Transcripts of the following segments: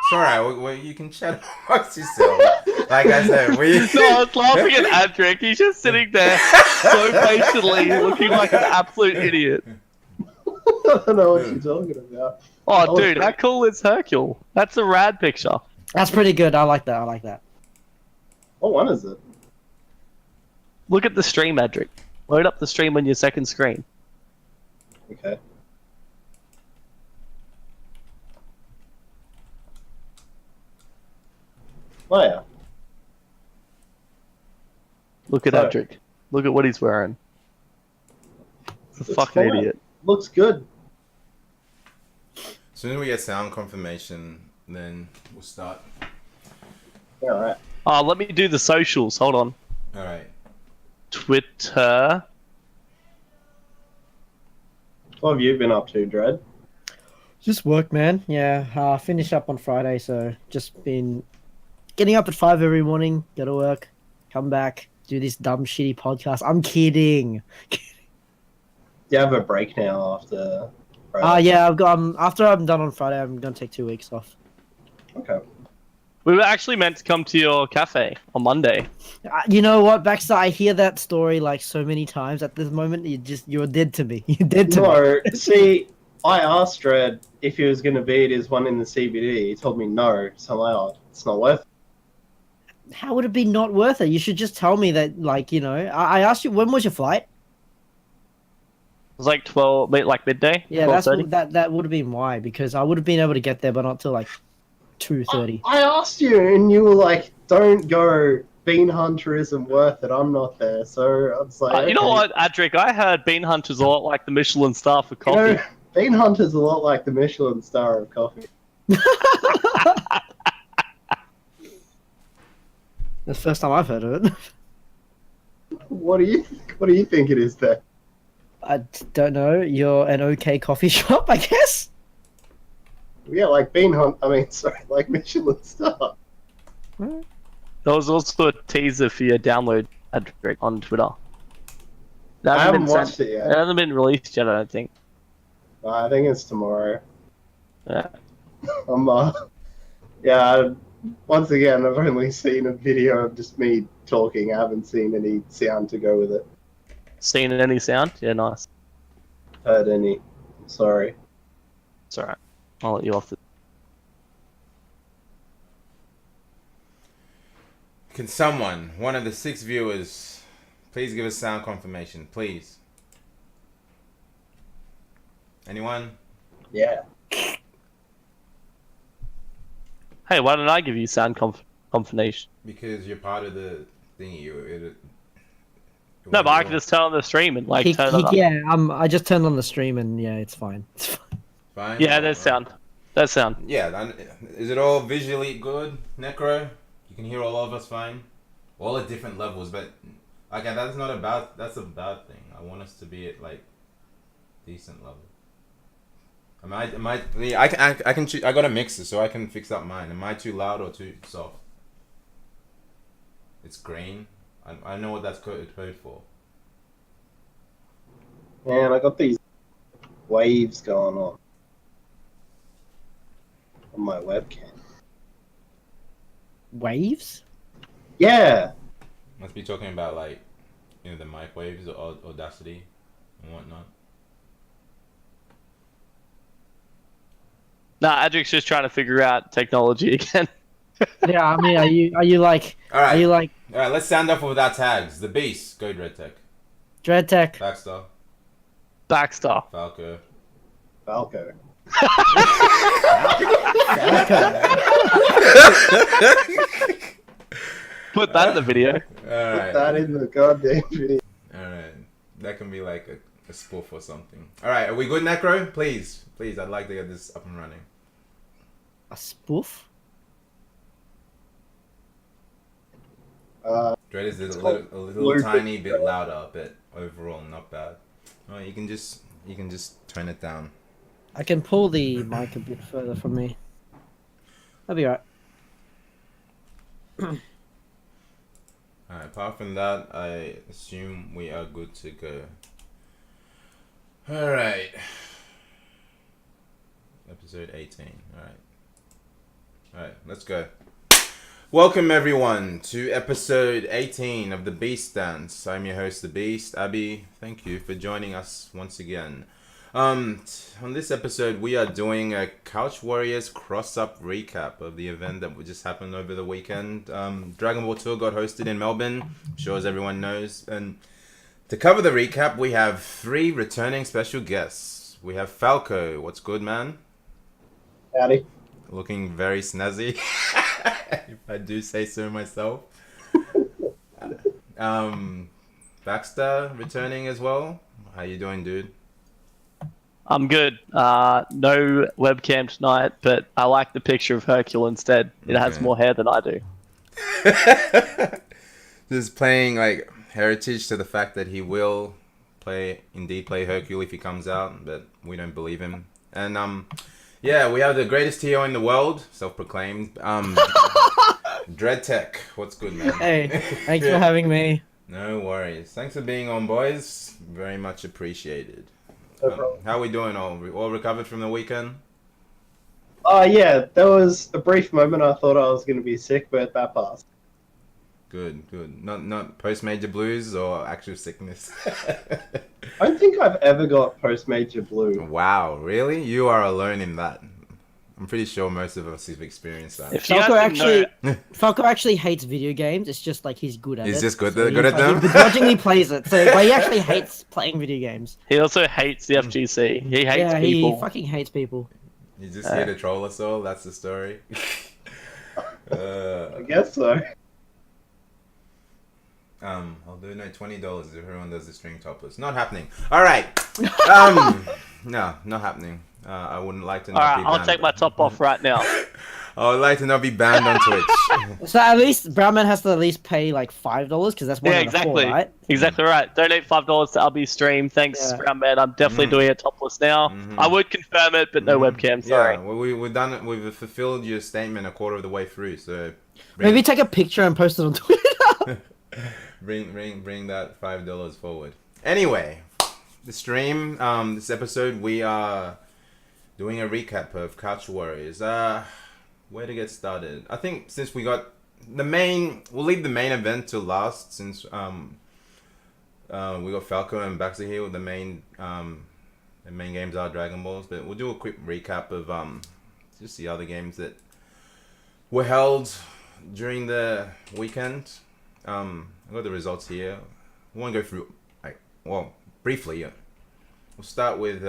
It's alright. You can chat amongst yourself. Like I said, No, I was laughing at Adric. He's just sitting there so patiently, looking like an absolute idiot. I don't know what you're talking about. Oh, dude, how cool is Hercule? That's a rad picture. That's pretty good. I like that. I like that. What one is it? Look at the stream, Adric. Load up the stream on your second screen. Okay. Oh yeah. Look at Adric. Look at what he's wearing. He's a fucking idiot. Looks good. as soon as we get sound confirmation, then we'll start. Yeah, alright. Oh, let me do the socials. Hold on. Alright. Twitter. What have you been up to, Dread? Just work, man. Yeah, finish up on Friday, so just been getting up at 5 every morning, go to work, come back, do this dumb, shitty podcast. I'm kidding. Do you have a break now after Friday? Yeah, I've got. After I'm done on Friday, I'm gonna take 2 weeks off. Okay. We were actually meant to come to your cafe on Monday. You know what, Baxter? I hear that story like so many times. At this moment, you're dead to me. You're dead to me. No, see, I asked Dread if he was going to be at his one in the CBD. He told me no, so I'm like, oh, it's not worth it. How would it be not worth it? You should just tell me that, like, you know. I asked you, when was your flight? It was like 12, like midday. Yeah, 12:30. that would have been why, because I would have been able to get there, but not till like 2:30. I asked you, and you were like, don't go. Bean Hunter isn't worth it. I'm not there. So I was like, You know okay. what, Adric? I heard Bean Hunter's a lot like the Michelin star for You coffee. know, Bean Hunter's a lot like the Michelin star of coffee. That's the first time I've heard of it. What do you think it is then? I don't know. You're an okay coffee shop, I guess. Yeah, like Bean Hunt. I mean, sorry, like Michelin star. There was also a teaser for your download, Adric, on Twitter. That I haven't been watched it yet. It hasn't been released yet, I don't think. I think it's tomorrow. Yeah. Once again, I've only seen a video of just me talking. I haven't seen any sound to go with it. Seen any sound? Yeah, nice. Heard any. Sorry. It's alright. I'll let you off the... Can someone, one of the 6 viewers, please give us sound confirmation, please? Anyone? Yeah. Hey, why don't I give you sound confirmation? Because you're part of the thingy. No, but I can just turn on the stream and like turn it up. Yeah, I just turned on the stream and yeah, it's fine. It's fine. Fine. Yeah, there's sound. There's sound. Yeah, is it all visually good, Necro? You can hear all of us fine? All at different levels, but okay, that's a bad thing. I want us to be at like decent level. I got a mixer, so I can fix up mine. Am I too loud or too soft? It's green. I know what that's code for. Man, I got these waves going on my webcam. Waves? Yeah. Must be talking about like, the mic waves or Audacity and whatnot. Nah, Adric's just trying to figure out technology again. Yeah, I mean, are you like? All right. Are you like All right, let's sound off with our tags. The Beast, go dreadtech. dreadtech? Baxter, Baxter. Falco. Falco. Put that in the video. All right. Put that in the goddamn video. All right. That can be like a spoof or something. All right, are we good, Necro? Please, I'd like to get this up and running. A spoof? Dread is a little tiny bit louder, but overall not bad. Oh, you can just turn it down. I can pull the mic a bit further from me. That'll be alright. Alright, apart from that, I assume we are good to go. Alright. Episode 18, alright. Alright, let's go. Welcome everyone to episode 18 of The Beast Dance. I'm your host, The Beast, Abby. Thank you for joining us once again. On this episode, we are doing a CouchWarriors CrossUp recap of the event that just happened over the weekend. Dragon Ball Tour got hosted in Melbourne, I'm sure as everyone knows. And to cover the recap, we have 3 returning special guests. We have Falco. What's good, man? Howdy. Looking very snazzy, if I do say so myself. Baxter returning as well. How you doing, dude? I'm good. No webcam tonight, but I like the picture of Hercule instead. It has more hair than I do. Just playing like heritage to the fact that he will indeed play Hercule if he comes out, but we don't believe him. And yeah, we have the greatest TO in the world, self-proclaimed. Dreadtech, what's good, man? Hey, thanks for having me. No worries. Thanks for being on, boys. Very much appreciated. No problem. How are we doing? All recovered from the weekend? Yeah, there was a brief moment I thought I was going to be sick, but that passed. Good. Not post-major blues or actual sickness. I don't think I've ever got post-major blue. Wow, really? You are alone in that. I'm pretty sure most of us have experienced that. If you guys didn't know- Falco actually hates video games. It's just like he's good at it. He's just good So at them? He begrudgingly plays it. So but he actually hates playing video games. He also hates the FGC. He hates people. He fucking hates people. You just here to troll us all? That's the story? I guess so. I'll do $20 if everyone does the string topless. Not happening. Alright. No, not happening. I wouldn't like to not Alright, be banned. I'll take my top off right now. I would like to not be banned on Twitch. So at least Brown Man has to at least pay like $5 because that's one Yeah, out of exactly. 4, right? Exactly right. Donate $5 to LB stream. Thanks, Yeah. Brown Man. I'm definitely doing it topless now. I would confirm it, but no webcam. Sorry. Yeah, well, we've done it. We've fulfilled your statement a quarter of the way through. So Maybe take a picture and post it on Twitter. bring that $5 forward. Anyway, the stream. This episode we are doing a recap of CouchWarriors. Where to get started? I think since we got the main, we'll leave the main event to last since we got Falco and Baxter here with the main games are Dragon Balls, but we'll do a quick recap of just the other games that were held during the weekend. I got the results here. I want to go through briefly. We'll start with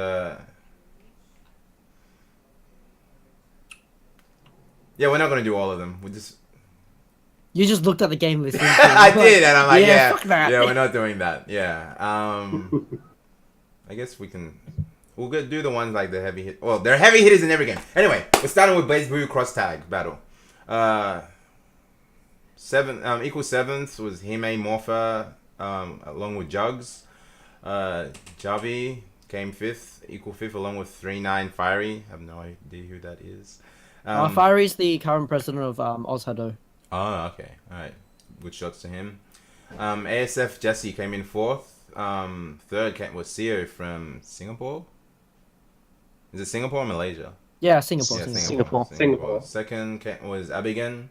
yeah, we're not gonna do all of them. We just You just looked at the game list. I did, and I'm like, yeah, fuck that. yeah, we're not doing that. Yeah, I guess we'll go do the ones like the heavy hit. Well, they're heavy hitters in every game. Anyway, we're starting with Blaze Blue Cross Tag Battle. Equal seventh was Hime Morpher, along with Jugs. Javi came fifth, equal fifth, along with 3-9 Fiery. I have no idea who that is. Fiery's the current president of Ozhado. Oh, okay. Alright. Good shots to him. ASF Jesse came in fourth. Third was CEO from Singapore. Is it Singapore or Malaysia? Yeah, Singapore. Yeah, Singapore. Second was Abigan.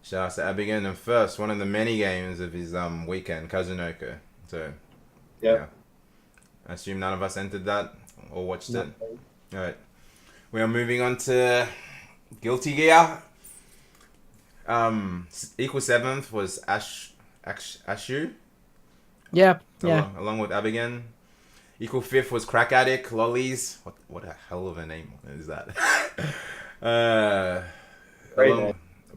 Shout out to Abigan. And first, one of the many games of his weekend, Kazunoko. So, yeah. I assume none of us entered that or watched it. Alright. We are moving on to Guilty Gear. Equal seventh was Ashu. Yeah. Along with Abigail. Equal fifth was Crack Addict, Lollies. What a hell of a name is that?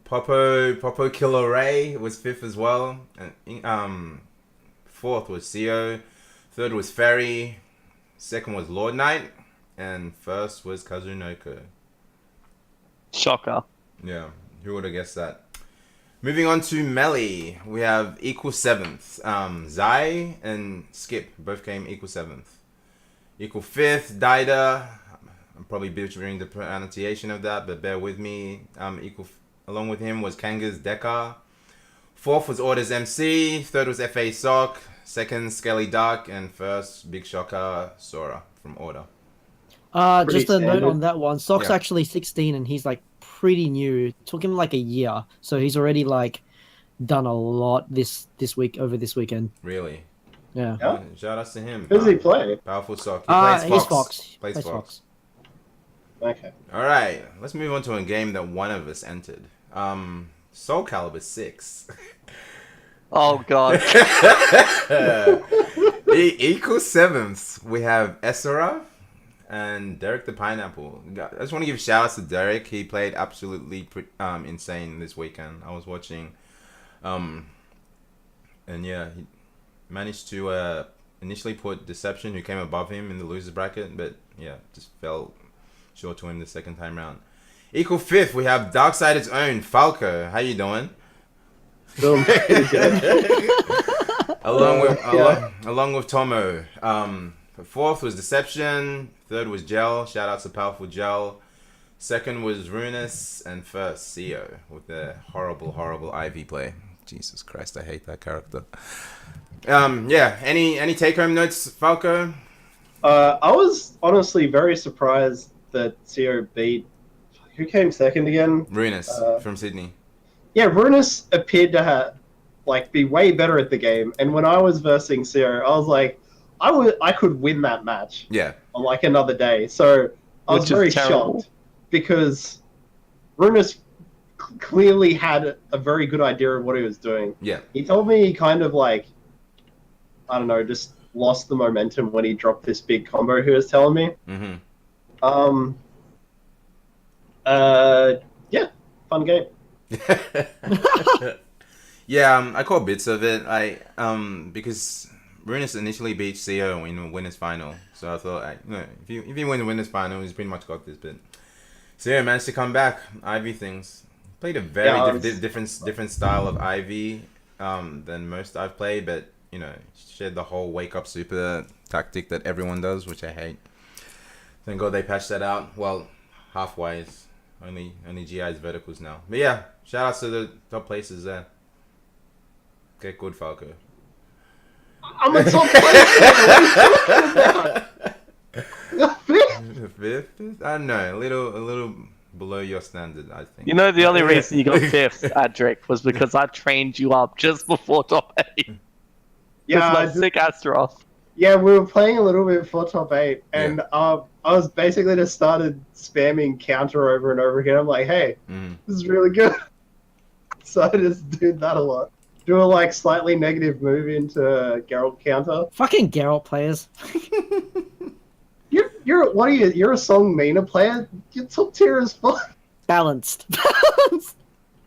Popo Killer Ray was fifth as well. And fourth was CO. Third was Ferry. Second was Lord Knight. And first was Kazunoko. Shocker. Yeah, who would have guessed that? Moving on to Melee, we have equal seventh. Zai and Skip both came equal seventh. Equal fifth, Dida. I'm probably butchering the pronunciation of that, but bear with me. Along with him was Kanga's Dekar. Fourth was Orders MC. Third was FA Sock. Second, Skelly Dark. And first, Big Shocker Sora from Order. Just a note on that one. Sock's Yeah. actually 16 and he's like pretty new. It took him like a year, so he's already like done a lot this week over this weekend. Really? Yeah. Yeah. Shout outs to him. Who does he play? Powerful sock. He plays Fox. He's Fox. He Plays plays Fox. Okay. All right, let's move on to a game that one of us entered. Soul Calibur 6. Oh god. Equal sevenths. We have Essera and Derek the Pineapple. I just want to give shout outs to Derek. He played absolutely insane this weekend. I was watching, and yeah, he managed to initially put Deception, who came above him in the losers bracket, but yeah, just fell short to him the second time round. Equal fifth, we have Darksided's own Falco. How you doing? Boom. along with Tomo. Fourth was Deception. Third was Gel. Shout out to Powerful Gel. Second was Runus, and first CEO with the horrible Ivy play. Jesus Christ, I hate that character. Yeah. Any take home notes, Falco? I was honestly very surprised that CEO beat. Who came second again? Runus from Sydney. Yeah, Runus appeared to be way better at the game, and when I was versing CEO, I was like, I could win that match. Yeah. On like another day, so I was very shocked because Runus clearly had a very good idea of what he was doing. Yeah. He told me he kind of I don't know, just lost the momentum when he dropped this big combo he was telling me. Mm-hmm. Yeah, fun game. Yeah, I caught bits of it. Because Runus initially beat CEO in the winners final, so I thought, if you win the winners final, he's pretty much got this. But CEO managed to come back. Ivy things played a very different style of Ivy than most I've played, but shared the whole wake up super tactic that everyone does, which I hate. Thank God they patched that out. Well, halfway. Only GI's verticals now. But yeah, shout outs to the top places there. Get good, Falco. I'm a top player. Fifth? I don't know. A little below your standard, I think. You know, the only reason you got fifth, Adric, was because I trained you up just before top 8. Yeah, sick Astaroth. Yeah, we were playing a little bit for top 8, and I was basically just started spamming counter over and over again. I'm like, hey, this is really good. So I just did that a lot. Do a slightly negative move into Geralt counter. Fucking Geralt players. You're a Song Mina player? You're top tier as fuck. Balanced.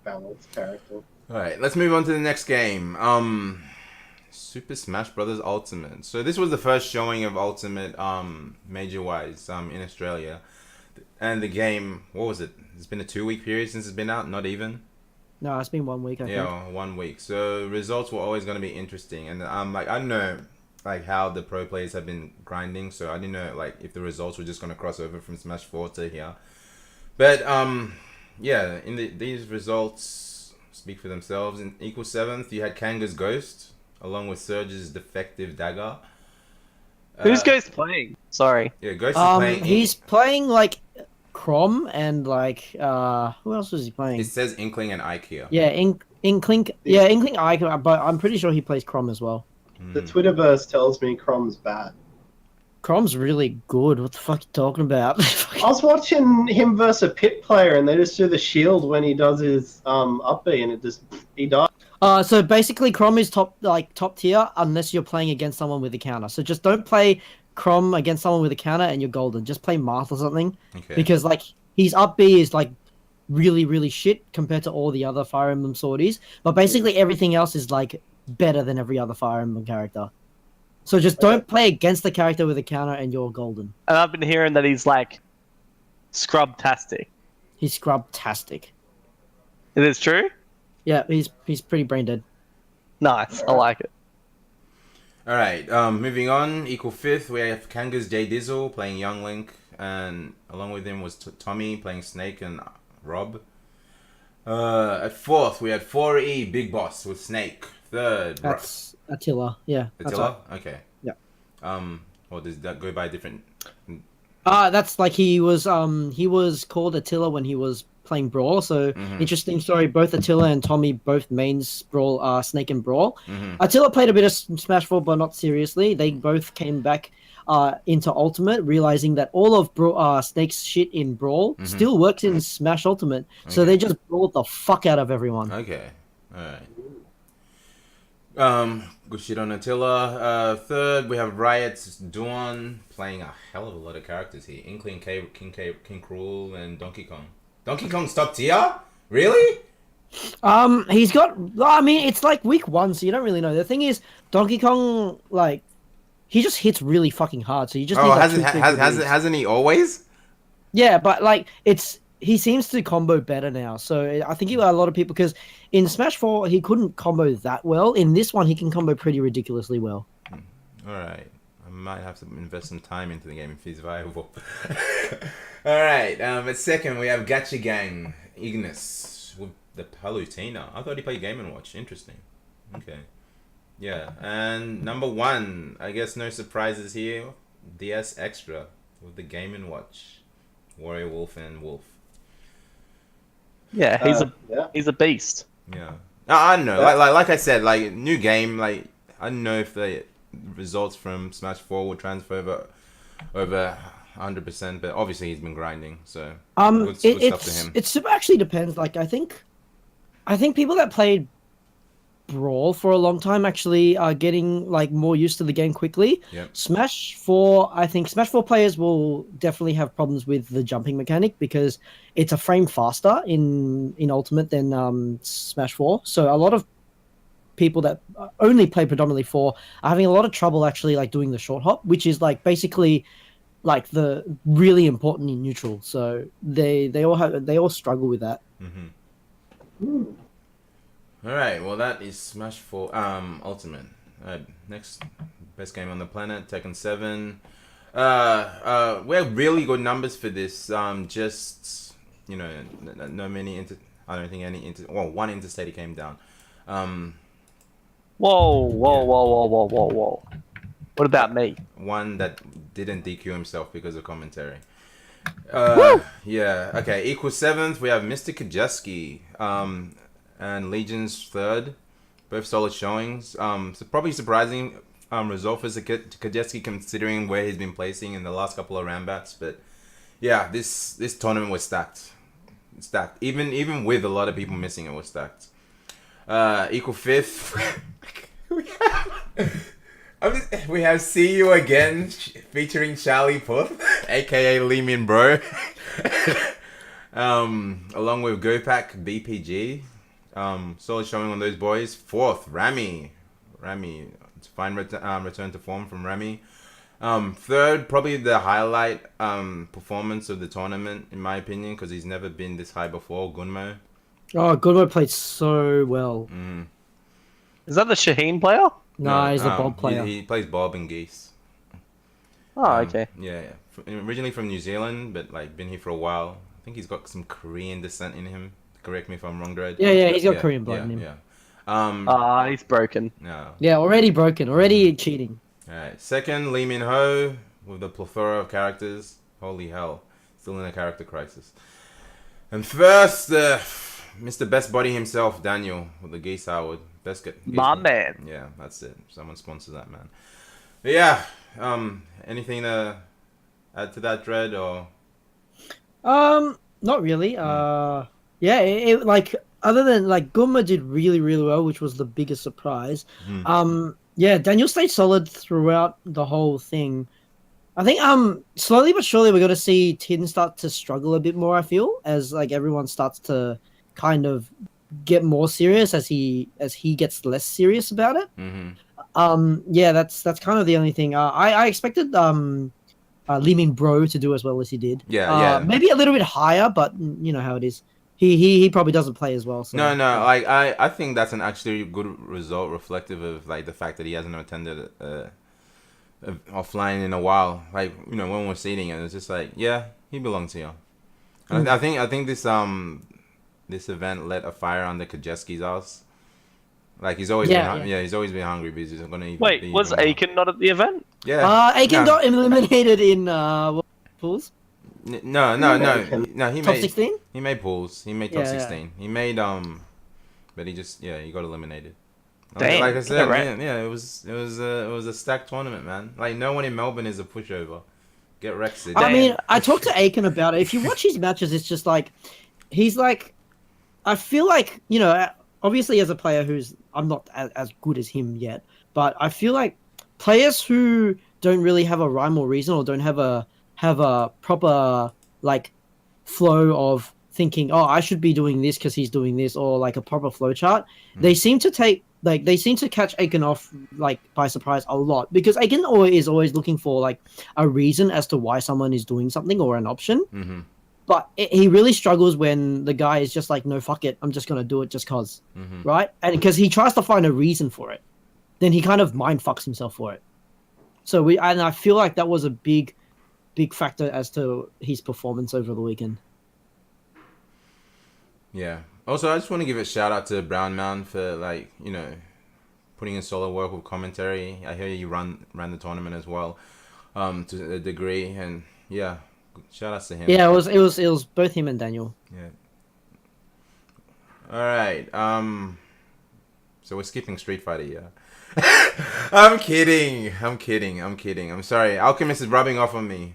Balanced character. Alright, let's move on to the next game. Super Smash Bros. Ultimate. So this was the first showing of Ultimate major-wise in Australia. And the game, what was it? It's been a 2-week period since it's been out, not even? No, it's been 1 week, I think. Yeah, 1 week. So results were always going to be interesting. And I don't know how the pro players have been grinding, so I didn't know if the results were just going to cross over from Smash 4 to here. But yeah, these results speak for themselves. In equal 7th, you had Kanga's Ghost, along with Surge's Defective Dagger. Who's Ghost playing? Sorry. Yeah, Ghost is playing. He's playing Crom and who else was he playing? It says Inkling and Ike here. Yeah, Inkling. Yeah, Inkling Ike, but I'm pretty sure he plays Crom as well. The Twitterverse tells me Crom's bad. Crom's really good. What the fuck are you talking about? I was watching him versus a pit player, and they just do the shield when he does his up B, and he dies. So basically, Crom is top tier unless you're playing against someone with a counter. So just don't play Crom against someone with a counter, and you're golden. Just play Marth or something, because his up B is really really shit compared to all the other Fire Emblem sorties. But basically everything else is better than every other Fire Emblem character. So just don't play against the character with a counter, and you're golden. And I've been hearing that he's scrub-tastic. He's scrub-tastic. It is true? Yeah, he's pretty brain dead. Nice, I like it. Alright, moving on. Equal 5th, we have Kanga's J Dizzle playing Young Link, and along with him was Tommy playing Snake and Rob. At 4th, we had 4E Big Boss with Snake. 3rd, that's Attila. Yeah, Attila? Okay. Yeah. Or does that go by different? That's he was called Attila when he was playing Brawl. So Mhm. interesting story. Both Attila and Tommy, both mains Brawl, Snake and Brawl. Mhm. Attila played a bit of Smash 4, but not seriously. They both came back into Ultimate, realizing that all of Snake's shit in Brawl still works in Smash Ultimate. So Okay. they just brawled the fuck out of everyone. Okay. All right. Good shit on Attila. Third, we have Riot's Dawn playing a hell of a lot of characters here. Inkling, King Cruel, and Donkey Kong. Donkey Kong's top tier? Really? He's got. I mean, it's like week 1, so you don't really know. The thing is, Donkey Kong, like, he just hits really fucking hard. So you just need like hasn't he always? Yeah, but like he seems to combo better now. So I think a lot of people, because in Smash 4 he couldn't combo that well. In this one he can combo pretty ridiculously well. All right, I might have to invest some time into the game if he's viable. All right, at second we have Gacha Gang Ignis with the Palutena. I thought he played Game & Watch. Interesting. Okay. Yeah, and number 1, I guess no surprises here. DS Extra with the Game & Watch. Warrior Wolf and Wolf. Yeah, he's a beast. Yeah, I don't know. Like I said, like new game. Like I don't know if the results from Smash 4 will transfer over 100%, but obviously he's been grinding. So good stuff to him. It actually depends. Like I think people that played Brawl for a long time actually are getting like more used to the game quickly. Yep. Smash 4, I think Smash 4 players will definitely have problems with the jumping mechanic because it's a frame faster in Ultimate than Smash 4. So a lot of people that only play predominantly 4 are having a lot of trouble actually like doing the short hop, which is like basically like the really important in neutral. So they all struggle with that. Mm-hmm. All right, well that is Smash 4 Ultimate. Next best game on the planet, Tekken 7. We have really good numbers for this. Just no many I don't think any one interstate came down. Whoa! What about me? One that didn't DQ himself because of commentary. Yeah. Okay. Equal 7th. We have Mr. Kajeski. And Legion's 3rd, both solid showings. So probably surprising result for Kajeski considering where he's been placing in the last couple of round bats. But yeah, this tournament was stacked. Even with a lot of people missing, it was stacked. Equal 5th, we have See You Again featuring Charlie Puth, aka Leeman Bro, along with Gopak BPG. Solid showing on those boys. 4th, Rami. It's fine return to form from Rami. 3rd, probably the highlight performance of the tournament, in my opinion, because he's never been this high before, Gunmo. Oh, Gunmo played so well. Is that the Shaheen player? No, he's a Bob player. He plays Bob and Geese. Oh, okay. Yeah. Originally from New Zealand, but like been here for a while. I think he's got some Korean descent in him. Correct me if I'm wrong, Dread. Yeah, he's got Korean blood in him. Yeah. He's broken. No. Yeah, already broken. Already cheating. Alright. 2nd, Lee Min Ho with the plethora of characters. Holy hell. Still in a character crisis. And 1st, Mr. Best Body himself, Daniel, with the Geese Howard. My man. Yeah, that's it. Someone sponsor that, man. But yeah, anything to add to that, Dread, or? Not really. Yeah, it like other than like Gunma did really well, which was the biggest surprise. Yeah, Daniel stayed solid throughout the whole thing. I think slowly but surely we're gonna see Tin start to struggle a bit more. I feel as like everyone starts to kind of get more serious as he gets less serious about it. Yeah, that's kind of the only thing. I expected Lee Min Bro to do as well as he did. Yeah. Maybe a little bit higher, but you know how it is. He probably doesn't play as well. So. No. Like I think that's an actually good result, reflective of like the fact that he hasn't attended offline in a while. Like when we're seeding it, it's just like he belongs here. I think this event lit a fire under Kajeski's ass. Like he's always he's always been hungry because he's gonna eat. Wait, was Aiken not at the event? Yeah. Aiken got eliminated in pools. No. He Top made 16? He made pools. He made top Yeah, 16. He made but he got eliminated. Damn, Like I said, right. yeah, it was a stacked tournament, man. Like no one in Melbourne is a pushover. Get wrecked, Sid. I mean, I talked to Aiken about it. If you watch his matches, it's just like he's like. I feel like obviously as a player I'm not as good as him yet, but I feel like players who don't really have a rhyme or reason or don't have a proper like flow of thinking, oh, I should be doing this because he's doing this, or like a proper flow chart. They seem to catch Aiken off like by surprise a lot, because Aiken is always looking for like a reason as to why someone is doing something or an option. Mm-hmm. But he really struggles when the guy is just like, no, fuck it, I'm just gonna do it just cause, right? And because he tries to find a reason for it, then he kind of mind fucks himself for it. So I feel like that was a big factor as to his performance over the weekend. Yeah. Also, I just want to give a shout out to Brown Mound for putting in solid work with commentary. I hear you ran the tournament as well, to a degree, and yeah, shout outs to him. Yeah, it was both him and Daniel. Yeah. All right. So we're skipping Street Fighter, yeah. I'm kidding. I'm sorry. Alchemist is rubbing off on me.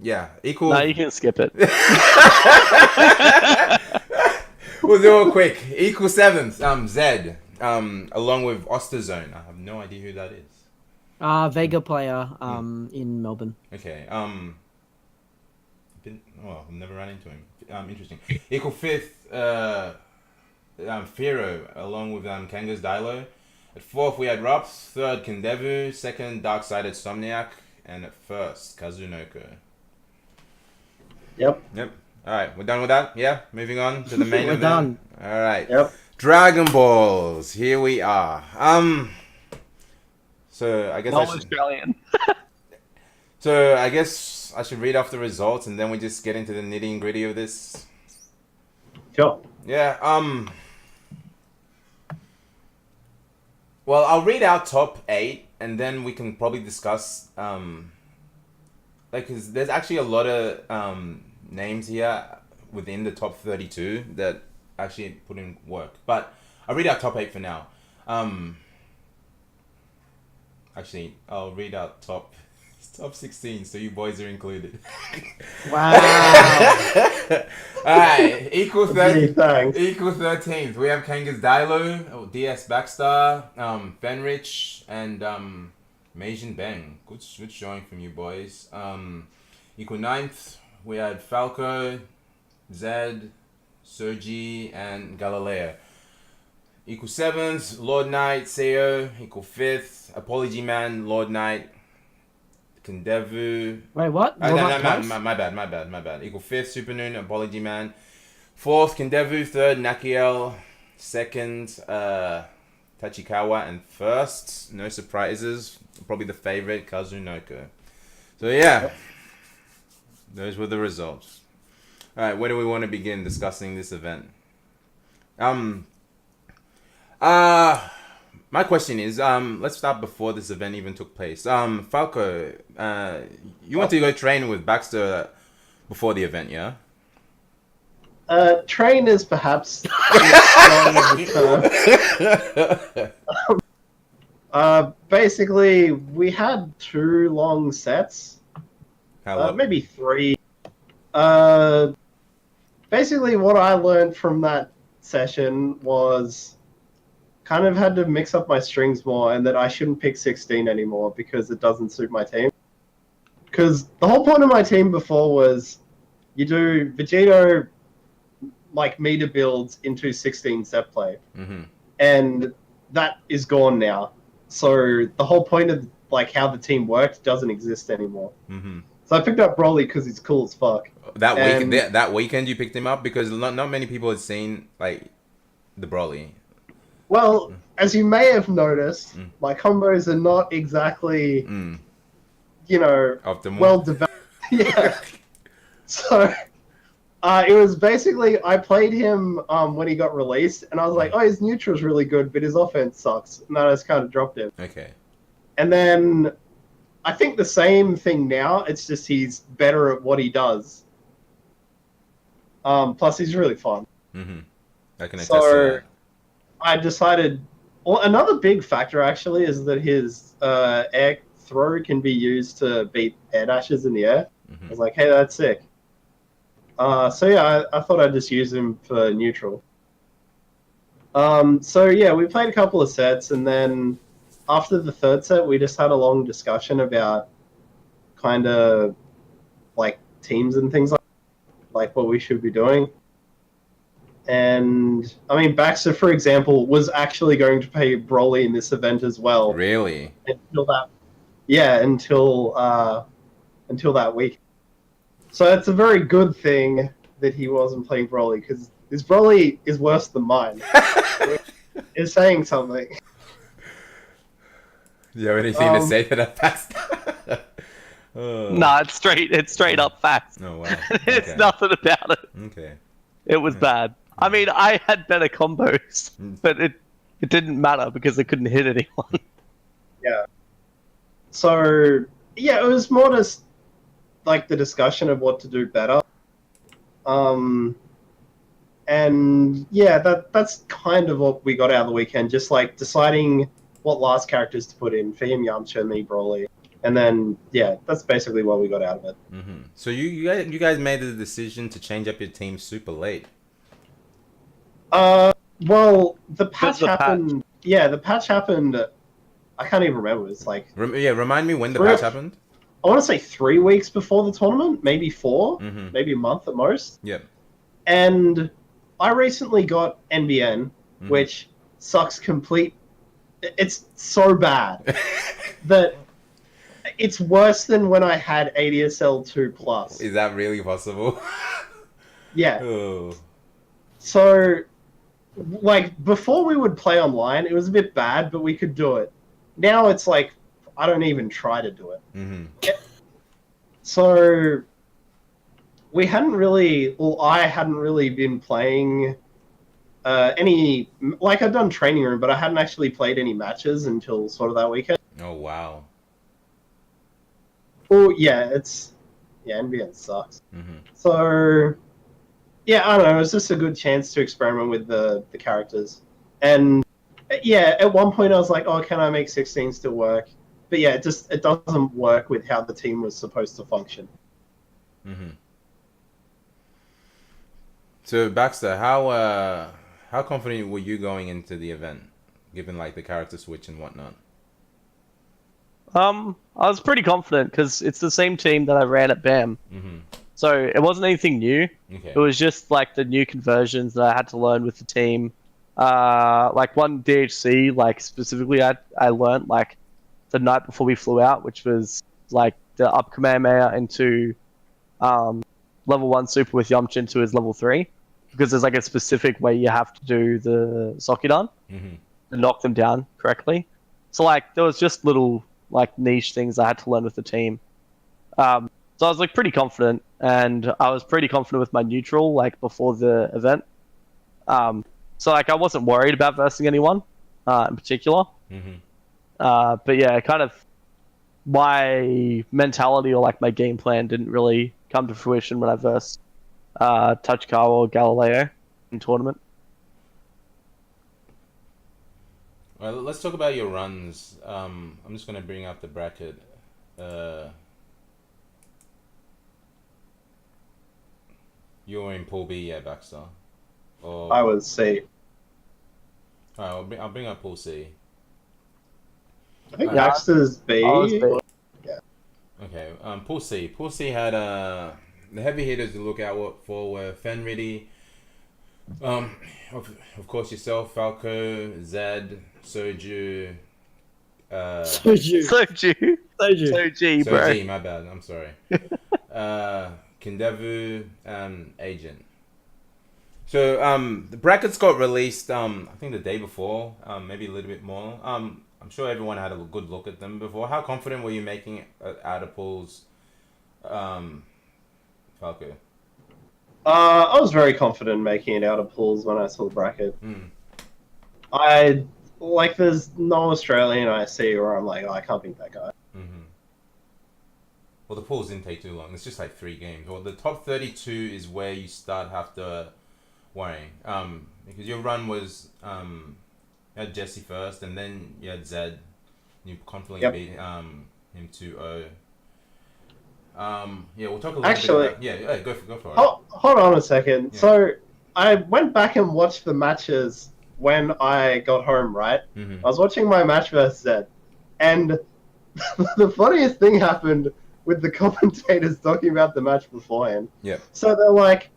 Yeah. Equal. No, you can skip it. We'll do it quick. Equal seventh. Zed. Along with Osterzone. I have no idea who that is. Vega player. In Melbourne. Okay. I've never ran into him. Interesting. Equal fifth. Firo, along with Kanga's Dilo. At fourth, we had Rups. Third, Kendevu. Second, Darksided Somniac. And at first, Kazunoko. Yep. All right, we're done with that? Yeah? Moving on to the main event? Done. All right. Yep. Dragon Balls. Here we are. So, I guess Australian. So, I guess I should read off the results and then we just get into the nitty and gritty of this. Sure. Yeah, well, I'll read out top 8 and then we can probably discuss, because there's actually a lot of names here within the top 32 that actually put in work. But I'll read out top 8 for now. Actually, I'll read out top 16, so you boys are included. Wow. Alright, equal 13th. We have Kanga's Dilo, DS Baxter, Fenrich, and Meijin Beng. Good showing from you boys. Equal 9th, we had Falco, Zed, Sergi, and Galileo. Equal 7th, Lord Knight, Seo. Equal 5th, Apology Man, Lord Knight, Kendevu. Wait, what? My bad. Equal 5th, Super Noon, Apology Man. 4th, Kendevu. 3rd, Nakiel. 2nd, Tachikawa. And 1st, no surprises, probably the favorite, Kazunoko. So yeah, those were the results. Alright, where do we want to begin discussing this event? My question is, let's start before this event even took place. Falco, you went to go train with Baxter before the event, yeah? Train is perhaps strong of the term. Basically, we had 2 long sets. How long? Maybe 3. Basically, what I learned from that session was kind of had to mix up my strings more, and that I shouldn't pick 16 anymore because it doesn't suit my team. Because the whole point of my team before was you do Vegito like meter builds into 16 set play, and that is gone now. So the whole point of like how the team worked doesn't exist anymore. So I picked up Broly because he's cool as fuck. That weekend you picked him up because not many people had seen like the Broly. Well, as you may have noticed, my combos are not exactly, Optimal. well developed. Yeah. So, it was basically, I played him when he got released, and I was like, oh, his neutral's really good, but his offense sucks. And I just kind of dropped him. Okay. And then, I think the same thing now, it's just he's better at what he does. Plus, he's really fun. Mm-hmm. I can attest So to that. I decided. Well, another big factor actually is that his air throw can be used to beat air dashes in the air. I was like, hey, that's sick. So yeah, I thought I'd just use him for neutral. So yeah, we played a couple of sets, and then after the third set, we just had a long discussion about kind of like teams and things like what we should be doing. And I mean, Baxter, for example, was actually going to play Broly in this event as well. Really? Until that week. So it's a very good thing that he wasn't playing Broly, because his Broly is worse than mine. Is saying something. Do you have anything to say to that, Baxter? Nah, it's straight up facts. Oh, wow. It's Okay. nothing about it. Okay. It was bad. I mean, I had better combos, but it didn't matter because I couldn't hit anyone. Yeah. So yeah, it was more just like the discussion of what to do better. And yeah, that's kind of what we got out of the weekend. Just like deciding what last characters to put in for him, Yamcha, me, Broly, and then yeah, that's basically what we got out of it. Mm-hmm. So you guys made the decision to change up your team super late. Well, the patch The patch. happened. Yeah, the patch happened. I can't even remember. It's like Remind me when the Three- patch happened. I want to say 3 weeks before the tournament, maybe 4, Mm-hmm. maybe a month at most. Yep. And I recently got NBN, Mhm. which sucks complete. It's so bad that it's worse than when I had ADSL 2 plus. Is that really possible? Yeah. Oh. So, like, before we would play online, it was a bit bad, but we could do it. Now it's like, I don't even try to do it. Mm-hmm. So, I hadn't really been playing any, like, I'd done training room, but I hadn't actually played any matches until sort of that weekend. Oh wow. Oh, yeah, NBN sucks. Mm-hmm. So, yeah, I don't know, it was just a good chance to experiment with the characters. And, yeah, at one point I was like, oh, can I make 16 still work? But yeah, it doesn't work with how the team was supposed to function. Mm-hmm. So Baxter, how confident were you going into the event, given like the character switch and whatnot? I was pretty confident because it's the same team that I ran at BAM. Mm-hmm. So it wasn't anything new. Okay. It was just like the new conversions that I had to learn with the team. Like one DHC, like specifically, I learned like the night before we flew out, which was like the up Kamehameha into level 1 super with Yamcha into his level 3, because there's like a specific way you have to do the Sokudan Mm-hmm. to knock them down correctly. So like there was just little like niche things I had to learn with the team. So I was like pretty confident, and I was pretty confident with my neutral like before the event. So like I wasn't worried about versing anyone in particular. Mm-hmm. But yeah, kind of my mentality or like my game plan didn't really come to fruition when I versed Touchkawa or Galileo in tournament. Well, let's talk about your runs. I'm just gonna bring up the bracket. You're in Pool B, yeah, Baxter. Or I was C. Alright, I'll bring up Pool C. I think Yeah. Baxter's B. I was B. Okay, Pool C. Pool C had the heavy hitters to look out for were Fenriddy, of course yourself, Falco, Zed, Soju, Soju. Soji, bro. Soji, my bad, I'm sorry. Kindevu, Agent. So the brackets got released I think the day before, maybe a little bit more. I'm sure everyone had a good look at them before. How confident were you making out of pools, Falco? I was very confident making it out of pools when I saw the bracket. There's no Australian I see where I'm like, oh, I can't beat that guy. Mm-hmm. Well, the pools didn't take too long. It's just like 3 games. Well, the top 32 is where you start after worrying. Because your run was you had Jesse first, and then you had Zed. You confidently beat him 2-0. Yeah, we'll talk a little bit about... Yeah, go for it. Hold on a second. Yeah. So, I went back and watched the matches when I got home, right? Mm-hmm. I was watching my match versus Zed, and the funniest thing happened with the commentators talking about the match beforehand. Yeah. So they're like,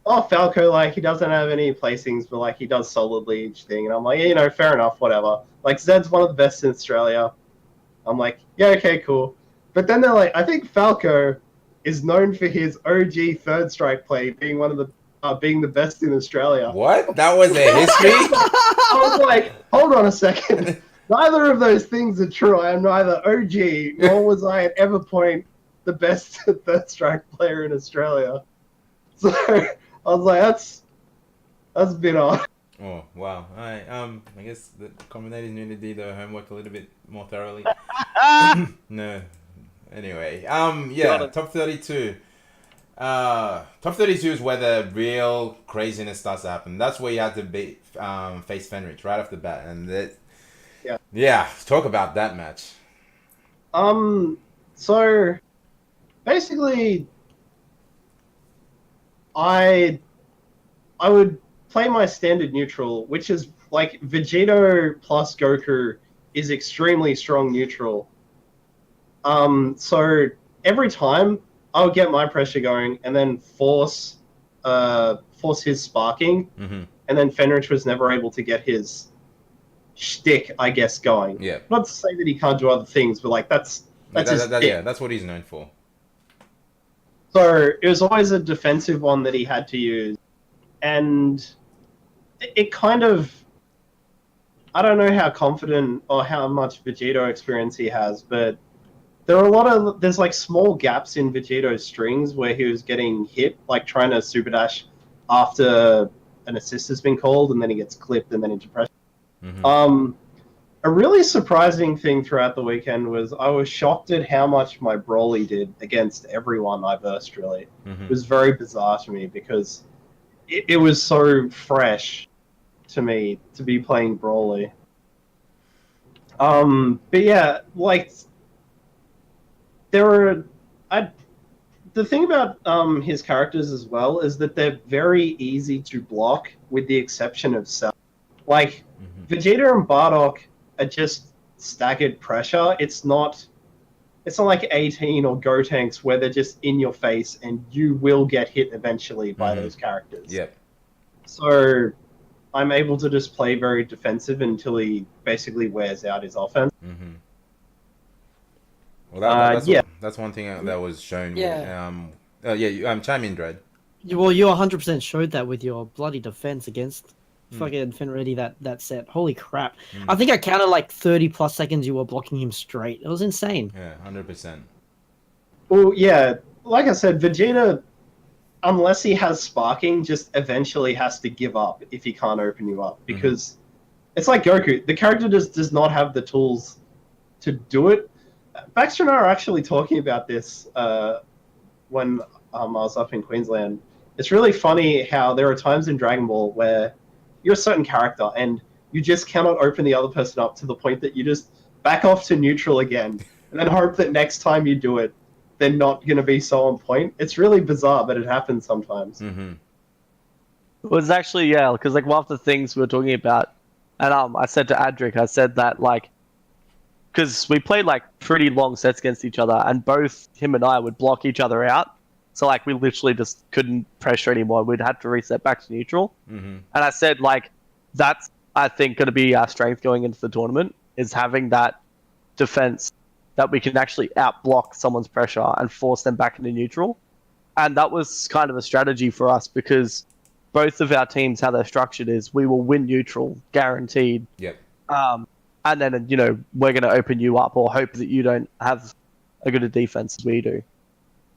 oh, Falco, like, he doesn't have any placings, but, like, he does solidly each thing. And I'm like, yeah, you know, fair enough, whatever. Like, Zed's one of the best in Australia. I'm like, yeah, okay, cool. But then they're like, I think Falco is known for his OG third strike play being one of the being the best in Australia. What? That was a history? I was like, hold on a second. Neither of those things are true. I am neither OG nor was I at ever point the best third strike player in Australia. So I was like, that's a bit odd. Oh, wow. All right. I guess the commentators need to do their homework a little bit more thoroughly. No. Anyway, yeah, top 32. Top 32 is where the real craziness starts to happen. That's where you have to face Fenrich right off the bat, and yeah, talk about that match. So basically, I would play my standard neutral, which is like Vegito plus Goku is extremely strong neutral. So every time I would get my pressure going and then force his sparking, and then Fenrich was never able to get his shtick, I guess, going. Yeah. Not to say that he can't do other things, but like that's that's what he's known for. So it was always a defensive one that he had to use, and it kind of, I don't know how confident or how much Vegito experience he has, but there are there's like small gaps in Vegito's strings where he was getting hit, like trying to super dash after an assist has been called, and then he gets clipped and then into pressure. A really surprising thing throughout the weekend was I was shocked at how much my Broly did against everyone I versed, really. It was very bizarre to me because it was so fresh to me to be playing Broly. But yeah, like, the thing about his characters as well is that they're very easy to block with the exception of Cell. Like, Vegeta and Bardock are just staggered pressure. It's not like 18 or Gotenks where they're just in your face and you will get hit eventually by those characters. Yep. So I'm able to just play very defensive until he basically wears out his offense. Well, that's one thing that was shown. Yeah. Chime in, Dread. Well, you 100% showed that with your bloody defense against fucking Fenretti that set. Holy crap. I think I counted like 30 plus seconds you were blocking him straight. It was insane. Yeah, 100%. Well, yeah, like I said, Vegeta, unless he has sparking, just eventually has to give up if he can't open you up. Because it's like Goku. The character just does not have the tools to do it. Baxter and I are actually talking about this when I was up in Queensland. It's really funny how there are times in Dragon Ball where you're a certain character and you just cannot open the other person up to the point that you just back off to neutral again and then hope that next time you do it, they're not going to be so on point. It's really bizarre, but it happens sometimes. It was actually, because like one of the things we were talking about, and I said to Adric, I said that like, because we played like pretty long sets against each other and both him and I would block each other out. So like we literally just couldn't pressure anymore. We'd have to reset back to neutral. And I said like, that's, I think, going to be our strength going into the tournament, is having that defense that we can actually out-block someone's pressure and force them back into neutral. And that was kind of a strategy for us because both of our teams, how they're structured is we will win neutral, guaranteed. Yep. And then, you know, we're going to open you up or hope that you don't have a good a defense as we do.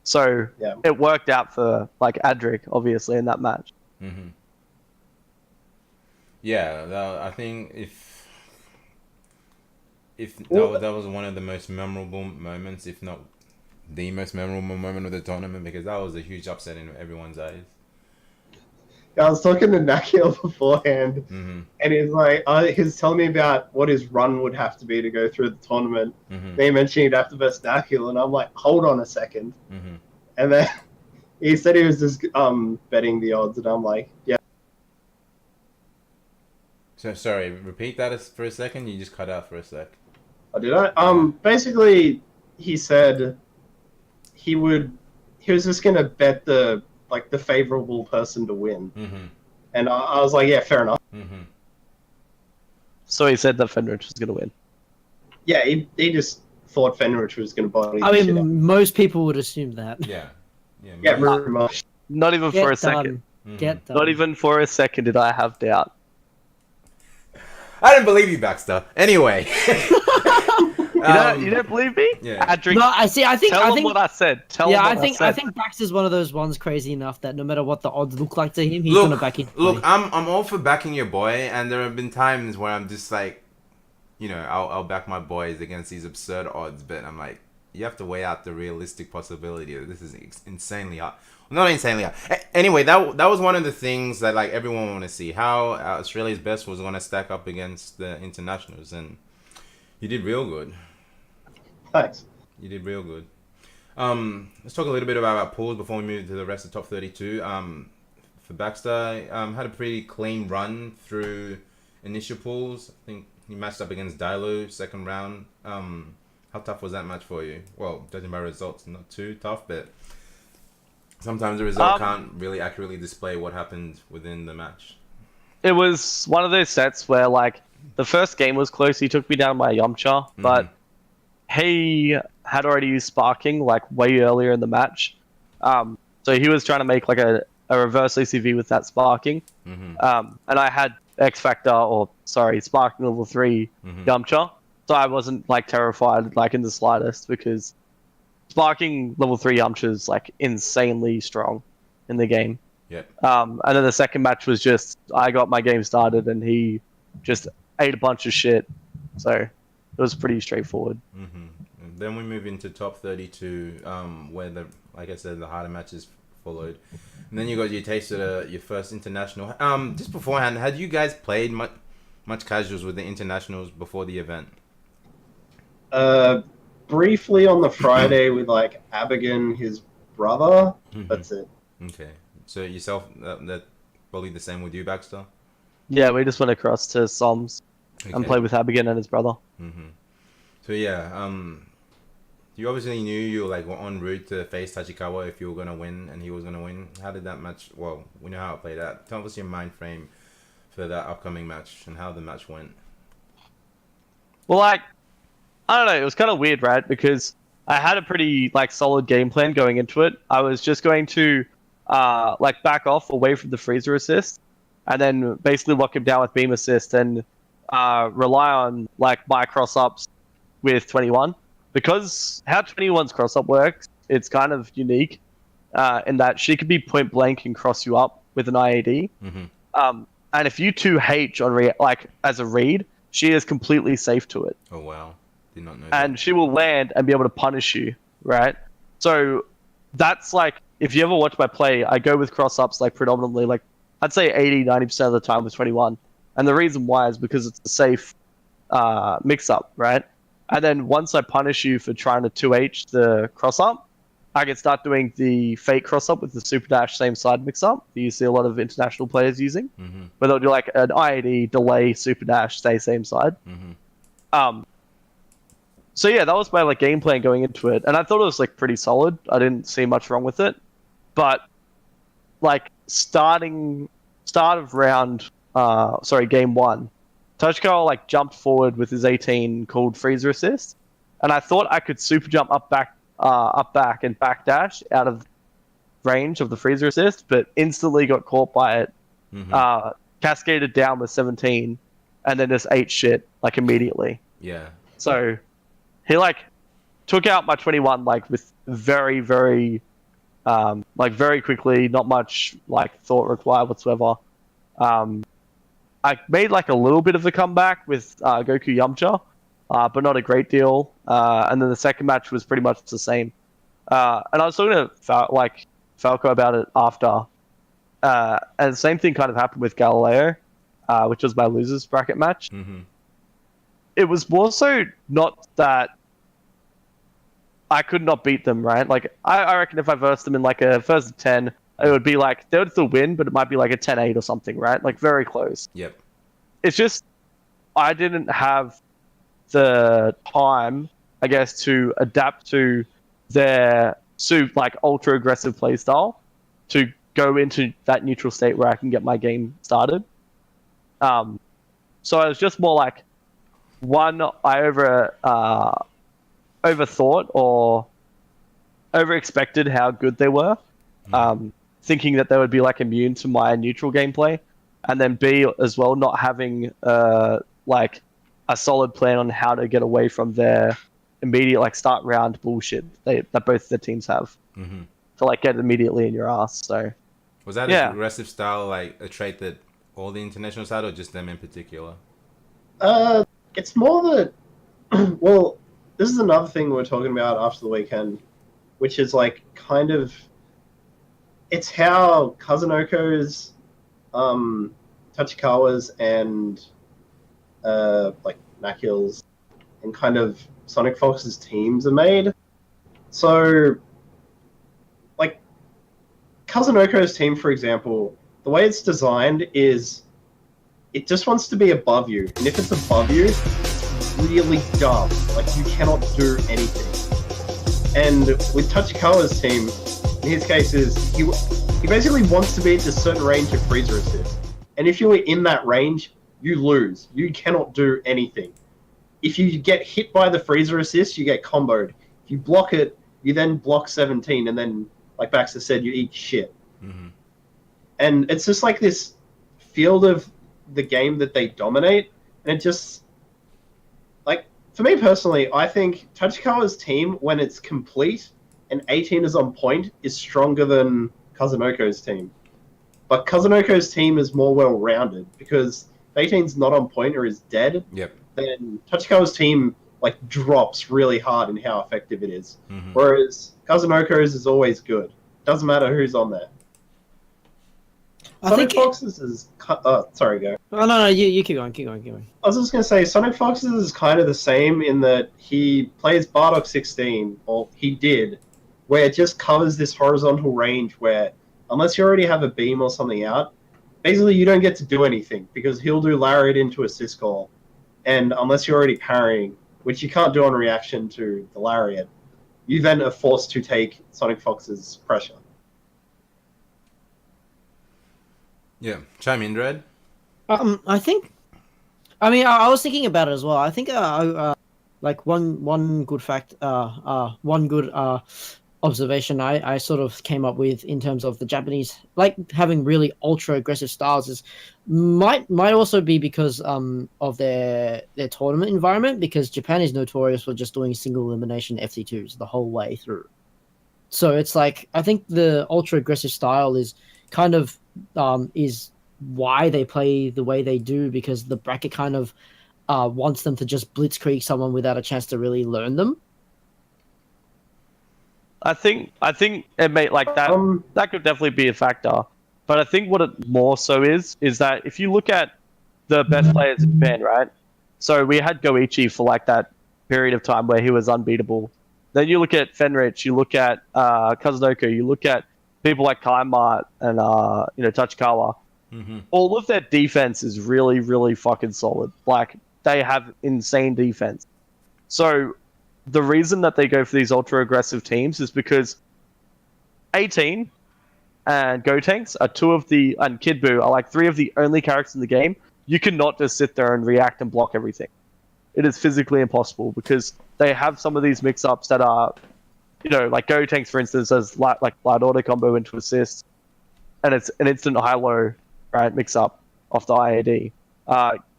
So it worked out for like Adric, obviously, in that match. Yeah, I think if that was one of the most memorable moments, if not the most memorable moment of the tournament because that was a huge upset in everyone's eyes. I was talking to Nakio beforehand, Mm-hmm. and he's like, he's telling me about what his run would have to be to go through the tournament. Mm-hmm. They mentioned he'd have to verse Nakio, and I'm like, hold on a second. Mm-hmm. And then he said he was just betting the odds, and I'm like, yeah. So sorry, repeat that for a second. You just cut out for a sec. Oh, did I? Basically, he said he was just gonna bet the favorable person to win. Mm-hmm. And I was like, yeah, fair enough. Mm-hmm. So he said that Fenrich was going to win. Yeah, he just thought Fenrich was gonna body. I the shit out. mean, most people would assume that. Yeah. Yeah. Yeah, maybe. very much. Not even Get for a done. second. Mhm. Get done. Not even for a second did I have doubt. I didn't believe you, Baxter. Anyway. You don't believe me? Yeah. Adric, No, I see. I think. tell I them think. what I said. Tell Yeah, them what I think Baxter's one of those ones crazy enough that no matter what the odds look like to him, he's Look, gonna back it. Look, I'm all for backing your boy, and there have been times where I'm just like, you know, I'll back my boys against these absurd odds, but I'm like, you have to weigh out the realistic possibility that this is insanely hard. Well, not insanely hard. Anyway, that was one of the things that like everyone want to see how Australia's best was going to stack up against the internationals, and you did real good. Thanks. You did real good. Let's talk a little bit about our pools before we move to the rest of top 32. For Baxter, had a pretty clean run through initial pools. I think he matched up against Dilo second round. How tough was that match for you? Well, judging by results, not too tough, but sometimes the result can't really accurately display what happened within the match. It was one of those sets where, like, the first game was close. He took me down by Yamcha, but he had already used Sparking, like, way earlier in the match. So he was trying to make, like, a reverse ACV with that Sparking. Mm-hmm. And I had Sparking level 3 Yamcha. So I wasn't, like, terrified, like, in the slightest, because Sparking level 3 Yamcha is, like, insanely strong in the game. Yep. And then the second match was just, I got my game started and he just ate a bunch of shit. So it was pretty straightforward. Mm-hmm. And then we move into top 32, where like I said, the harder matches followed. And then you got your taste of your first international. Just beforehand, had you guys played much casuals with the internationals before the event? Briefly on the Friday with like Abigail, his brother. Mm-hmm. That's it. Okay. So yourself, that probably the same with you, Baxter? Yeah, we just went across to Soms and played with Abigail and his brother. Mm-hmm. So yeah, you obviously knew you were like en route to face Tachikawa if you were gonna win and he was gonna win. How did that match? Well, we know how it played out. Tell us your mind frame for that upcoming match and how the match went. Well, like, I don't know, it was kind of weird, right? Because I had a pretty, like, solid game plan going into it. I was just going to, like, back off away from the freezer assist and then basically lock him down with beam assist and rely on, like, my cross-ups with 21. Because how 21's cross-up works, it's kind of unique in that she could be point blank and cross you up with an IAD. Mm-hmm. And if you 2H on as a read, she is completely safe to it. Oh wow, did not know. And she will land and be able to punish you, right? So that's like, if you ever watch my play, I go with cross-ups like predominantly, like I'd say 80-90% of the time with 21. And the reason why is because it's a safe mix-up, right? And then once I punish you for trying to 2H the cross-up, I can start doing the fake cross-up with the super dash same side mix-up that you see a lot of international players using. Mm-hmm. Where they'll do like an IAD, delay, super dash, stay same side. Mm-hmm. So yeah, that was my like game plan going into it, and I thought it was like pretty solid. I didn't see much wrong with it, but like start of round, game 1, Toshikawa like jumped forward with his 18 called freezer assist, and I thought I could super jump up back and backdash out of range of the freezer assist, but instantly got caught by it. Mm-hmm. Cascaded down with 17, and then just ate shit like immediately. Yeah. So he like took out my 21 like with very, very very quickly, not much like thought required whatsoever. I made like a little bit of a comeback with Goku Yamcha, but not a great deal. And then the second match was pretty much the same. And I was talking to Falco about it after. And the same thing kind of happened with Galileo, which was my losers bracket match. Mm-hmm. It was more so not that I could not beat them, right? Like, I reckon if I versed them in like a first of 10, it would be like, they would still win, but it might be like a 10-8 or something, right? Like, very close. Yep. It's just, I didn't have the time, I guess, to adapt to their like ultra aggressive playstyle to go into that neutral state where I can get my game started. So I was just more like, one, I overthought or overexpected how good they were, thinking that they would be like immune to my neutral gameplay, and then B as well, not having like a solid plan on how to get away from their immediate like start round bullshit that both the teams have to like get immediately in your ass. So was that aggressive style like a trait that all the internationals had, or just them in particular? It's more that well, this is another thing we're talking about after the weekend, which is like kind of it's how Kazunoko's, Tachikawa's, and like Nakil's and kind of Sonic Fox's teams are made. So, like, Kazunoko's team, for example, the way it's designed is it just wants to be above you. And if it's above you, it's really dumb. Like, you cannot do anything. And with Tachikawa's team, in his case, is he basically wants to be at a certain range of freezer assist. And if you're in that range, you lose. You cannot do anything. If you get hit by the freezer assist, you get comboed. If you block it, you then block 17, and then, like Baxter said, you eat shit. Mm-hmm. And it's just like this field of the game that they dominate, and it just, like, for me personally, I think Tachikawa's team, when it's complete and 18 is on point, is stronger than Kazunoko's team. But Kazunoko's team is more well-rounded, because if 18's not on point or is dead, then Tachikawa's team like drops really hard in how effective it is. Mm-hmm. Whereas Kazunoko's is always good. Doesn't matter who's on there. Sonic Fox's is... sorry, go. Oh, no, you keep going. I was just going to say, Sonic Fox's is kind of the same in that he plays Bardock 16, or he did, where it just covers this horizontal range where, unless you already have a beam or something out, basically you don't get to do anything, because he'll do Lariat into a Syscall, and unless you're already parrying, which you can't do on reaction to the Lariat, you then are forced to take Sonic Fox's pressure. Yeah, chime in, Dread. I think, I mean, I was thinking about it as well. I think, like one good fact, one good observation I sort of came up with in terms of the Japanese, like, having really ultra aggressive styles is might also be because of their tournament environment, because Japan is notorious for just doing single elimination FT2s the whole way through. So it's like, I think the ultra aggressive style is kind of is why they play the way they do, because the bracket kind of wants them to just blitzkrieg someone without a chance to really learn them. I think it may like that. That could definitely be a factor, but I think what it more so is that if you look at the best players in Japan, right? So we had Goichi for like that period of time where he was unbeatable. Then you look at Fenrich, you look at Kazunoko, you look at people like Kaimart and Tachikawa. Mm-hmm. All of their defense is really, really fucking solid. Like, they have insane defense. So the reason that they go for these ultra aggressive teams is because 18 and Gotenks are and Kid Buu are like three of the only characters in the game you cannot just sit there and react and block everything. It is physically impossible, because they have some of these mix-ups that are, like Gotenks, for instance, has light auto combo into assist, and it's an instant high-low, right, mix-up off the IAD.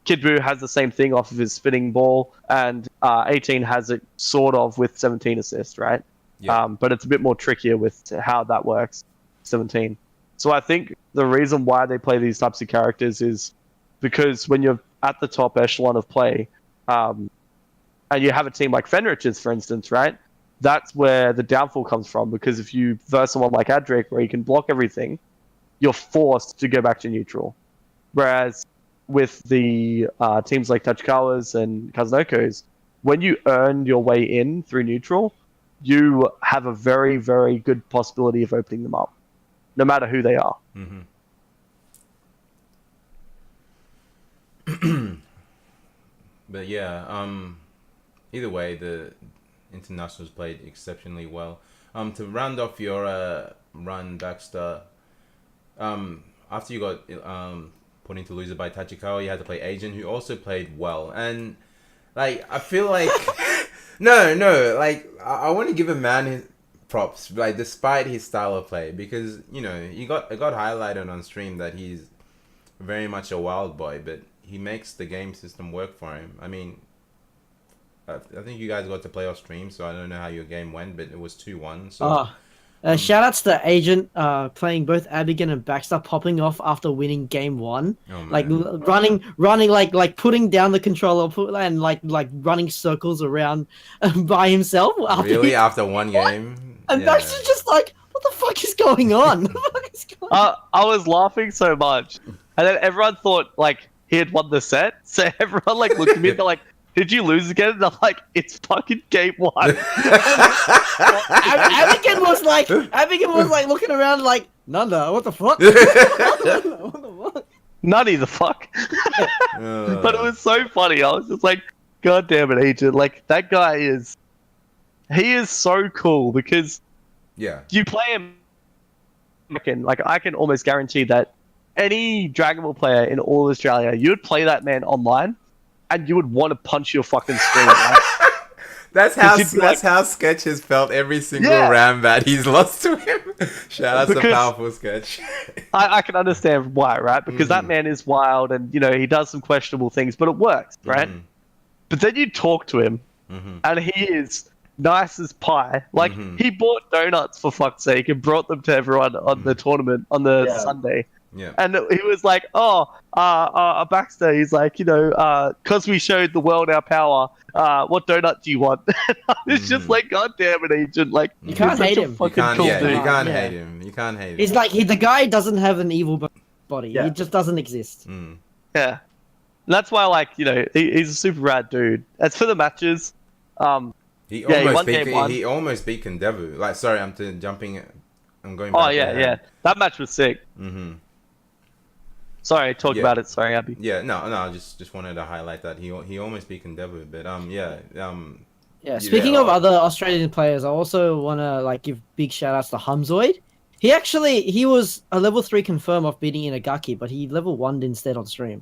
Kid Buu has the same thing off of his spinning ball, and 18 has it sort of with 17 assist, right? Yeah. But it's a bit more trickier with how that works, 17. So I think the reason why they play these types of characters is because when you're at the top echelon of play, and you have a team like Fenrich's, for instance, right? that's where the downfall comes from, because if you verse someone like Adric, where you can block everything, you're forced to go back to neutral. Whereas with the teams like Tachikawas and Kazunokos, when you earn your way in through neutral, you have a very, very good possibility of opening them up, no matter who they are. But yeah, either way, the internationals played exceptionally well. To round off your run, Baxter, after you got put into loser by Tachikawa, you had to play Agent, who also played well. And like, I feel like no, like I want to give a man his props, like despite his style of play, because you know it got highlighted on stream that he's very much a wild boy, but he makes the game system work for him. I mean, I think you guys got to play off stream, so I don't know how your game went, but it was 2-1. So. Shout outs to Agent playing both Abigail and Baxter, popping off after winning game 1. Like running like putting down the controller and like running circles around by himself. After one game? And Baxter's just like, what the fuck is going on? I was laughing so much, and then everyone thought like he had won the set, so everyone like looked at me and they're like, did you lose again? And I'm like, it's fucking game 1. Abigail was like looking around like, Nanda, what the fuck? Nutty the fuck. But it was so funny. I was just like, God damn it, Agent. Like, that guy he is so cool, because you play him, like I can almost guarantee that any Dragon Ball player in all Australia, you would play that man online, and you would want to punch your fucking screen, right? That's how Sketch has felt every single round that he's lost to him. Shout out to powerful Sketch. I can understand why, right? Because that man is wild, and you know he does some questionable things, but it works, right? But then you talk to him, and he is nice as pie. Like he bought donuts, for fuck's sake, and brought them to everyone on the tournament on the Sunday. Yeah. And he was like, Baxter, he's like, you know, because we showed the world our power, what donut do you want? It's just like, God damn it, Agent. Like, you can't hate him. You can't hate him. You can't hate him. He's like, the guy doesn't have an evil body. Yeah. He just doesn't exist. Yeah. That's why, like, you know, he's a super rad dude. As for the matches, he almost beat Kendevu. Like, sorry, I'm going back. Oh, yeah. That match was sick. Sorry, talk about it. Sorry, Abby. Yeah, no, I just wanted to highlight that he almost beat Endeavour, but Speaking of other Australian players, I also want to like give big shout outs to Humzoid. He was a level 3 confirm off beating Inagaki, but he level 1'd instead on stream,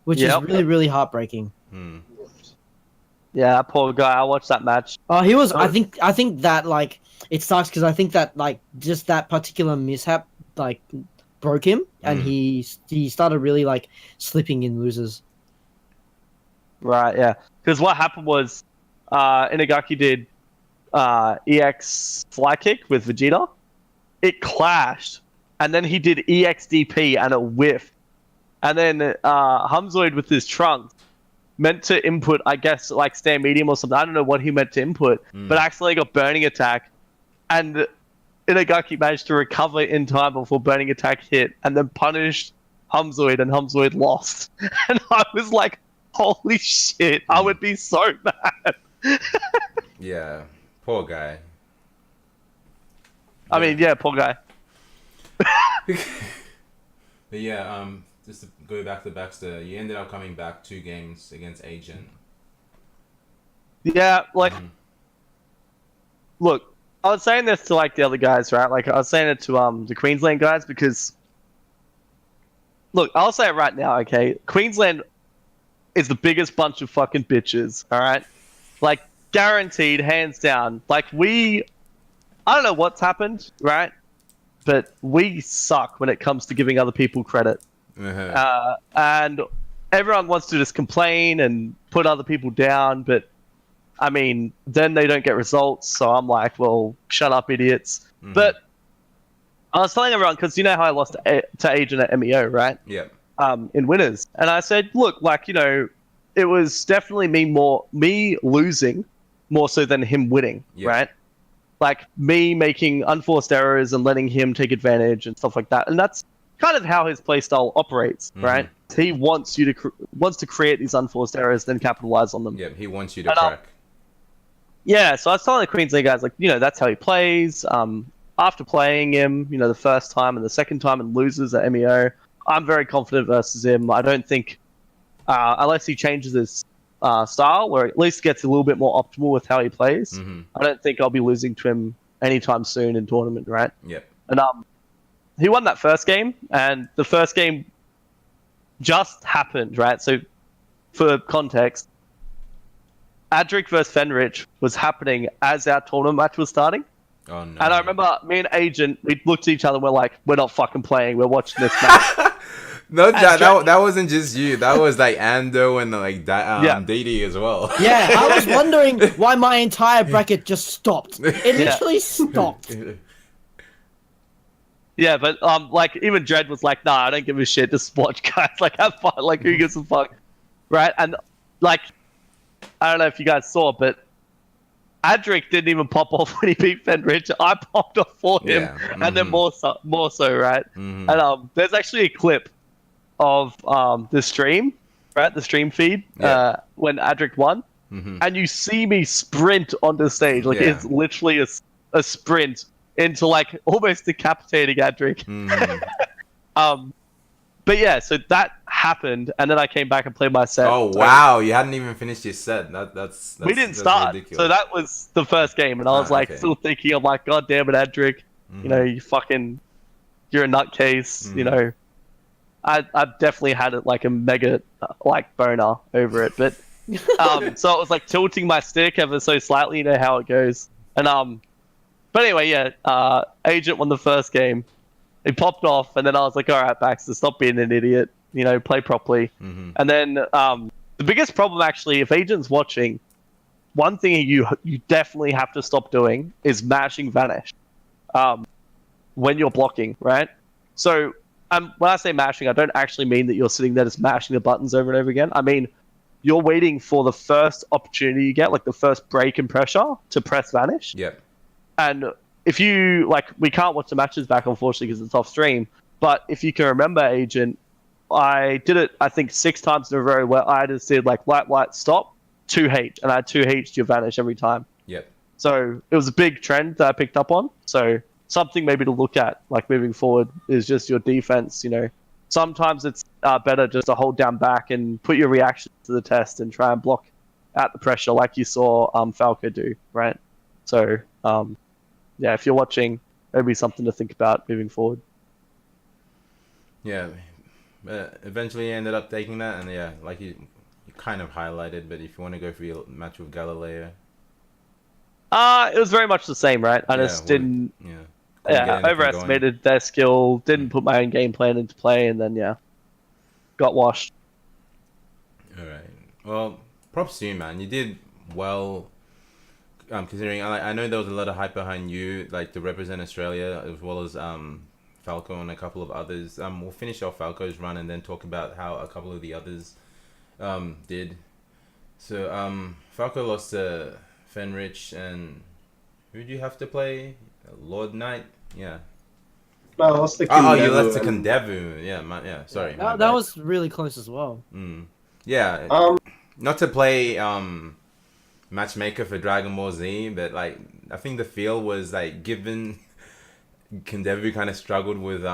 which is really, really heartbreaking. Yeah, poor guy. I watched that match. Oh, he was. I think that like it sucks because I think that like just that particular mishap like broke him, and he started really like slipping in losers. Right, yeah. Because what happened was Inagaki did EX fly kick with Vegeta. It clashed, and then he did EXDP and it whiffed. And then Humzoid with his trunks meant to input, I guess, like stand medium or something. I don't know what he meant to input, but accidentally got burning attack, and Inagaki managed to recover in time before burning attack hit, and then punished Humzoid, and Humzoid lost. And I was like, holy shit, I would be so mad. Yeah, poor guy. I mean, yeah, poor guy. But yeah, just to go back to Baxter, you ended up coming back 2 games against Agent. Yeah, like, look, I was saying this to like the other guys, right? Like I was saying it to the Queensland guys because, look, I'll say it right now, okay? Queensland is the biggest bunch of fucking bitches, all right? Like guaranteed, hands down. Like I don't know what's happened, right? But we suck when it comes to giving other people credit. And everyone wants to just complain and put other people down, but I mean, then they don't get results, so I'm like, well, shut up, idiots. But I was telling everyone, because you know how I lost to Agent at MEO, right? Yeah. In winners. And I said, look, like, you know, it was definitely me losing more so than him winning, right? like me making unforced errors and letting him take advantage and stuff like that. And that's kind of how his playstyle operates, right? He wants you to wants to create these unforced errors, then capitalize on them. Yeah, he wants you to crack. Yeah, so I was telling the Queensland guys, like, you know, that's how he plays. After playing him, you know, the first time and the second time and loses at MEO, I'm very confident versus him. I don't think, unless he changes his style, or at least gets a little bit more optimal with how he plays, I don't think I'll be losing to him anytime soon in tournament, right? Yep. And he won that first game, and the first game just happened, right? So, for context, Adric versus Fenrich was happening as our tournament match was starting. Oh, no. And I remember me and Agent, we looked at each other and we're like, we're not fucking playing, we're watching this match. No, that wasn't just you. That was like Ando and like Didi as well. Yeah, I was wondering why my entire bracket just stopped. It literally stopped. Yeah, but like even Dread was like, nah, I don't give a shit, just watch guys, like have fun, like who gives a fuck, right? And like, I don't know if you guys saw, but Adric didn't even pop off when he beat Fenrich. I popped off for him, and then more so, right? And there's actually a clip of the stream, right? The stream feed when Adric won, and you see me sprint onto stage, like it's literally a sprint into like almost decapitating Adric. But yeah, so that happened, and then I came back and played my set. Oh wow, you hadn't even finished your set. That's we didn't start. Ridiculous. So that was the first game, and I was like still thinking, I'm like, God damn it, Adric, you know, you're a nutcase, you know. I've definitely had it like a mega like boner over it, but so it was like tilting my stick ever so slightly, you know how it goes. And but anyway, yeah, Agent won the first game. He popped off, and then I was like, all right, Baxter, stop being an idiot. You know, play properly. And then the biggest problem, actually, if Agent's watching, one thing you definitely have to stop doing is mashing Vanish when you're blocking, right? So when I say mashing, I don't actually mean that you're sitting there just mashing the buttons over and over again. I mean, you're waiting for the first opportunity you get, like the first break in pressure, to press Vanish. Yep. And if you, like, we can't watch the matches back, unfortunately, because it's off stream, but if you can remember, Agent, I did it, I think, 6 times in a row where I just did, like, light, stop, 2H, and I 2H'd your Vanish every time. Yep. So it was a big trend that I picked up on. So something maybe to look at, like, moving forward is just your defense, you know. Sometimes it's better just to hold down back and put your reaction to the test and try and block out the pressure like you saw Falco do, right? So, yeah, if you're watching, maybe something to think about moving forward. Yeah, eventually I ended up taking that, and yeah, like you kind of highlighted, but if you want to go for your match with Galileo. It was very much the same, right? I just didn't... Yeah, overestimated their skill, didn't put my own game plan into play, and then, yeah, got washed. Alright. Well, props to you, man. You did well... considering I know there was a lot of hype behind you, like to represent Australia, as well as Falco and a couple of others. We'll finish off Falco's run and then talk about how a couple of the others did. So Falco lost to Fenrich, and who did you have to play? Lord Knight, yeah. No, I lost to Kendevu. Oh, you lost to Kendevu. Yeah, sorry. That was really close as well. Yeah. Not to play matchmaker for Dragon Ball Z, but like I think the feel was like, given Kendevu kind of struggled with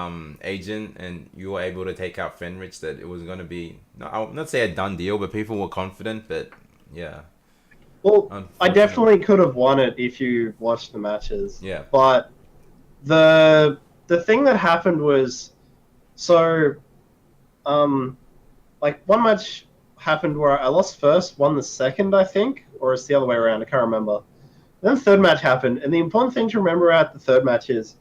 Agent and you were able to take out Fenrich, that it was going to be, I'll not say a done deal, but people were confident. But yeah, well, I definitely could have won it if you watched the matches. Yeah, but the thing that happened was, so like one match happened where I lost first, won the second, I think, or it's the other way around, I can't remember. Then the third match happened, and the important thing to remember at the third match is,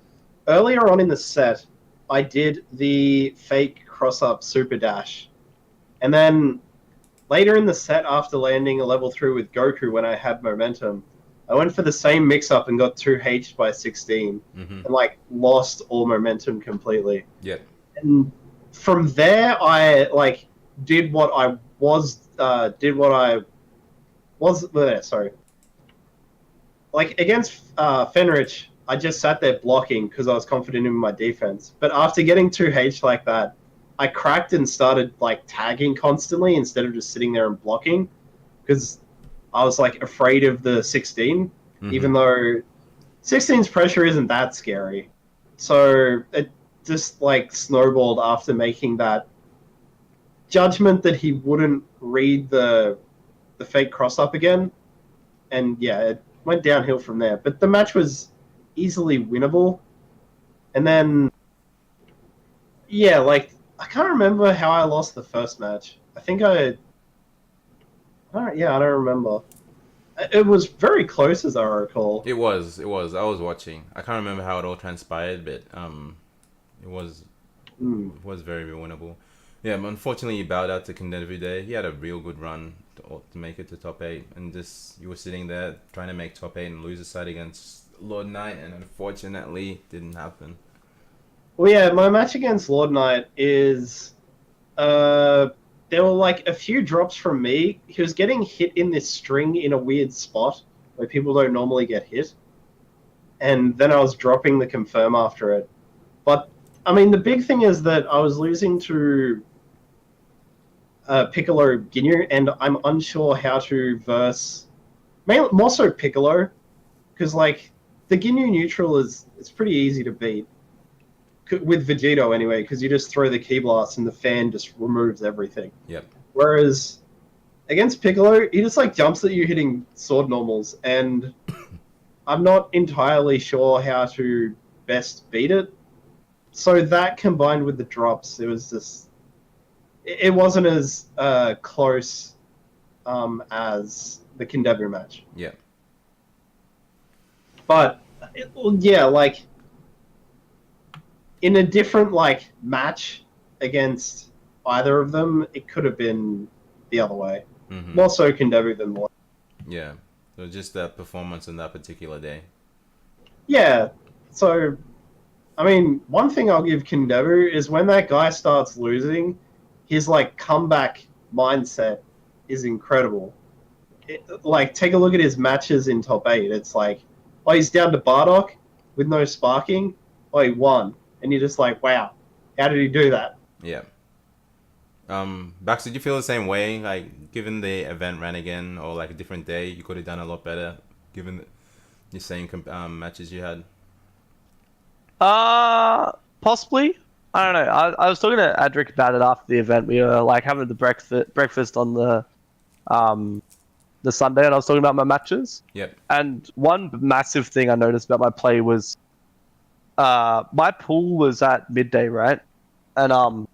earlier on in the set, I did the fake cross-up super dash. And then later in the set, after landing a level 3 with Goku when I had momentum, I went for the same mix-up and got 2H'd by 16, and like lost all momentum completely. Yep. And from there, I like did what I was like against Fenrich, I just sat there blocking because I was confident in my defense. But after getting 2H like that, I cracked and started like tagging constantly instead of just sitting there and blocking because I was like afraid of the 16, even though 16's pressure isn't that scary. So it just like snowballed after making that judgment that he wouldn't read the fake cross up again, and yeah, it went downhill from there. But the match was easily winnable, and then yeah, like I can't remember how I lost the first match. I think I don't remember. It was very close as I recall. It was. I was watching. I can't remember how it all transpired, but it was very winnable. Yeah, but unfortunately, he bowed out to Kendevu there. He had a real good run to make it to top 8, and just you were sitting there trying to make top 8 and lose a side against Lord Knight, and unfortunately, didn't happen. Well, yeah, my match against Lord Knight is there were like a few drops from me. He was getting hit in this string in a weird spot where people don't normally get hit, and then I was dropping the confirm after it. But I mean, the big thing is that I was losing to Piccolo Ginyu, and I'm unsure how to verse. More so Piccolo, because like the Ginyu neutral is it's pretty easy to beat with Vegito anyway, because you just throw the Ki Blast and the fan just removes everything. Yep. Whereas against Piccolo, he just like jumps at you hitting sword normals, and I'm not entirely sure how to best beat it. So that combined with the drops, it was just it wasn't as close as the Kendevu match. Yeah. But yeah, like in a different like match against either of them, it could have been the other way. More so Kendevu than one. Yeah. So just that performance on that particular day. Yeah. So I mean, one thing I'll give Kendevu is when that guy starts losing, his like comeback mindset is incredible. Like, take a look at his matches in top 8. It's like, oh, he's down to Bardock with no sparking. Oh, he won, and you're just like, wow, how did he do that? Yeah. Baxter, did you feel the same way? Like, given the event ran again, or like a different day, you could have done a lot better, given the same matches you had. Possibly. I don't know. I was talking to Adric about it after the event. We were like having the breakfast on the Sunday, and I was talking about my matches. Yep. And one massive thing I noticed about my play was my pool was at midday, right? And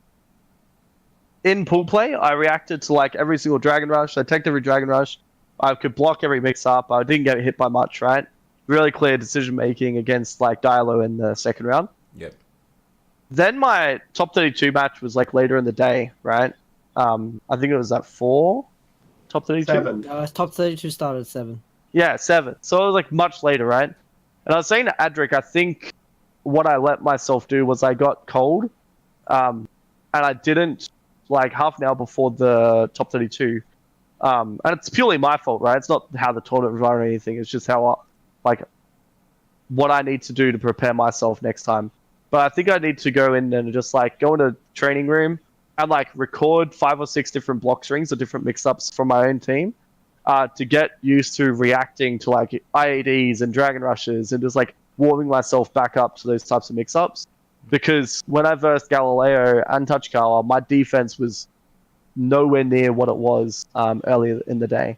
in pool play, I reacted to like every single Dragon Rush. I teched every Dragon Rush. I could block every mix-up. I didn't get hit by much, right? Really clear decision-making against like Dialo in the second round. Yep. Then my top 32 match was like later in the day, right? I think it was at 4, top 32. 7. Top 32 started at 7. Yeah, 7. So it was like much later, right? And I was saying to Adric, I think what I let myself do was I got cold, and I didn't like half an hour before the top 32. And it's purely my fault, right? It's not how the tournament was run or anything. It's just how what I need to do to prepare myself next time. But I think I need to go in and just like go in a training room and like record 5 or 6 different block strings or different mix-ups from my own team to get used to reacting to like IADs and Dragon Rushes and just like warming myself back up to those types of mix-ups. Because when I versed Galileo and Touchkawa, my defense was nowhere near what it was earlier in the day.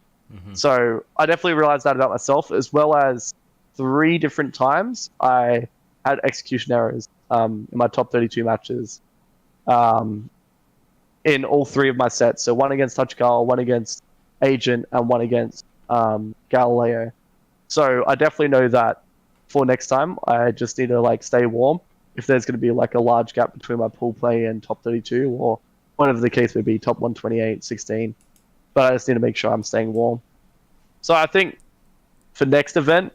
So I definitely realized that about myself, as well as 3 different times I had execution errors in my top 32 matches in all 3 of my sets. So 1 against Touchkawa, 1 against Agent, and 1 against Galileo. So I definitely know that for next time, I just need to like stay warm if there's going to be like a large gap between my pool play and top 32, or whatever the case may be, top 128, 16. But I just need to make sure I'm staying warm. So I think for next event,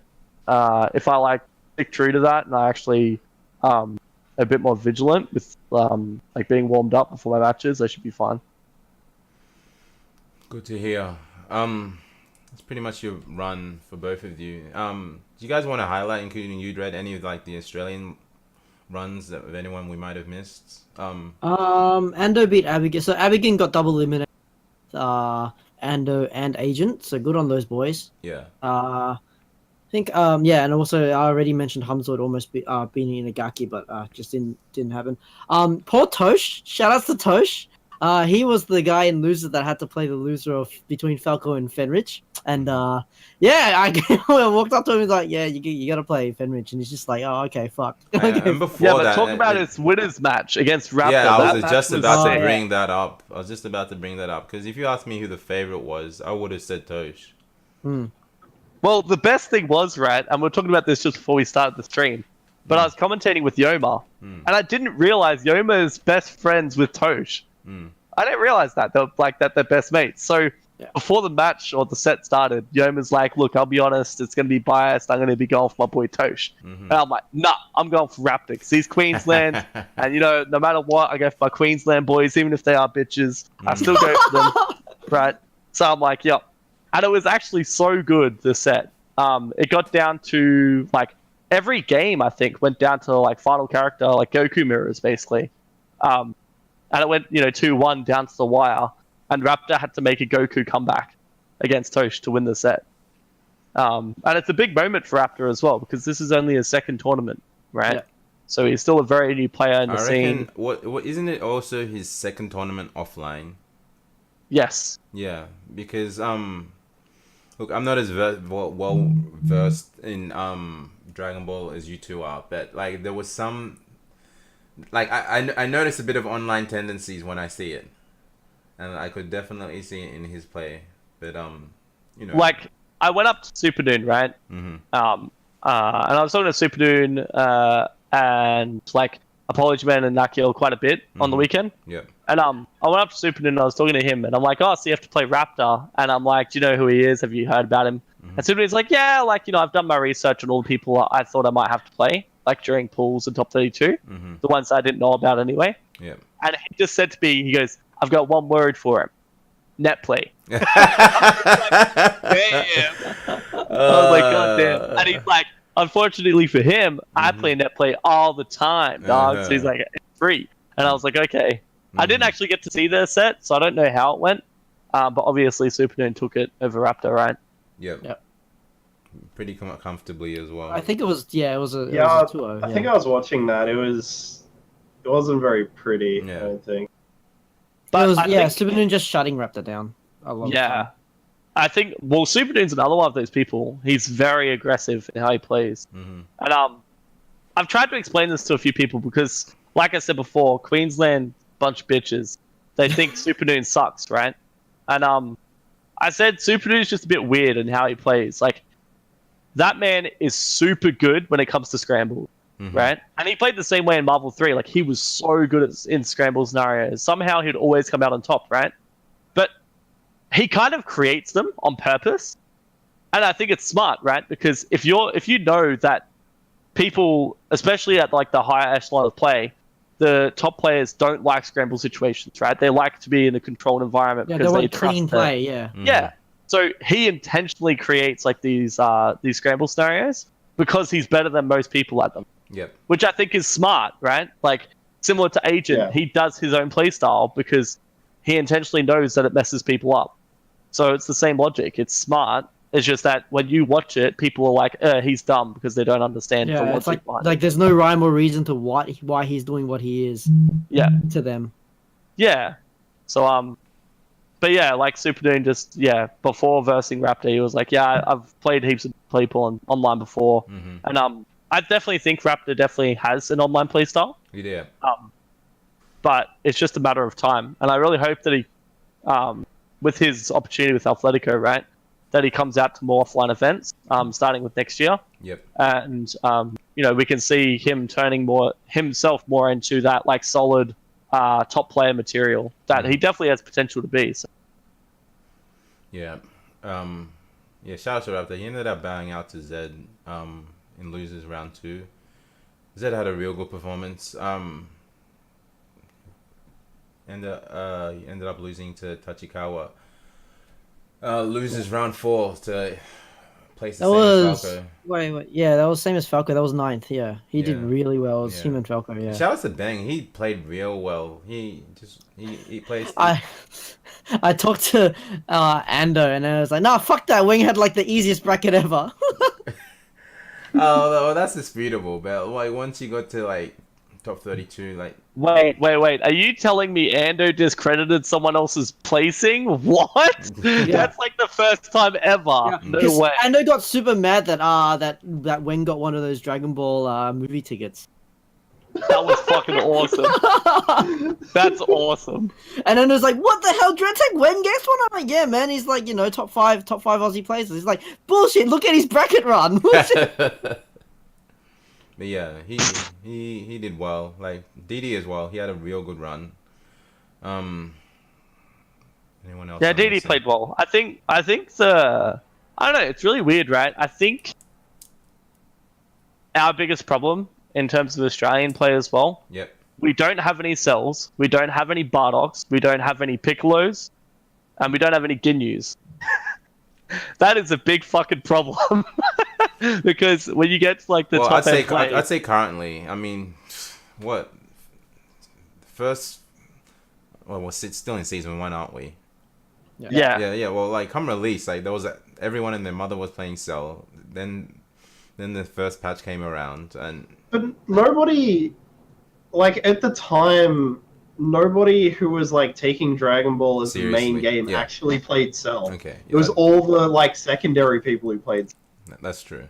if I like stick true to that and I actually a bit more vigilant with like being warmed up before my matches, I should be fine. Good to hear. That's pretty much your run for both of you. Do you guys want to highlight, including you, Dread, any of like the Australian runs that of anyone we might have missed? Ando beat Abigail. So Abigail got double eliminated. Ando and Agent. So good on those boys. Yeah. I think yeah, and also I already mentioned Hamza would almost beating Inagaki, but just didn't happen. Poor Tosh. Shout outs to Tosh. He was the guy in loser that had to play the loser of between Falco and Fenrich, and yeah, I walked up to him and was like, yeah, you got to play Fenrich, and he's just like, oh, okay, fuck. Okay. And before Yeah, but that, talk about his winners match against Raptor. yeah, I was That just match about to yeah. bring that up. I was just about to bring that up because if you asked me who the favorite was, I would have said Tosh. Well, the best thing was, right, and we were talking about this just before we started the stream, but I was commentating with Yoma, and I didn't realize Yoma is best friends with Tosh. I didn't realize that. They're like that they're best mates. So before the match or the set started, Yoma's like, look, I'll be honest, it's going to be biased. I'm going to be going for my boy Tosh. And I'm like, nah, I'm going for Raptor because he's Queensland. And, you know, no matter what, I go for my Queensland boys, even if they are bitches. I still go for them. Right? So I'm like, yep. And it was actually so good, the set. It got down to, like, every game, I think, went down to, like, final character, like Goku mirrors, basically. And it went, 2-1 down to the wire. And Raptor had to make a Goku comeback against Tosh to win the set. And it's a big moment for Raptor as well, because this is only his second tournament, right? Yeah. So he's still a very new player in the scene. What isn't it also his second tournament offline? Yes. Yeah, because look, I'm not as well versed in Dragon Ball as you two are, but like there was some, like I noticed a bit of online tendencies when I see it, and I could definitely see it in his play. But like I went up to Super Noon, right? And I was talking to Super Noon and like Apology Man and Nakil quite a bit on the weekend. Yeah. And I went up to Super Noon and I was talking to him, and I'm like, oh, so you have to play Raptor, and I'm like, do you know who he is? Have you heard about him? And Super Noon's like, yeah, like I've done my research on all the people I thought I might have to play, like during pools and top 32, the ones I didn't know about anyway. Yeah. And he just said to me, he goes, I've got one word for him: net play. I was like, God damn. And he's like, unfortunately for him, I play net play all the time, dog. So he's like, it's free. And I was like, okay. I didn't actually get to see their set, so I don't know how it went. But obviously, Super Noon took it over Raptor, right? Yep. Pretty comfortably as well. I think it was, it was a 2-0. I think I was watching that. It wasn't very pretty, I don't think. But it was, Super Noon just shutting Raptor down a lot of time. I think, well, Super Noon's another one of those people. He's very aggressive in how he plays. And I've tried to explain this to a few people because, like I said before, Queensland, bunch of bitches. They think Super Noon sucks, right? And I said Super Noon's just a bit weird in how he plays. Like, that man is super good when it comes to scramble, right? And he played the same way in Marvel 3. Like, he was so good in scramble scenarios. Somehow he'd always come out on top, right? But he kind of creates them on purpose. And I think it's smart, right? Because if you know that people, especially at like the higher echelon of play, the top players don't like scramble situations, right? They like to be in a controlled environment because they trust clean play, Yeah. So he intentionally creates like these scramble scenarios because he's better than most people at them. Yep. Which I think is smart, right? Like similar to Agent, he does his own play style because he intentionally knows that it messes people up. So it's the same logic. It's smart. It's just that when you watch it, people are like, he's dumb because they don't understand the logic it's like, behind like there's no rhyme or reason to why he's doing what he is. Yeah. To them. Yeah. So but yeah, like Super Noon just before versing Raptor, he was like, yeah, I've played heaps of people online before, and I definitely think Raptor definitely has an online play style. Yeah. But it's just a matter of time, and I really hope that he, with his opportunity with Athletico, right, that he comes out to more offline events, starting with next year. Yep. And we can see him turning himself more into that like solid top player material that he definitely has potential to be. So. Yeah. Shout out to Raptor. He ended up bowing out to Zed in losers round 2. Zed had a real good performance. He ended up losing to Tachikawa. Loses round 4 to place the That same as was Falco. wait, yeah, that was same as Falco. That was 9th. Yeah, he did Yeah. really well. It was Yeah. him and Falco. Yeah, Shout out to Bang. He played real well. He plays. I talked to Ando and I was like, nah, fuck that. Wing had like the easiest bracket ever. Oh, that's disputable. But like once you got to like top 32, like Wait. Are you telling me Ando discredited someone else's placing? What? That's like the first time ever. Yeah, No 'cause way. Ando got super mad that that Wing got one of those Dragon Ball movie tickets. That was fucking awesome. That's awesome. And then it was like, what the hell, dreadtech Wen gets one? I'm like, yeah, man, he's like, you know, top five Aussie players. He's like, bullshit, look at his bracket run. but yeah, he did well. Like DD as well. He had a real good run. Anyone else? Yeah, I'm DD missing? played well. I think I don't know, it's really weird, right? I think our biggest problem in terms of Australian play as well, Yep. we don't have any cells, we don't have any Bardoks, we don't have any Piccolos, and we don't have any Ginyus. That is a big fucking problem. Because when you get to like the top end play, I'd say currently. I mean, what first? Well, we're still in season 1, aren't we? yeah. Well, like come release, like there was everyone and their mother was playing Cell. Then the first patch came around, and But nobody, like at the time, nobody who was like taking Dragon Ball as the main Seriously, game yeah. actually played Cell. okay, It was all the like secondary people who played. that's true.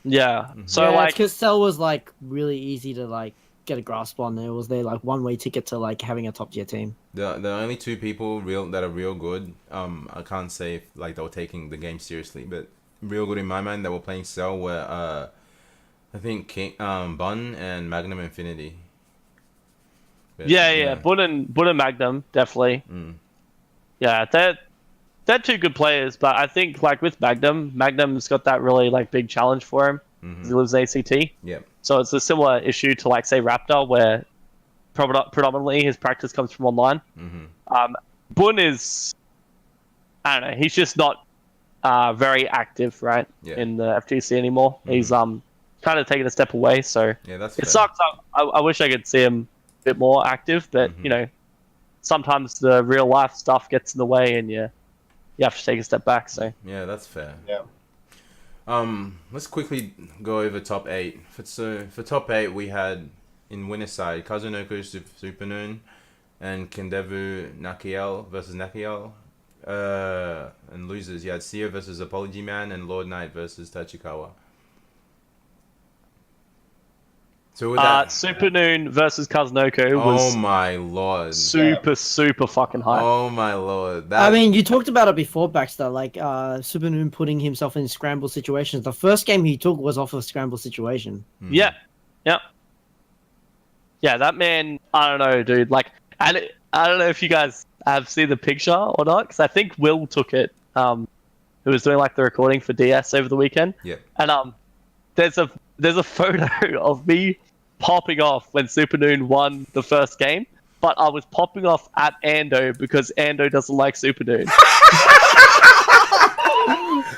Yeah. So yeah, like because Cell was like really easy to like get a grasp on. It was their like one-way ticket to like having a top tier team. The only two people that are real good. I can't say if like they were taking the game seriously, but real good in my mind that were playing Cell were I think Bun and Magnum Infinity. But, yeah. Bun and Magnum, definitely. Mm. Yeah, they're two good players, but I think like with Magnum's got that really like big challenge for him. Mhm. He lives in ACT. Yep. So it's a similar issue to like say Raptor, where predominantly his practice comes from online. Mm-hmm. Bun is, I don't know, he's just not very active, right, Yeah. in the FGC anymore. Mhm. He's kind of taken a step away, so Yeah, that's it fair. sucks. I wish I could see him a bit more active, but Mhm. you know, sometimes the real life stuff gets in the way, and you have to take a step back. So Yeah, that's fair. Yeah. Let's quickly go over top 8. For top 8, we had in winner side Kazunoko Supernoon and Kendevu Nakiel versus Nakiel. And losers, you had Seo versus Apology Man and Lord Knight versus Tachikawa. So with that, Supernoon versus Kazunoko oh was my lord, super fucking high. oh my lord. I mean, you talked about it before, Baxter. Like Supernoon putting himself in scramble situations. The first game he took was off a scramble situation. Yeah. That man, I don't know, dude. Like, I don't know if you guys have seen the picture or not, because I think Will took it. Who was doing like the recording for DS over the weekend. Yep. And there's a photo of me popping off when Supernoon won the first game, but I was popping off at Ando because Ando doesn't like Supernoon.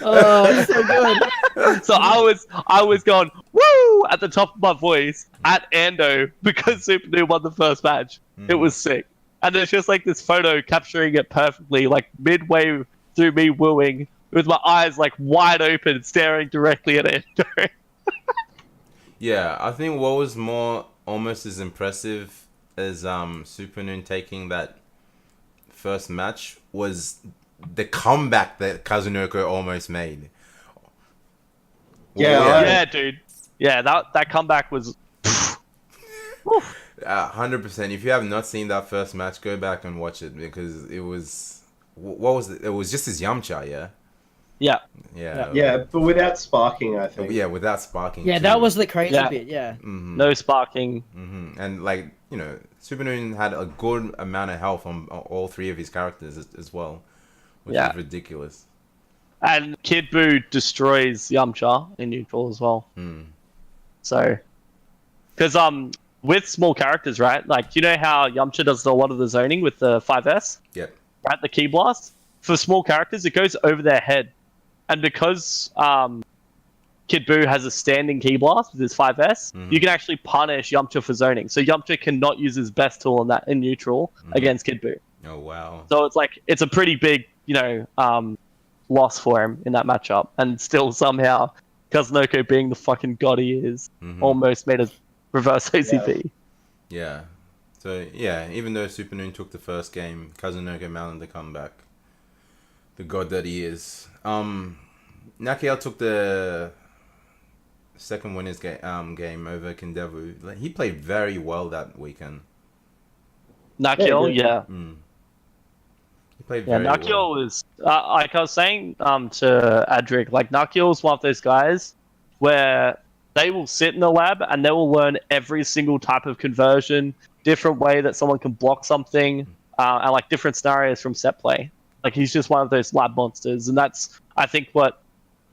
Oh, so good. So I was going woo at the top of my voice at Ando because Supernoon won the first match. It was sick, and there's just like this photo capturing it perfectly, like midway through me wooing with my eyes like wide open, staring directly at Ando. Yeah, I think what was almost as impressive as Supernoon taking that first match was the comeback that Kazunoko almost made. Yeah, Yeah, dude. Yeah, that comeback was. 100%. If you have not seen that first match, go back and watch it because it was. What was it? It was just his Yamcha, yeah. Yeah. Yeah, but without sparking, I think. Yeah, without sparking. Yeah, too. that was the crazy Yeah. bit. Yeah. Mhm. No sparking. And like Supernoon had a good amount of health on all 3 of his characters as well, which Yeah. is ridiculous. And Kid Buu destroys Yamcha in neutral as well. So, because with small characters, right? Like, you know how Yamcha does a lot of the zoning with the 5S? Yep. Right, the Key Blast? for small characters, it goes over their head, and because Kid Buu has a standing key blast with his 5S, you can actually punish Yamcha for zoning. So Yamcha cannot use his best tool in neutral against Kid Buu. Oh wow! So it's a pretty big loss for him in that matchup, and still somehow Kazunoko, being the fucking god he is, almost made a reverse OCP. Yeah. So yeah, even though Super Noon took the first game, Kazunoko mounted the comeback. The god that he is. Nakiel took the second winners game over Kindevu. Like, he played very well that weekend. Nakiel, yeah. He played very well. Nakiel was like I was saying to Adric, like Nakiel is one of those guys where they will sit in the lab and they will learn every single type of conversion, different way that someone can block something, and like different scenarios from set play. Like he's just one of those lab monsters, and that's I think what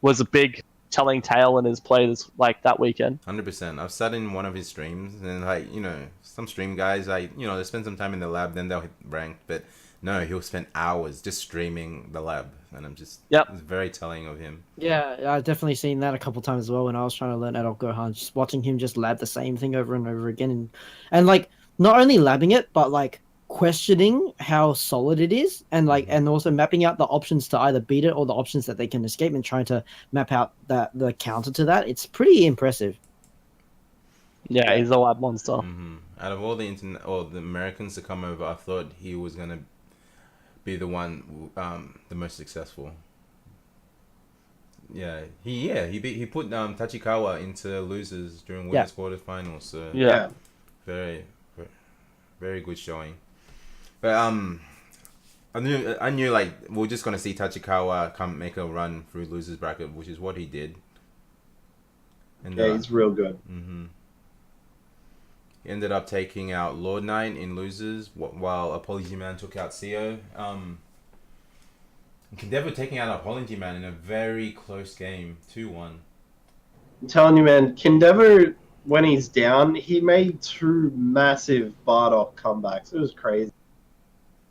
was a big telling tale in his play that weekend. 100%. I've sat in one of his streams, and some stream guys, they spend some time in the lab, then they'll hit ranked, but no, he'll spend hours just streaming the lab, and I'm just it's very telling of him. Yeah, I've definitely seen that a couple times as well when I was trying to learn Adult Gohan, just watching him just lab the same thing over and over again, and like not only labbing it, but like questioning how solid it is, and also mapping out the options to either beat it or the options that they can escape, and trying to map out the counter to that. It's pretty impressive. Yeah, he's a lab monster. Out of all the the Americans to come over, I thought he was gonna be the one, the most successful. Yeah, he put Tachikawa into losers during winners quarterfinals. So very, very, very good showing. But I knew like we're just gonna see Tachikawa come make a run through losers bracket, which is what he did. And he's real good. He ended up taking out Lord Knight in losers, while Apology Man took out CO. Endeavor taking out Apology Man in a very close game, 2-1. I'm telling you, man, Endeavor, when he's down, he made 2 massive Bardock comebacks. It was crazy.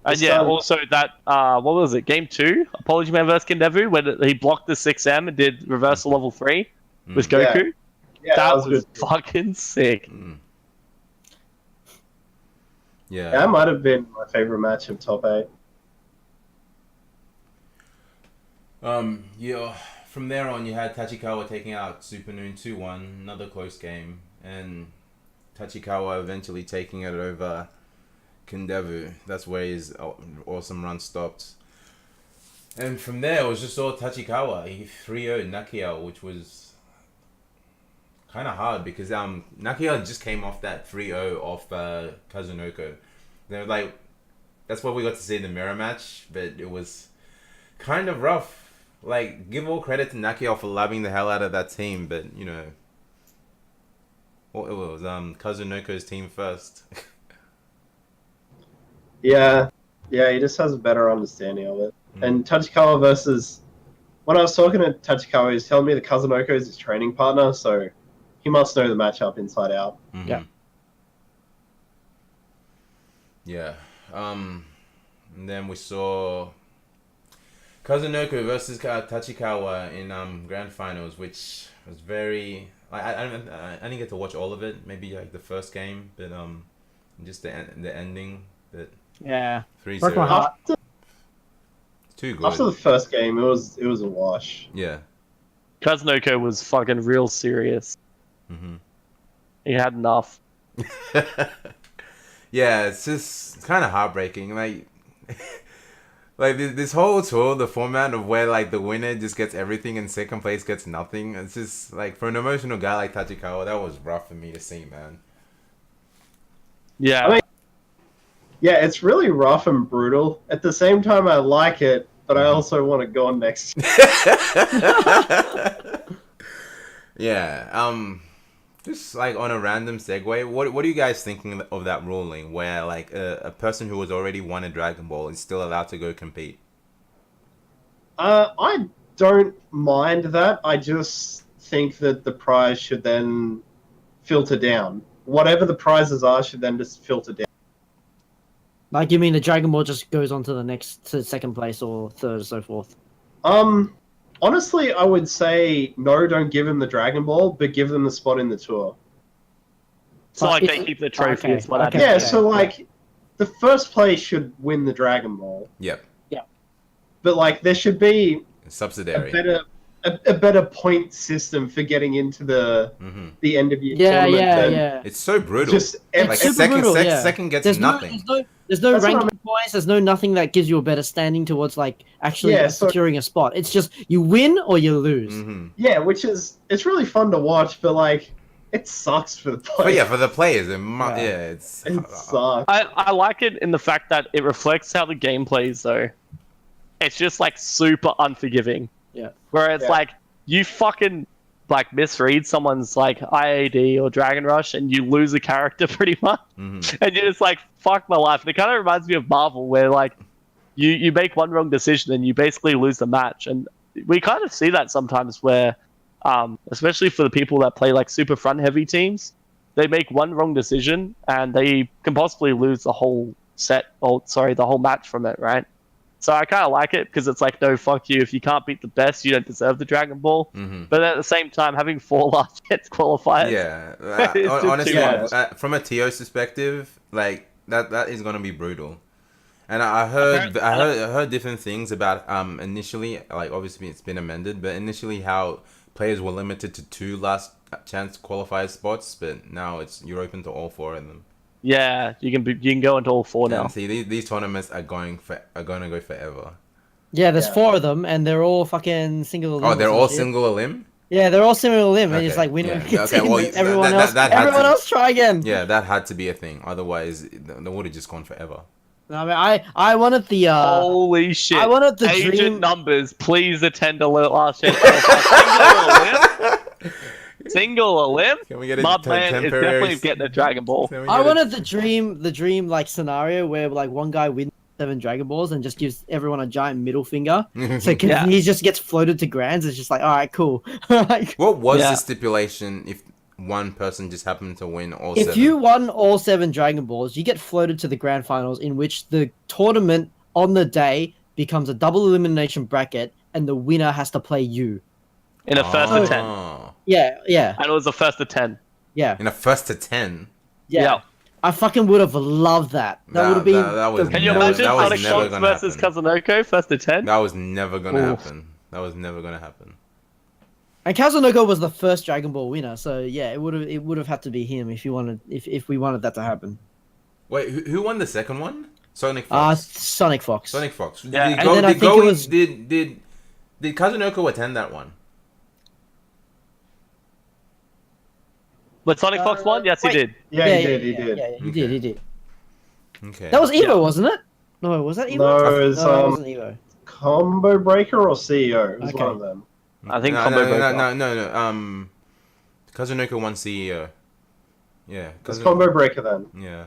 And also that, what was it, game 2? Apology Man versus Kindevu, when he blocked the 6M and did reversal level 3 with Goku. Yeah, that was fucking sick. Yeah. That might have been my favorite match of top 8. From there on, you had Tachikawa taking out Super Noon 2-1, another close game, and Tachikawa eventually taking it over Kindevu. That's where his awesome run stopped. And from there, it was just all Tachikawa. He 3-0'd Nakiel, which was kind of hard because Nakiel just came off that 3-0 off Kazunoko. They're like, that's what we got to see in the mirror match, but it was kind of rough. Like, give all credit to Nakiel for labbing the hell out of that team, but it was Kazunoko's team first. Yeah, he just has a better understanding of it. And Tachikawa versus, when I was talking to Tachikawa, he was telling me that Kazunoko is his training partner, so he must know the matchup inside out. Yeah. Yeah. And then we saw Kazunoko versus Tachikawa in grand finals, which was very. I didn't get to watch all of it. Maybe like the first game, but just the ending. But 3-0. Too good. After the first game, it was a wash. Yeah. Kazunoko was fucking real serious. He had enough. Yeah, it's kind of heartbreaking. Like this whole tour, the format of where like the winner just gets everything and second place gets nothing. It's just like, for an emotional guy like Tachikawa, that was rough for me to see, man. Yeah. I mean, yeah, it's really rough and brutal. At the same time, I like it, but I also want to go on next. Yeah. Just like on a random segue, what are you guys thinking of that ruling where like a person who has already won a Dragon Ball is still allowed to go compete? I don't mind that. I just think that the prize should then filter down. Whatever the prizes are should then just filter down. Like, you mean the Dragon Ball just goes on to the next, to second place or third or so forth? Honestly, I would say no, don't give them the Dragon Ball, but give them the spot in the tour. So But like it's- they keep the trophy okay, is what okay. I Yeah, mean. so like, the first place should win the Dragon Ball, Yep. but like there should be a Subsidiary. better point system for getting into the end of year tournament. than It's so brutal. Just like super second, brutal, yeah. second gets There's nothing. there's no That's what I ranking points. There's no nothing that gives you a better standing towards like actually Yeah, so- securing a spot. It's just you win or you lose. Yeah, which is it's really fun to watch, but like it sucks for the But players. yeah, for the players, Yeah. it's It sucks. I like it in the fact that it reflects how the game plays, though. It's just like super unforgiving. Yeah. Where it's Yeah. like you fucking like misread someone's like IAD or Dragon Rush and you lose a character pretty much, and you're just like fuck my life. And it kind of reminds me of Marvel, where like you make one wrong decision and you basically lose the match. And we kind of see that sometimes where, especially for the people that play like super front heavy teams, they make one wrong decision and they can possibly lose the whole set, or sorry, the whole match from it, right? So I kind of like it because it's like, no, fuck you. If you can't beat the best, you don't deserve the Dragon Ball. But at the same time, having 4 last Chance Qualifiers. Yeah, It's just honestly, too much. from a TO's perspective, like that is gonna be brutal. And I heard different things about initially, like obviously it's been amended, but initially how players were limited to 2 last chance qualifier spots, but now you're open to all 4 of them. Yeah, you can go into all 4 now. And see, these tournaments are gonna go forever. Yeah, there's Yeah. 4 of them, and they're all fucking single. Oh, they're all shit. single elim. Yeah, they're all single limb. And it's Okay, like winner yeah. gets Okay, in, well, but everyone that else, had to- everyone else try again. Yeah, that had to be a thing. Otherwise, they would have just gone forever. I mean, I wanted the Holy shit! I wanted the Agent dream. numbers, please attend a last chance qualifier. Single limb. Can we get a Mudman is temporary? definitely getting a Dragon Ball. Can we I get a- wanted the dream like scenario where like one guy wins 7 Dragon Balls and just gives everyone a giant middle finger. So Yeah. he just gets floated to grands. It's just like, all right, cool. Like, What was Yeah. the stipulation if one person just happened to win all if 7? you won all 7 Dragon Balls, you get floated to the grand finals, in which the tournament on the day becomes a double elimination bracket, and the winner has to play you. In a first to 10. Yeah, And it was a first to 10. yeah. In a first to 10. Yeah. I fucking would have loved that. That would have been. that was the Can you never- imagine that was Sonic never Fox gonna versus happen. Kazunoko first to 10? That was never gonna Oof. happen. That was never gonna happen. And Kazunoko was the first Dragon Ball winner, so yeah, it would have had to be him if we wanted that to happen. Wait, who won the second one? Sonic Fox. Sonic Fox. Sonic Fox. Yeah, Did, and go, then I did, think go it was- did Kazunoko attend that one? But Sonic Fox won? Yes, wait. he did. Yeah, he did. He did. Yeah, he Okay. did. He did. Okay. That was Evo, Yeah. wasn't it? No, was that Evo? No, it was, it wasn't Evo. Combo Breaker or CEO. It was Okay. one of them. I think no, Combo no, Breaker. no. Kazunoko won CEO. Yeah. It's Combo Breaker then. Yeah.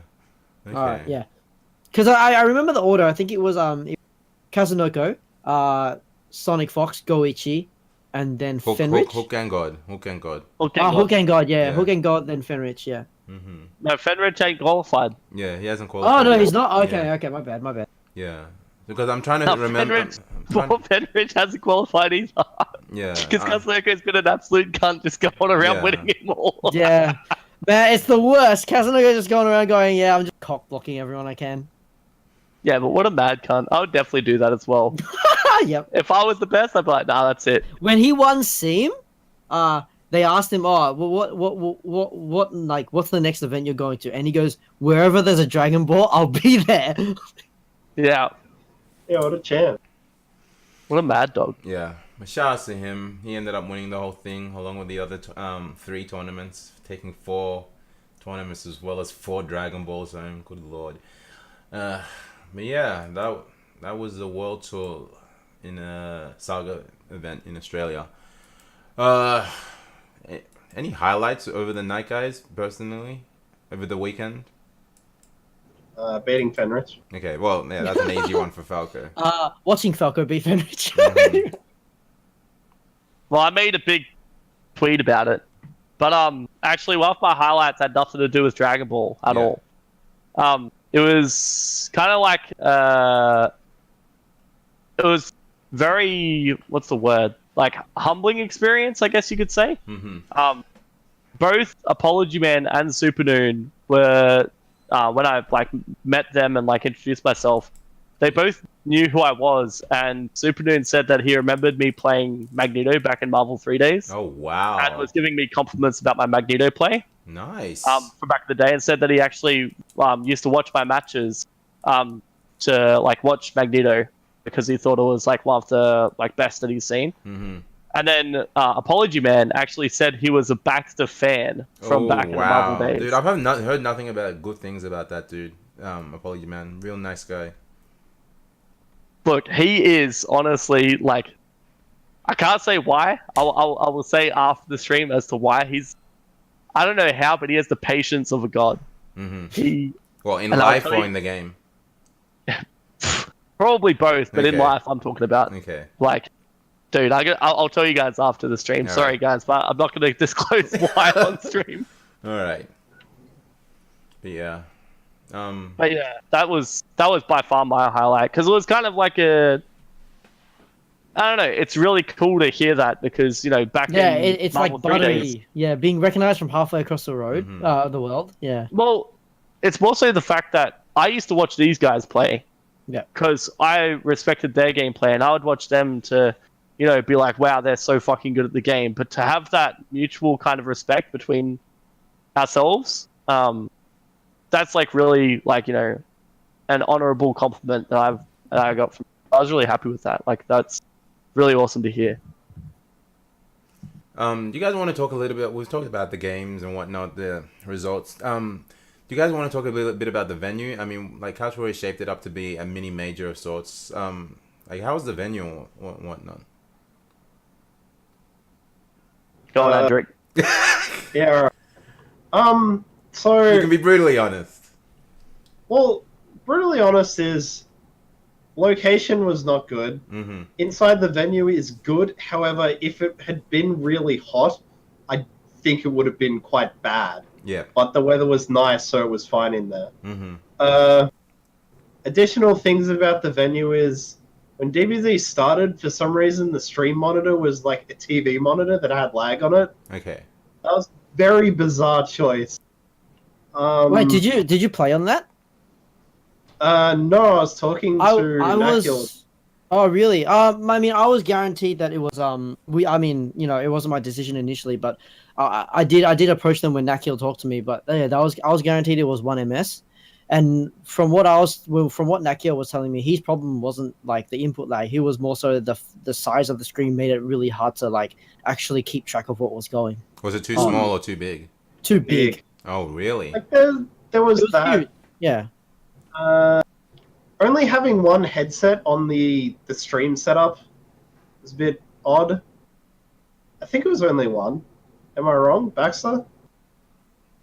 Okay. Alright, yeah. Because I remember the order. I think it was Kazunoko, Sonic Fox, Goichi, and then Fenrich. Hook and God. Hook and God. Okay, Hook and God, yeah. Yeah. Hook and God, then Fenrich, yeah. Mhm. no, Fenrich ain't qualified. Yeah, he hasn't qualified. Oh no, yet. he's not. Okay, Yeah. okay, my bad. Yeah. Because I'm trying to No, remember. Fenrich, Fenrich hasn't qualified either. Yeah. Because Kazunoko's been an absolute cunt just going around Yeah. winning it all. Yeah, man, it's the worst. Kazunoko just going around going, yeah, I'm just cock blocking everyone I can. Yeah, but what a mad cunt. I would definitely do that as well. Yep. If I was the best, I'd be like, nah, that's it. When he won Seam, they asked him, "Oh, what, like, what's the next event you're going to?" And he goes, "Wherever there's a Dragon Ball, I'll be there." Yeah. Yeah, what a chance. What a mad dog. Yeah. But shout out to him. He ended up winning the whole thing along with the other 3 tournaments, taking 4 tournaments as well as 4 Dragon Balls home. Good lord. But yeah, that was the world tour in a Saga event in Australia. Any highlights over the night, guys? Personally, over the weekend. Beating Fenrich. Okay, well, yeah, that's an easy one for Falco. Watching Falco beat Fenrich. Mhm. Well, I made a big tweet about it. But actually, one of my highlights had nothing to do with Dragon Ball at Yeah. all. it was kind of like it was very, what's the word? Like humbling experience, I guess you could say. Mm-hmm. Both Apology Man and Supernoon were when I like met them and like introduced myself. They both knew who I was, and Supernoon said that he remembered me playing Magneto back in Marvel 3 Days. Oh wow! And was giving me compliments about my Magneto play. Nice. From back in the day, and said that he actually used to watch my matches to like watch Magneto because he thought it was like one of the like best that he's seen. Mm-hmm. And then Apology Man actually said he was a Baxter fan from back in the Marvel days. Dude, I've heard nothing about good things about that dude. Apology Man, real nice guy. Look, he is honestly like, I can't say why. I will say after the stream as to why he's. I don't know how, but he has the patience of a god. Mm-hmm. Well, in life or in the game? Probably both, but in life I'm talking about. Okay. Like, dude, I'll tell you guys after the stream. All Sorry, right. guys, but I'm not going to disclose why on stream. All right. But yeah. But yeah, that was by far my highlight because it was kind of like a. I don't know. It's really cool to hear that because back in it's Marvel like 3 buttery. Days, Yeah, being recognized from halfway across the road, the world. Yeah. Well, it's more so the fact that I used to watch these guys play. Yeah. Because I respected their gameplay, and I would watch them to, be like, wow, they're so fucking good at the game. But to have that mutual kind of respect between ourselves, that's like really like an honorable compliment that I got from. I was really happy with that. Like that's really awesome to hear. Do you guys want to talk a little bit? We've talked about the games and whatnot, the results. Do you guys want to talk a little bit about the venue? I mean, like CouchWarriors shaped it up to be a mini major of sorts. Like how was the venue and whatnot? Go on, Andrick. Yeah. So You can be brutally honest. Well, brutally honest is location was not good. Mm-hmm. Inside the venue is good. However, if it had been really hot, I think it would have been quite bad. Yeah. But the weather was nice, so it was fine in there. Mm-hmm. Additional things about the venue is when DBZ started, for some reason, the stream monitor was like a TV monitor that had lag on it. Okay. That was a very bizarre choice. Wait, did you play on that? No, I was talking to Nakil. Oh, really? I mean, I was guaranteed that it was it wasn't my decision initially, but I did approach them when Nakil talked to me, but yeah, I was guaranteed it was 1ms. And from what Nakil was telling me, his problem wasn't like the input lag. He was more so the size of the screen made it really hard to like actually keep track of what was going. Was it too small or too big? Too big. Oh, really? Like there was that. Huge. Yeah. Only having one headset on the stream setup is a bit odd. I think it was only one. Am I wrong, Baxter?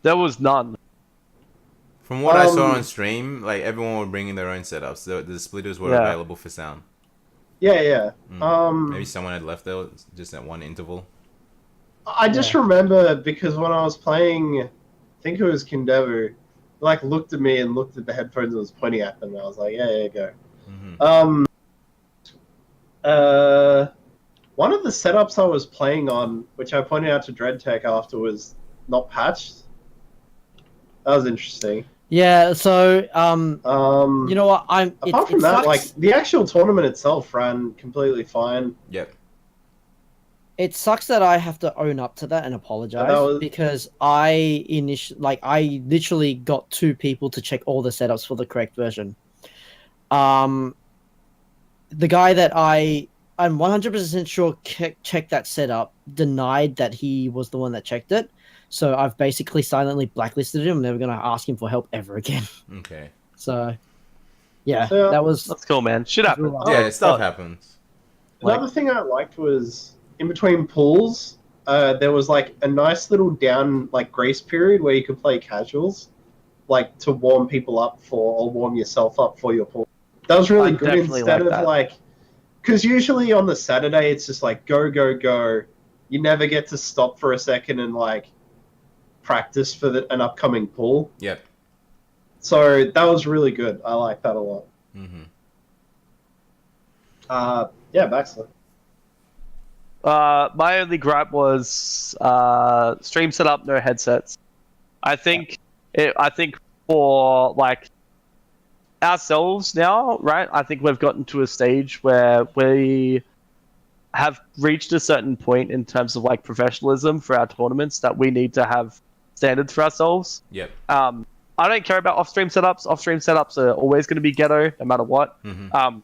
There was none. From what I saw on stream, like everyone were bringing their own setups. The splitters were available for sound. Yeah. Maybe someone had left there just at one interval. I just remember because when I was playing, I think it was Kindevu, like looked at me and looked at the headphones and was pointing at them. And I was like, yeah, go. Mm-hmm. One of the setups I was playing on, which I pointed out to dreadtech after, was not patched. That was interesting. Yeah, so you know what? Apart from that, like the actual tournament itself ran completely fine. Yep. It sucks that I have to own up to that and apologize because I literally got 2 people to check all the setups for the correct version. The guy that I'm 100% sure checked that setup denied that he was the one that checked it. So I've basically silently blacklisted him. I'm never going to ask him for help ever again. Okay. So, yeah, So, that's cool, man. Shit happens. Yeah, stuff happens. Another thing I liked was in between pools, there was like a nice little grace period where you could play casuals, like to warm people up or warm yourself up for your pool. That was really good instead of like, because usually on the Saturday it's just like go. You never get to stop for a second and like practice for an upcoming pool. Yep. So that was really good. I like that a lot. Mm-hmm. Yeah, Baxter. My only gripe was stream setup, no headsets. I think for like ourselves now, right? I think we've gotten to a stage where we have reached a certain point in terms of like professionalism for our tournaments that we need to have standards for ourselves. Yep. I don't care about off-stream setups. Off-stream setups are always going to be ghetto, no matter what. Mm-hmm.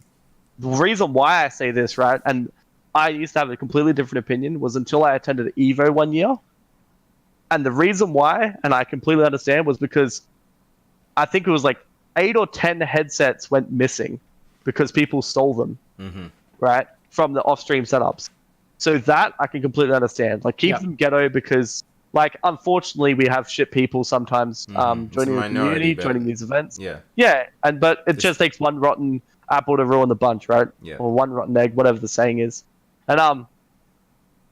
The reason why I say this, right, and I used to have a completely different opinion, was until I attended Evo one year. And the reason why, and I completely understand, was because I think it was like 8 or 10 headsets went missing because people stole them, right, from the off-stream setups. So that I can completely understand. Like, keep them ghetto because, like, unfortunately, we have shit people sometimes joining the community, joining these events. Yeah. But it just takes one rotten apple to ruin the bunch, right? Yeah. Or one rotten egg, whatever the saying is. And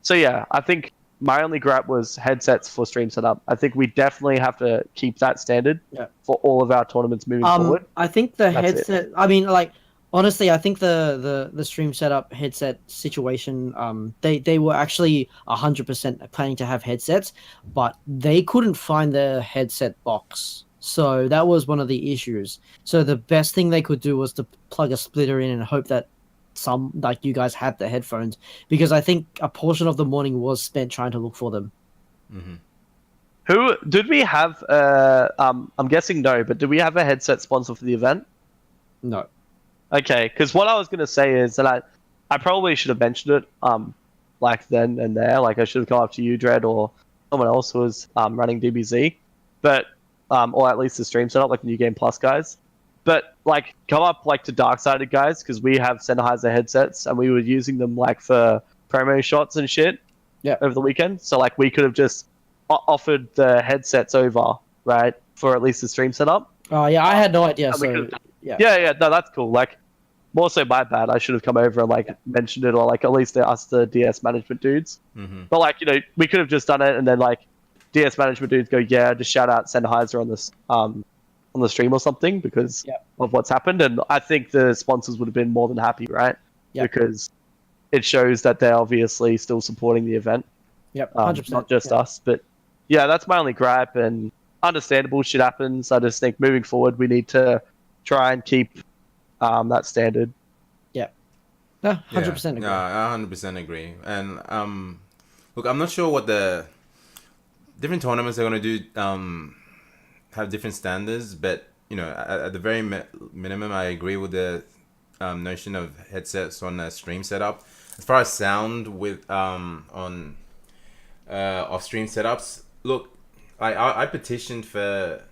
so yeah, I think my only gripe was headsets for stream setup. I think we definitely have to keep that standard for all of our tournaments moving forward. I think the headset. I mean, like, honestly, I think the stream setup headset situation. They were actually 100% planning to have headsets, but they couldn't find the headset box. So that was one of the issues. So the best thing they could do was to plug a splitter in and hope that some, like you guys, had the headphones, because I think a portion of the morning was spent trying to look for them. Who did we have? I'm guessing no, but did we have a headset sponsor for the event? No. Okay, because what I was gonna say is that I probably should have mentioned it like then and there. Like, I should have come up to you, Dread, or someone else who was running DBZ, but or at least the stream setup, like New Game Plus guys. But like, come up like to Darksided guys, because we have Sennheiser headsets and we were using them like for promo shots and shit over the weekend. So like, we could have just offered the headsets over, right, for at least the stream setup. Oh yeah, I had no idea. So yeah, no, that's cool. Like, more so my bad. I should have come over and like mentioned it, or like at least us the DS management dudes. But like, you know, we could have just done it and then like DS management dudes go, yeah, just shout out Sennheiser on this on the stream or something because of what's happened. And I think the sponsors would have been more than happy, right? Because it shows that they're obviously still supporting the event. 100%. Not just us, but yeah, that's my only gripe, and understandable, shit happens. I just think moving forward, we need to try and keep that standard. No, 100% agree. No, I 100% agree. And look, I'm not sure what the different tournaments are going to do. Have different standards, but you know, at the very minimum, I agree with the notion of headsets on a stream setup. As far as sound with on off-stream setups, look, I petitioned for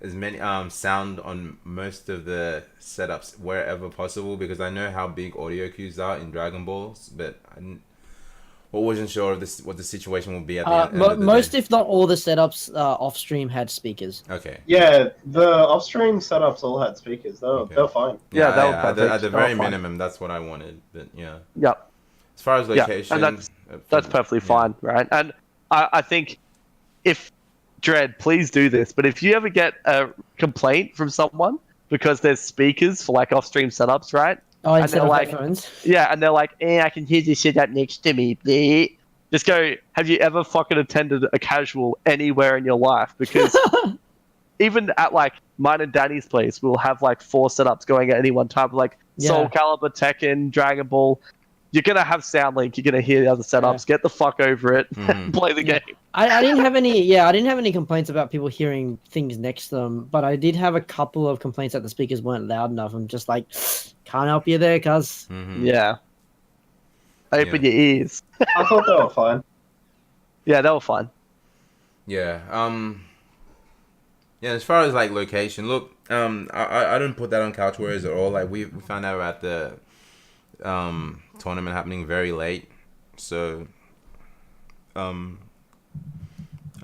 as many sound on most of the setups wherever possible, because I know how big audio queues are in Dragon Balls, but I wasn't sure of this, what the situation will be at the end of the most, day. if not all, the setups off stream had speakers. Okay. Yeah, the off-stream setups all had speakers. They're fine. Yeah, that was at the very minimum, that's what I wanted. But yeah. Yep. As far as location, and that's perfectly fine, right? And I think if Dread, please do this. But if you ever get a complaint from someone because there's speakers for like off-stream setups, right? Oh, and instead they're of like, headphones. Yeah, and they're like, I can hear this shit up next to me. Bleh. Just go, have you ever fucking attended a casual anywhere in your life? Because even at like mine and Danny's place, we'll have like 4 setups going at any one time. Like Soul Calibur, Tekken, Dragon Ball. You're going to have sound link. You're going to hear the other setups. Get the fuck over it and play the game. I didn't have any complaints about people hearing things next to them, but I did have a couple of complaints that the speakers weren't loud enough. I'm just like, can't help you there, cuz. Yeah. Open your ears. I thought they were fine. Yeah, they were fine. Yeah. Yeah, as far as like location, look, I don't put that on CouchWarriors at all. Like we found out about the tournament happening very late, so I'm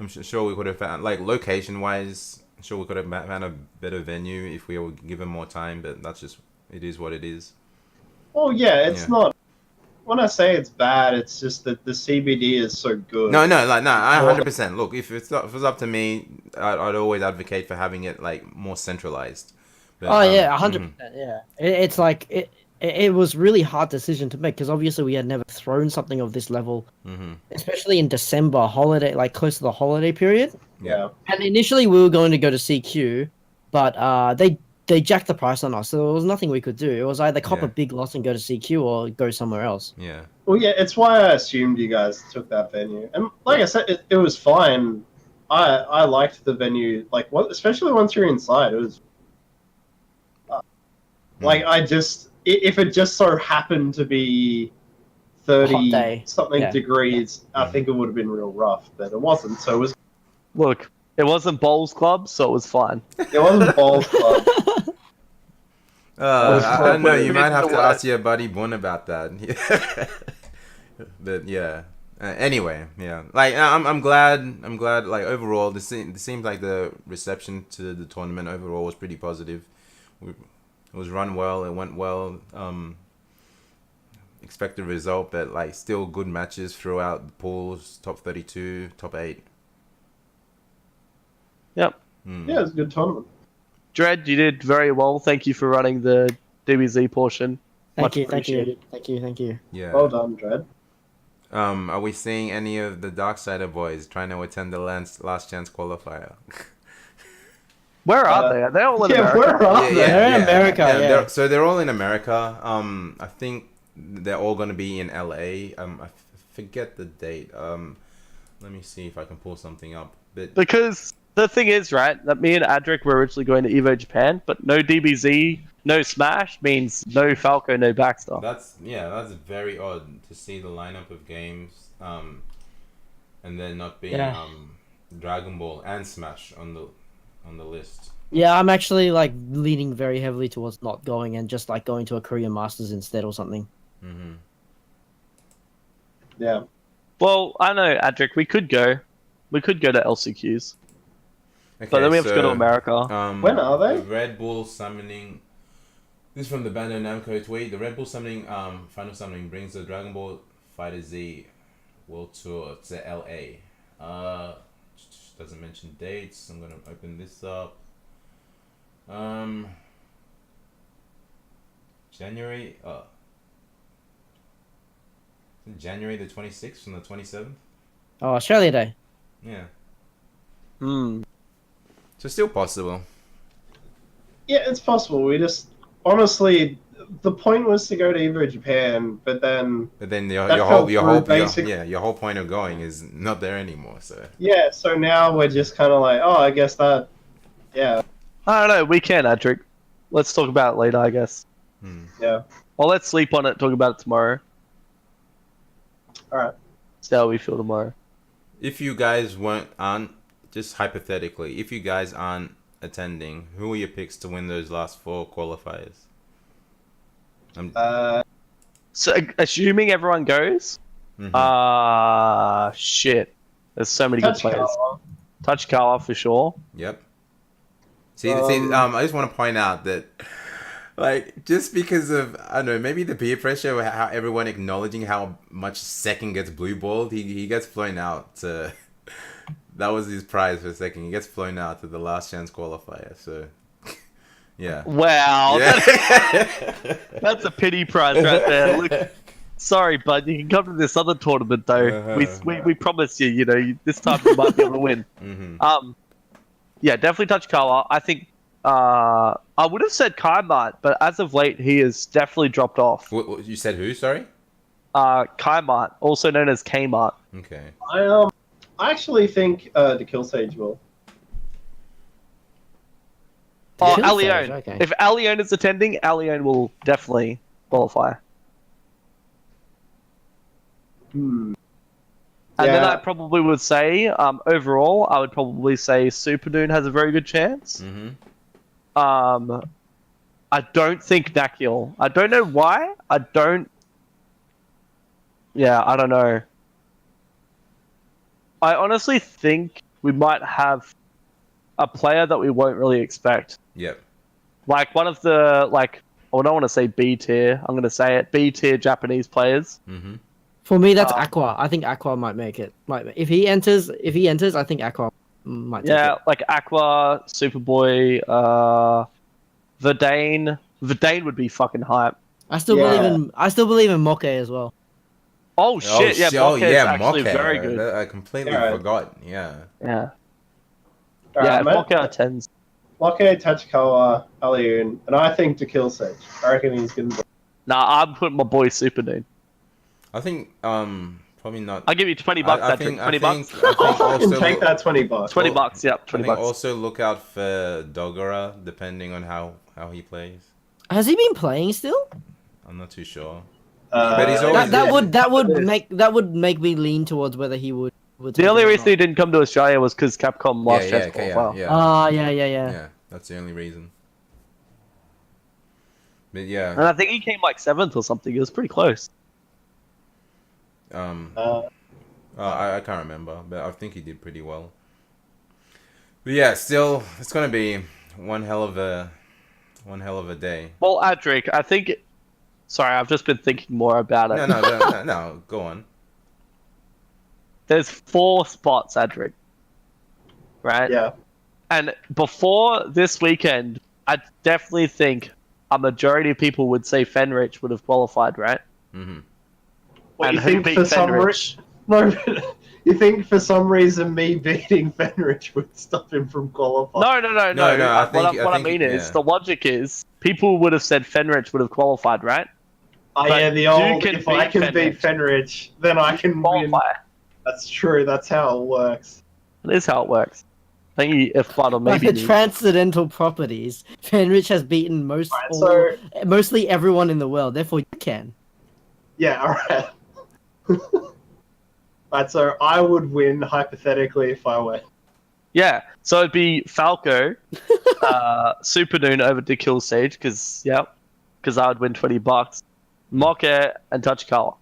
sure we could have found, like, location wise, I'm sure we could have found a better venue if we were given more time, but that's just, it is what it is. Well, yeah, it's not when I say it's bad, it's just that the CBD is so good. No, I 100%. Look, if it was up to me, I'd always advocate for having it like more centralized. But, Oh yeah, 100%. Yeah, it's like it was really hard decision to make because obviously we had never thrown something of this level, especially in December holiday, like close to the holiday period. Yeah. And initially we were going to go to CQ, but they jacked the price on us, so there was nothing we could do. It was either cop a big loss and go to CQ or go somewhere else. Yeah. Well, yeah, it's why I assumed you guys took that venue, and like I said, it was fine. I liked the venue, like especially once you're inside. It was like if it just so happened to be 30 something degrees, I think it would have been real rough, but it wasn't. So it was. Look, it wasn't Bowls Club, so it was fine. It wasn't Bowls Club. I don't know. You might have to ask your buddy Bun about that. But yeah. Anyway, yeah. Like I'm glad. Like overall, this seems like the reception to the tournament overall was pretty positive. It was run well. It went well. Expected result, but like still good matches throughout the pools. Top 32, top 8. Yep. Yeah, it was a good tournament. Dread, you did very well. Thank you for running the DBZ portion. Thank you. Yeah. Well done, Dread. Are we seeing any of the Darksided boys trying to attend the last chance qualifier? Where are they? Are they all in America? Where are they? They're in America, yeah. So they're all in America. I think they're all going to be in LA. I forget the date. Let me see if I can pull something up. But because the thing is, right, that me and Adric were originally going to Evo Japan, but no DBZ, no Smash means no Falco, no Baxter. That's very odd to see the lineup of games, and then not being Dragon Ball and Smash on the list. Yeah, I'm actually like leaning very heavily towards not going and just like going to a Korean Masters instead or something. Yeah. Well, I know, Adric, we could go. We could go to LCQs. Okay, But then we have to go to America. When are they? The Red Bull summoning. This is from the Bandai Namco tweet. The Red Bull summoning, final summoning brings the Dragon Ball FighterZ World Tour to LA. Doesn't mention dates. I'm gonna open this up. January. January the 26th and the 27th. Oh, Australia Day. Yeah. So still possible. Yeah, it's possible. We just honestly, the point was to go to Evo Japan, but then your whole point of going is not there anymore. So yeah, so now we're just kind of like, oh, I guess that, yeah. I don't know. We can, Adric. Let's talk about it later, I guess. Yeah. Well, let's sleep on it. Talk about it tomorrow. All right. See how we feel tomorrow. If you guys aren't, just hypothetically, if you guys aren't attending, who are your picks to win those last 4 qualifiers? So, assuming everyone goes, shit. There's so many good players. Touch Carla for sure. Yep. See, I just want to point out that, like, just because of, I don't know, maybe the peer pressure, or how everyone acknowledging how much second gets blue balled, he gets flown out to. That was his prize for second. He gets flown out to the last chance qualifier. So, yeah. Wow. Yeah. That's a pity prize right there. Look, sorry, bud. You can come to this other tournament though. We promise you. You know, this time you might be able to win. Yeah, definitely touch Carla. I think. I would have said Kaimat, but as of late, he has definitely dropped off. You said who? Sorry. Kaimat, also known as Kmart. Okay. I actually think the Kill Sage will. Oh, Alione. Okay. If Alione is attending, Alione will definitely qualify. And then I probably would say, overall, I would probably say Supernoon has a very good chance. I don't think Nakil. I don't know why. I don't know. I honestly think we might have a player that we won't really expect. Yep. Like one of the I don't want to say B tier. I'm going to say it. B tier Japanese players. Mm-hmm. For me, that's Aqua. I think Aqua might make it. If he enters, I think Aqua might. Yeah, like Aqua, Superboy, Verdane. Verdane would be fucking hype. I still believe in Moke as well. Oh shit! Yeah, Moke is actually Moke. very good. I completely forgot. Yeah. Yeah. All Yeah, right, Moke are 10s. Moke, Tachikawa, Alioun, and I think to kill Sage. I reckon he's gonna. Nah, I'm putting my boy Superdune. I think probably not. I'll give you $20, Patrick. $20. I think I'll fucking also take that $20. $20, yeah, I $20. think also look out for Dogura, depending on how he plays. Has he been playing still? I'm not too sure. But he's always that would make me lean towards whether he would. The only reason he didn't come to Australia was because Capcom lost Chance Qualifier. Yeah. That's the only reason. But yeah. And I think he came like 7th or something. It was pretty close. I can't remember, but I think he did pretty well. But yeah, still, it's gonna be one hell of a day. Well, Adric, I think. Sorry, I've just been thinking more about it. No, go on. There's 4 spots, Adric. Right? Yeah. And before this weekend, I definitely think a majority of people would say Fenrich would have qualified, right? Mm-hmm. What, and who beat Fenrich? You think for some reason me beating Fenrich would stop him from qualifying? No. What I mean is, the logic is, people would have said Fenrich would have qualified, right? Oh But yeah, the old, can if I can beat Fenrich, then I can win. Qualify. That's true, that's how it works. That is how it works. I think if Buttle Like maybe the transcendental properties, Fenrich has beaten mostly everyone in the world. Therefore, you can. Yeah, alright. Right, so I would win hypothetically if I went. Yeah, so it'd be Falco, Superdune over to kill Sage, because I would win $20. Moke and Tachikawa.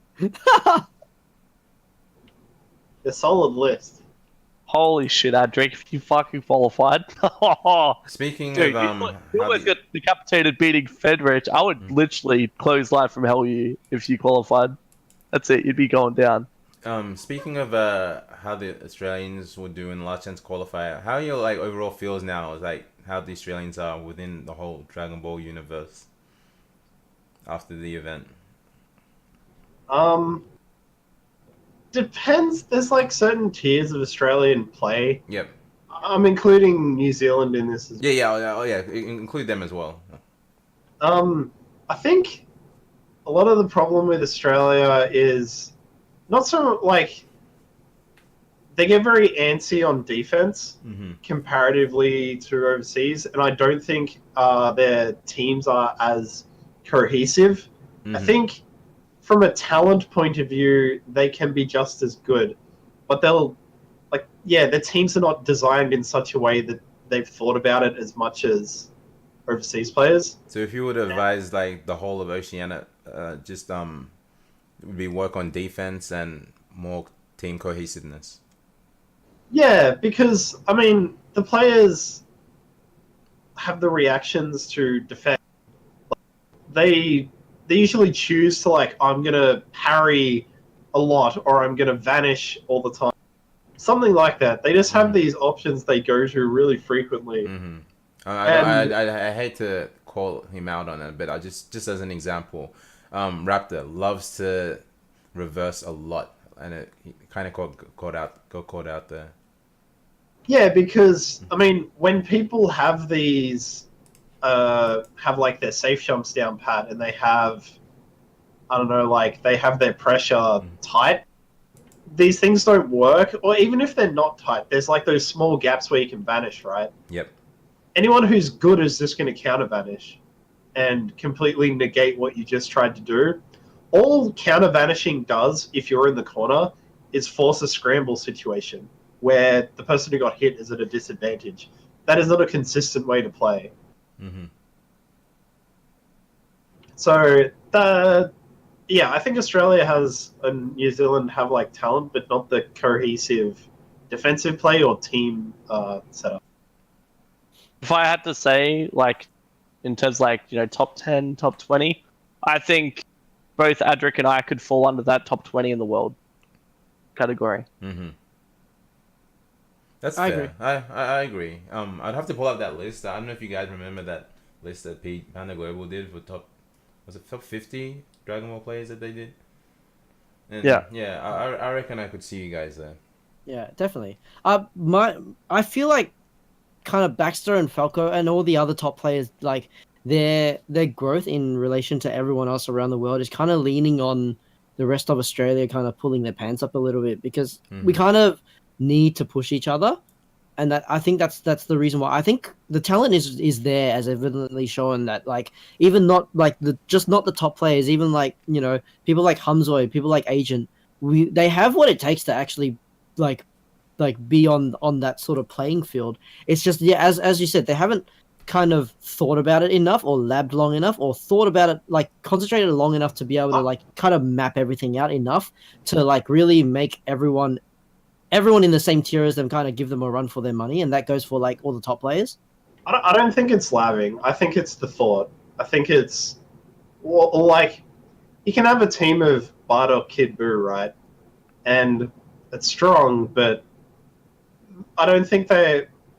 A solid list. Holy shit, Adric, if you fucking qualified. Speaking Dude, of you almost got decapitated beating Fenrich. I would literally close live from hell you if you qualified. That's it, you'd be going down. Speaking of how the Australians would do in the last chance qualifier, how your like overall feels now is like how the Australians are within the whole Dragon Ball universe after the event. Depends. There's like certain tiers of Australian play. Yep. I'm including New Zealand in this as well. Yeah. Include them as well. I think a lot of the problem with Australia is not so like they get very antsy on defense comparatively to overseas, and I don't think their teams are as cohesive. I think from a talent point of view, they can be just as good, but their teams are not designed in such a way that they've thought about it as much as overseas players. So if you would advise like the whole of Oceania, would be work on defense and more team cohesiveness. Yeah, because I mean the players have the reactions to defend. They usually choose to like, I'm gonna parry a lot or I'm gonna vanish all the time. Something like that. They just have these options they go to really frequently. I hate to call him out on it, but I just as an example, Raptor loves to reverse a lot, and he kind of got caught out there. Yeah, because I mean, when people have these, have like their safe jumps down pat, and they have, I don't know, like they have their pressure tight. These things don't work, or even if they're not tight, there's like those small gaps where you can vanish, right? Yep. Anyone who's good is just going to counter vanish and completely negate what you just tried to do. All counter vanishing does, if you're in the corner, is force a scramble situation where the person who got hit is at a disadvantage. That is not a consistent way to play. So, I think Australia has and New Zealand have like talent, but not the cohesive defensive play or team setup. If I had to say, like, in terms of like, top 10, top 20, I think both Adric and I could fall under that top 20 in the world category. Mm-hmm. That's I fair. I agree. I'd have to pull up that list. I don't know if you guys remember that list that Pete Panda Global did for top 50 Dragon Ball players that they did? And yeah, I reckon I could see you guys there. Yeah, definitely. I feel like kind of Baxter and Falco and all the other top players, like their growth in relation to everyone else around the world is kind of leaning on the rest of Australia kind of pulling their pants up a little bit, because we kind of need to push each other, and I think that's the reason why. I think the talent is there, as evidently shown, that like even not like not the top players, even like people like Humzoid, people like Agent, they have what it takes to actually like be on that sort of playing field. It's just, yeah, as you said, they haven't kind of thought about it enough, or labbed long enough, or thought about it, like concentrated long enough to be able to like kind of map everything out enough to like really make everyone in the same tier as them, kind of give them a run for their money. And that goes for like all the top players. I don't think it's labbing. I think it's the thought. I think it's like you can have a team of Bardock, Kid Buu, right? And it's strong, but I don't think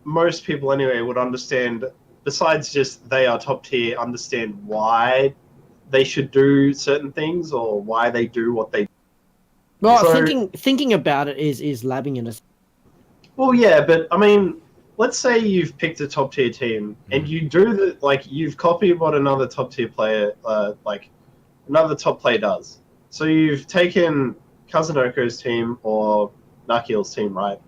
most people anyway would understand, besides just they are top tier, understand why they should do certain things or why they do what they do. Well, so, thinking about it is labbing in a... Well, yeah, but I mean, let's say you've picked a top tier team and you do you've copied what another top tier player, another top player does. So you've taken Kazunoko's team or Nakiel's team, right?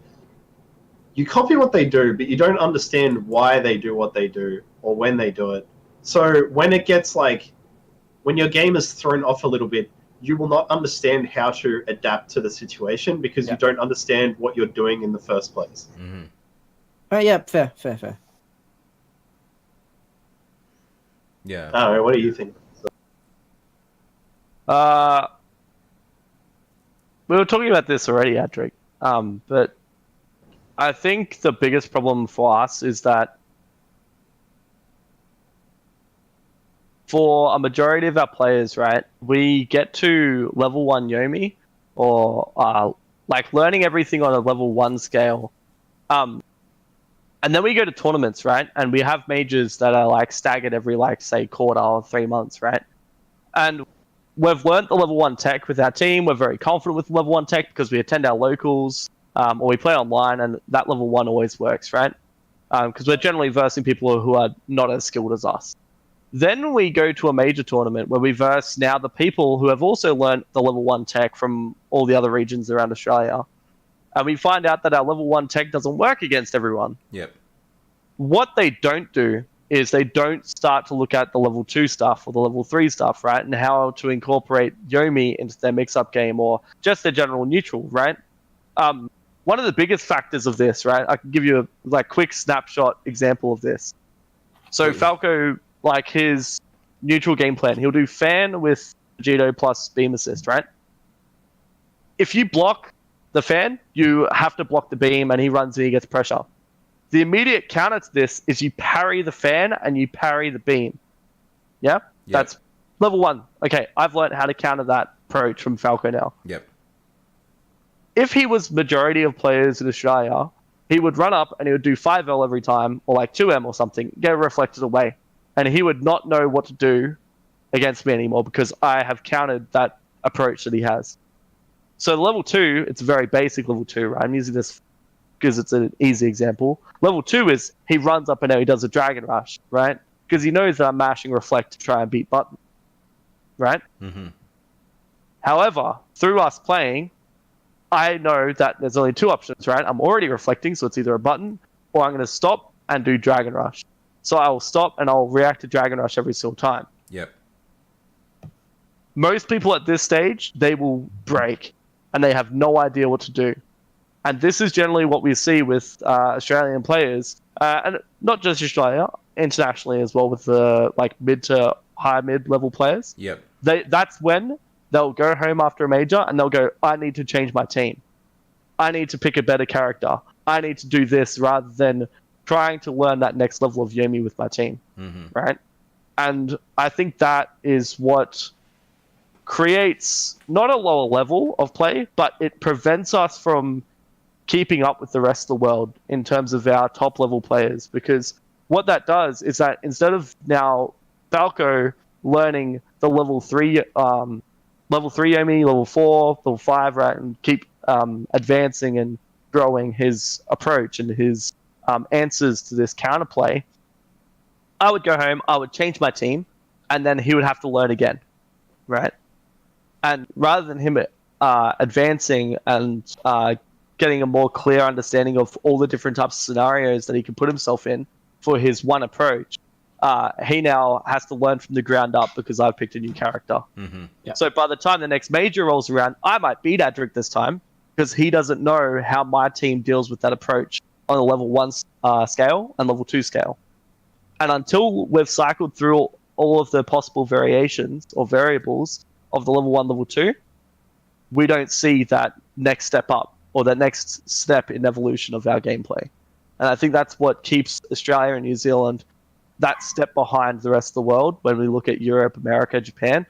You copy what they do, but you don't understand why they do what they do or when they do it. So when it gets when your game is thrown off a little bit, you will not understand how to adapt to the situation because you don't understand what you're doing in the first place. Mm-hmm. Yeah, fair. Yeah. I don't know, what do you think? We were talking about this already, Adric. But I think the biggest problem for us is that for a majority of our players, right, we get to level 1 Yomi, or learning everything on a level 1 scale. And then we go to tournaments, right? And we have majors that are staggered every say quarter or 3 months, right? And we've learned the level 1 tech with our team. We're very confident with level 1 tech because we attend our locals, or we play online, and that level 1 always works, right? Because we're generally versing people who are not as skilled as us. Then we go to a major tournament where we verse now the people who have also learned the level 1 tech from all the other regions around Australia. And we find out that our level 1 tech doesn't work against everyone. Yep. What they don't do is they don't start to look at the level 2 stuff or the level 3 stuff, right? And how to incorporate Yomi into their mix-up game or just their general neutral, right? One of the biggest factors of this, right? I can give you a quick snapshot example of this. So Falco, his neutral game plan, he'll do fan with Vegito plus beam assist, right? If you block the fan, you have to block the beam, and he runs and he gets pressure. The immediate counter to this is you parry the fan and you parry the beam. Yeah? That's level 1. Okay, I've learned how to counter that approach from Falco now. Yep. If he was majority of players in Australia, he would run up and he would do 5L every time, or 2M or something, get reflected away. And he would not know what to do against me anymore because I have countered that approach that he has. So level 2, it's a very basic level 2, right? I'm using this because it's an easy example. Level 2 is he runs up and now he does a Dragon Rush, right? Because he knows that I'm mashing Reflect to try and beat Button, right? Mm-hmm. However, through us playing, I know that there's only 2 options, right? I'm already reflecting, so it's either a button, or I'm going to stop and do Dragon Rush. So I will stop and I'll react to Dragon Rush every single time. Yep. Most people at this stage, they will break, and they have no idea what to do. And this is generally what we see with Australian players, and not just Australia, internationally as well, with the mid to high mid-level players. Yep. That's when they'll go home after a major and they'll go, I need to change my team. I need to pick a better character. I need to do this rather than trying to learn that next level of Yomi with my team, right? And I think that is what creates not a lower level of play, but it prevents us from keeping up with the rest of the world in terms of our top level players. Because what that does is that instead of now Falco learning the level 3 Yomi, level 4, level 5, right, and keep advancing and growing his approach and his answers to this counterplay, I would go home, I would change my team, and then he would have to learn again, right? And rather than him advancing and getting a more clear understanding of all the different types of scenarios that he can put himself in for his one approach, he now has to learn from the ground up because I've picked a new character. Mm-hmm. Yep. So by the time the next major rolls around, I might beat Adric this time because he doesn't know how my team deals with that approach on a level 1 scale and level 2 scale. And until we've cycled through all of the possible variations or variables of the level 1, level 2, we don't see that next step up or that next step in evolution of our gameplay. And I think that's what keeps Australia and New Zealand that step behind the rest of the world when we look at Europe, America, Japan,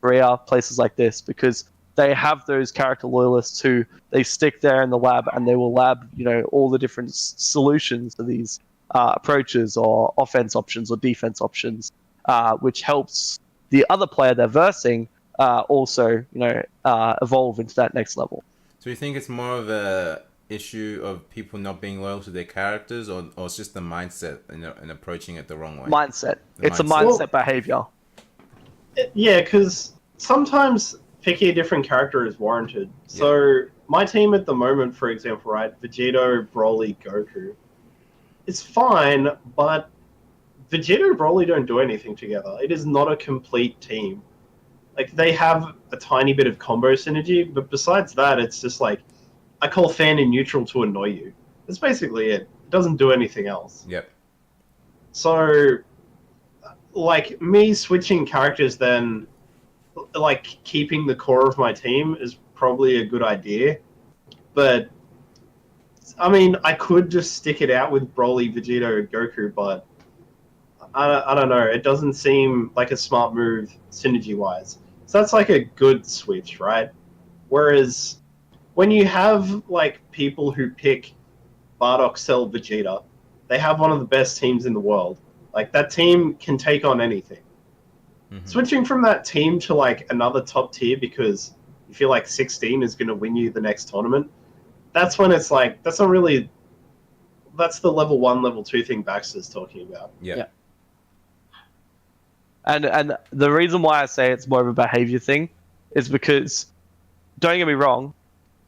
Korea, places like this, because they have those character loyalists who they stick there in the lab and they will lab, all the different solutions to these approaches or offense options or defense options, which helps the other player they're versing also, evolve into that next level. So you think it's more of a issue of people not being loyal to their characters, or it's just the mindset and approaching it the wrong way? Mindset. It's a mindset behavior. Yeah, because sometimes picking a different character is warranted. Yeah. So my team at the moment, for example, right, Vegito, Broly, Goku, it's fine, but Vegito and Broly don't do anything together. It is not a complete team. Like, they have a tiny bit of combo synergy, but besides that, it's just like, I call fan and neutral to annoy you. That's basically it. It doesn't do anything else. Yep. So, like, me switching characters then, like, keeping the core of my team is probably a good idea. But, I mean, I could just stick it out with Broly, Vegito, and Goku, but I don't know. It doesn't seem like a smart move synergy-wise. So that's like a good switch, right? Whereas when you have like people who pick Bardock, Cell, Vegeta, they have one of the best teams in the world. Like, that team can take on anything. Mm-hmm. Switching from that team to like another top tier because you feel like 16 is going to win you the next tournament, that's when it's like, that's not really, that's the level 1, level 2 thing Baxter's talking about. Yeah. And the reason why I say it's more of a behavior thing is because, don't get me wrong,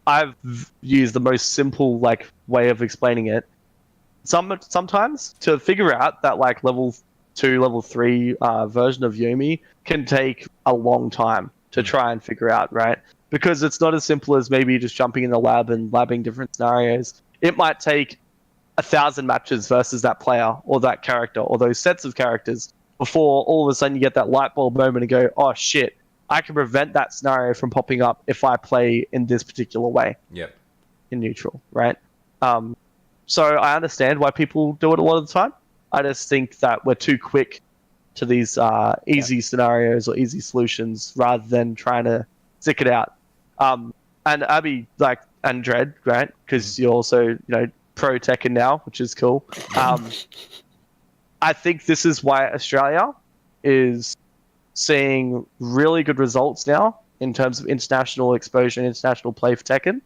I've used the most simple like way of explaining it. Sometimes to figure out that like level 2, level 3 version of Yomi can take a long time to try and figure out, right? Because it's not as simple as maybe just jumping in the lab and labbing different scenarios. It might take 1,000 matches versus that player or that character or those sets of characters before all of a sudden you get that light bulb moment and go, oh shit, I can prevent that scenario from popping up if I play in this particular way. Yep. In neutral, right? So I understand why people do it a lot of the time. I just think that we're too quick to these easy scenarios or easy solutions rather than trying to stick it out. And Abby, like, and Dread, right? Because you're also, pro Tekken now, which is cool. I think this is why Australia is seeing really good results now in terms of international exposure and international play for Tekken,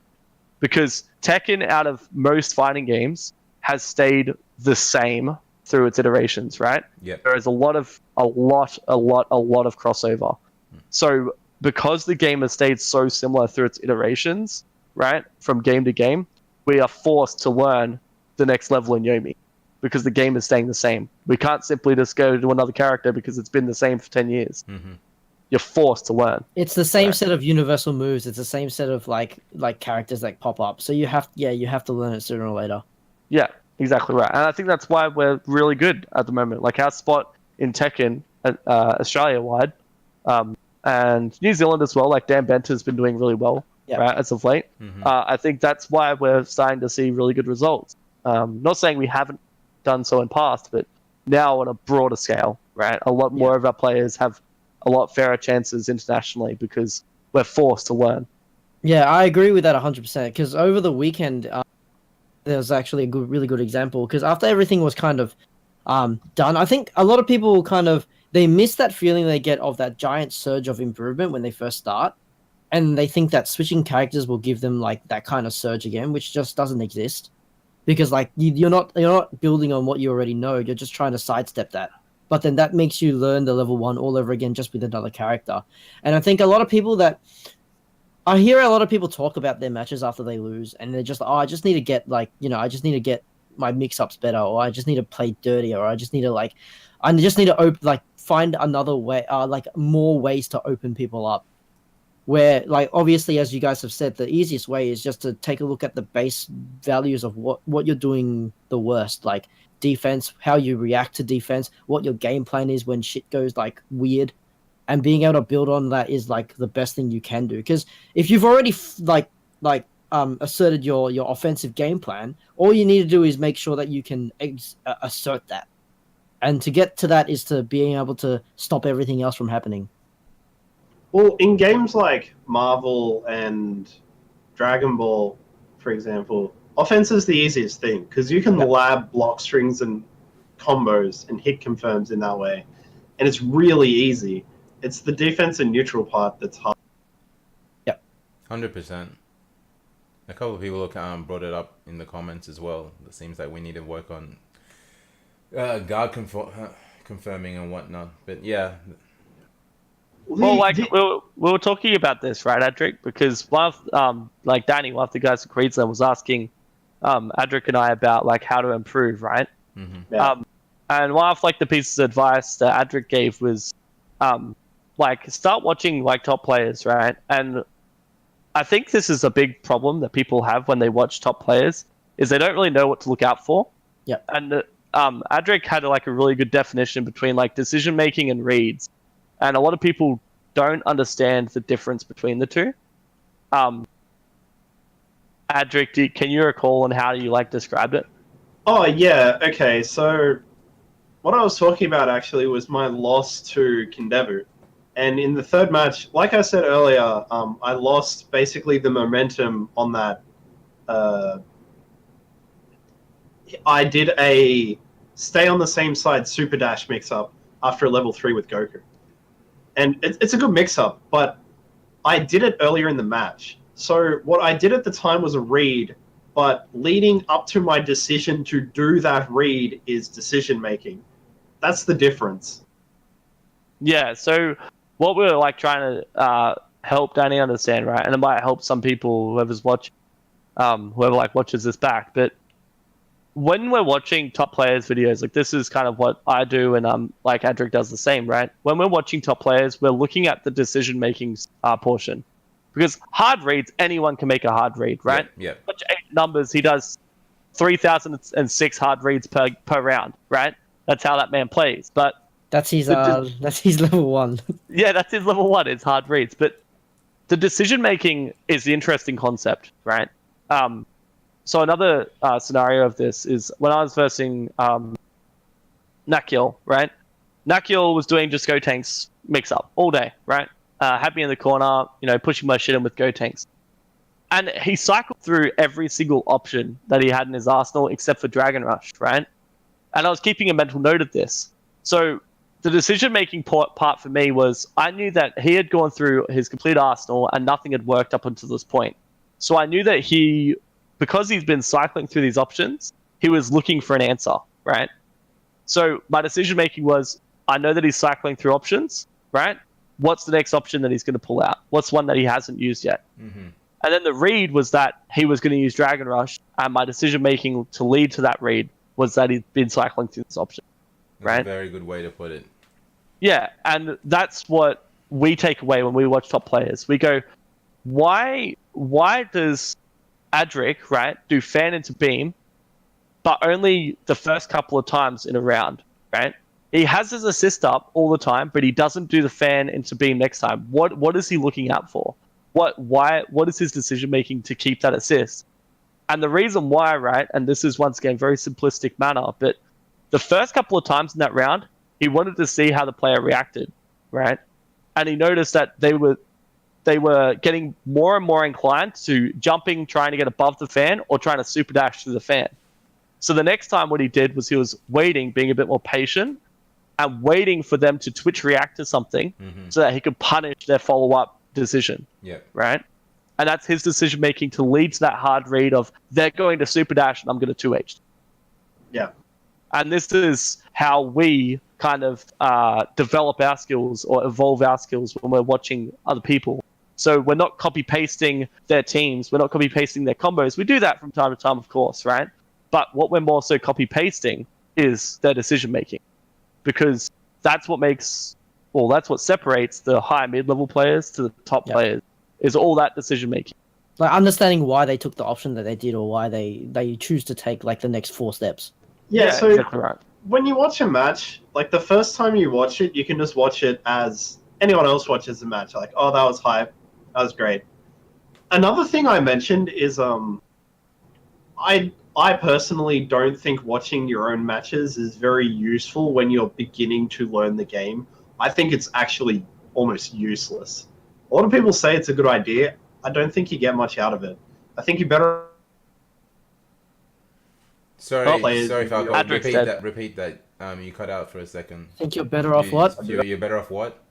because Tekken, out of most fighting games, has stayed the same through its iterations, right? Yep. There is a lot of crossover. So because the game has stayed so similar through its iterations, right, from game to game, we are forced to learn the next level in Yomi because the game is staying the same. We can't simply just go to another character because it's been the same for 10 years. Mm-hmm. You're forced to learn. It's the same set of universal moves. It's the same set of like characters that pop up. So you have to learn it sooner or later. Yeah, exactly right. And I think that's why we're really good at the moment. Like our spot in Tekken, Australia-wide, and New Zealand as well. Like Dan Benter's been doing really well, right, as of late. Mm-hmm. I think that's why we're starting to see really good results. Not saying we haven't done so in past, but now on a broader scale, right? A lot more of our players have a lot fairer chances internationally because we're forced to learn. Yeah, I agree with that 100%. Because over the weekend, there was actually a really good example. Because after everything was kind of done, I think a lot of people they miss that feeling they get of that giant surge of improvement when they first start, and they think that switching characters will give them like that kind of surge again, which just doesn't exist. Because like you're not building on what you already know. You're just trying to sidestep that. But then that makes you learn the level 1 all over again just with another character. And I think a lot of people I hear a lot of people talk about their matches after they lose, and they're just, I just need to get I just need to get my mix-ups better, or I just need to play dirtier, or I just need to find another way, more ways to open people up. Where, like, obviously, as you guys have said, the easiest way is just to take a look at the base values of what you're doing the worst, like defense, how you react to defense, what your game plan is when shit goes like weird. And being able to build on that is like the best thing you can do. Because if you've already asserted your offensive game plan, all you need to do is make sure that you can assert that. And to get to that is to being able to stop everything else from happening. Well, in games like Marvel and Dragon Ball, for example, offense is the easiest thing because you can lab block strings and combos and hit confirms in that way, and it's really easy. It's the defense and neutral part that's hard. Yep. 100%. A couple of people brought it up in the comments as well. It seems like we need to work on guard confirming and whatnot. But yeah. Well, we were talking about this, right, Adric? Because one of, Danny, one of the guys at Queensland was asking Adric and I about like how to improve, right? Mm-hmm. Yeah. And one of the pieces of advice that Adric gave was start watching top players, right? And I think this is a big problem that people have when they watch top players is they don't really know what to look out for. Yeah. And Adric had a really good definition between decision making and reads, and a lot of people don't understand the difference between the two. Adric, can you recall on how you described it? Oh yeah, okay. So what I was talking about actually was my loss to Kindevu. And in the third match, like I said earlier, I lost basically the momentum on that. I did a stay on the same side super dash mix-up after a level 3 with Goku. And it's a good mix-up, but I did it earlier in the match. So what I did at the time was a read, but leading up to my decision to do that read is decision-making. That's the difference. Yeah, so what we're trying to help Danny understand, right? And it might help some people, whoever watches this back. But when we're watching top players' videos, this is kind of what I do, and Adric does the same, right? When we're watching top players, we're looking at the decision-making portion. Because hard reads, anyone can make a hard read, right? Yeah. Watch 8 numbers, he does 3,006 hard reads per round, right? That's how that man plays. But that's his level 1. Yeah, that's his level 1. It's hard reads, but the decision making is the interesting concept, right? So another scenario of this is when I was versing Nakiel, right? Nakiel was doing just Go Tanks mix up all day, right? Had me in the corner, pushing my shit in with Go Tanks. And he cycled through every single option that he had in his arsenal except for Dragon Rush, right? And I was keeping a mental note of this. So the decision-making part for me was I knew that he had gone through his complete arsenal and nothing had worked up until this point. So I knew that because he's been cycling through these options, he was looking for an answer, right? So my decision-making was, I know that he's cycling through options, right? What's the next option that he's going to pull out? What's one that he hasn't used yet? Mm-hmm. And then the read was that he was going to use Dragon Rush, and my decision-making to lead to that read was that he'd been cycling through this option, right? That's a very good way to put it. Yeah, and that's what we take away when we watch top players. We go, why does Adric, right, do fan into beam, but only the first couple of times in a round, right? He has his assist up all the time, but he doesn't do the fan into beam next time. What is he looking out for? What is his decision making to keep that assist? And the reason why, right, and this is once again very simplistic manner, but the first couple of times in that round, he wanted to see how the player reacted, right? And he noticed that they were getting more and more inclined to jumping, trying to get above the fan, or trying to super dash through the fan. So the next time what he did was he was waiting, being a bit more patient, and waiting for them to twitch react to something so that he could punish their follow-up decision. Yeah. Right? And that's his decision making to lead to that hard read of they're going to super dash and I'm going to 2H. Yeah. And this is how we kind of develop our skills or evolve our skills when we're watching other people. So we're not copy-pasting their teams. We're not copy-pasting their combos. We do that from time to time, of course, right? But what we're more so copy-pasting is their decision-making. Because that's what separates the high mid-level players to the top players, is all that decision-making. Like understanding why they took the option that they did, or why they choose to take like the next 4 steps. Yeah, so exactly right. When you watch a match, like the first time you watch it, you can just watch it as anyone else watches the match. Like, oh, that was hype. That was great. Another thing I mentioned is I personally don't think watching your own matches is very useful when you're beginning to learn the game. I think it's actually almost useless. A lot of people say it's a good idea. I don't think you get much out of it. I think you better... Sorry, players, Falco. Patrick's Repeat that. You cut out for a second. I think you're better off what? You're better off what?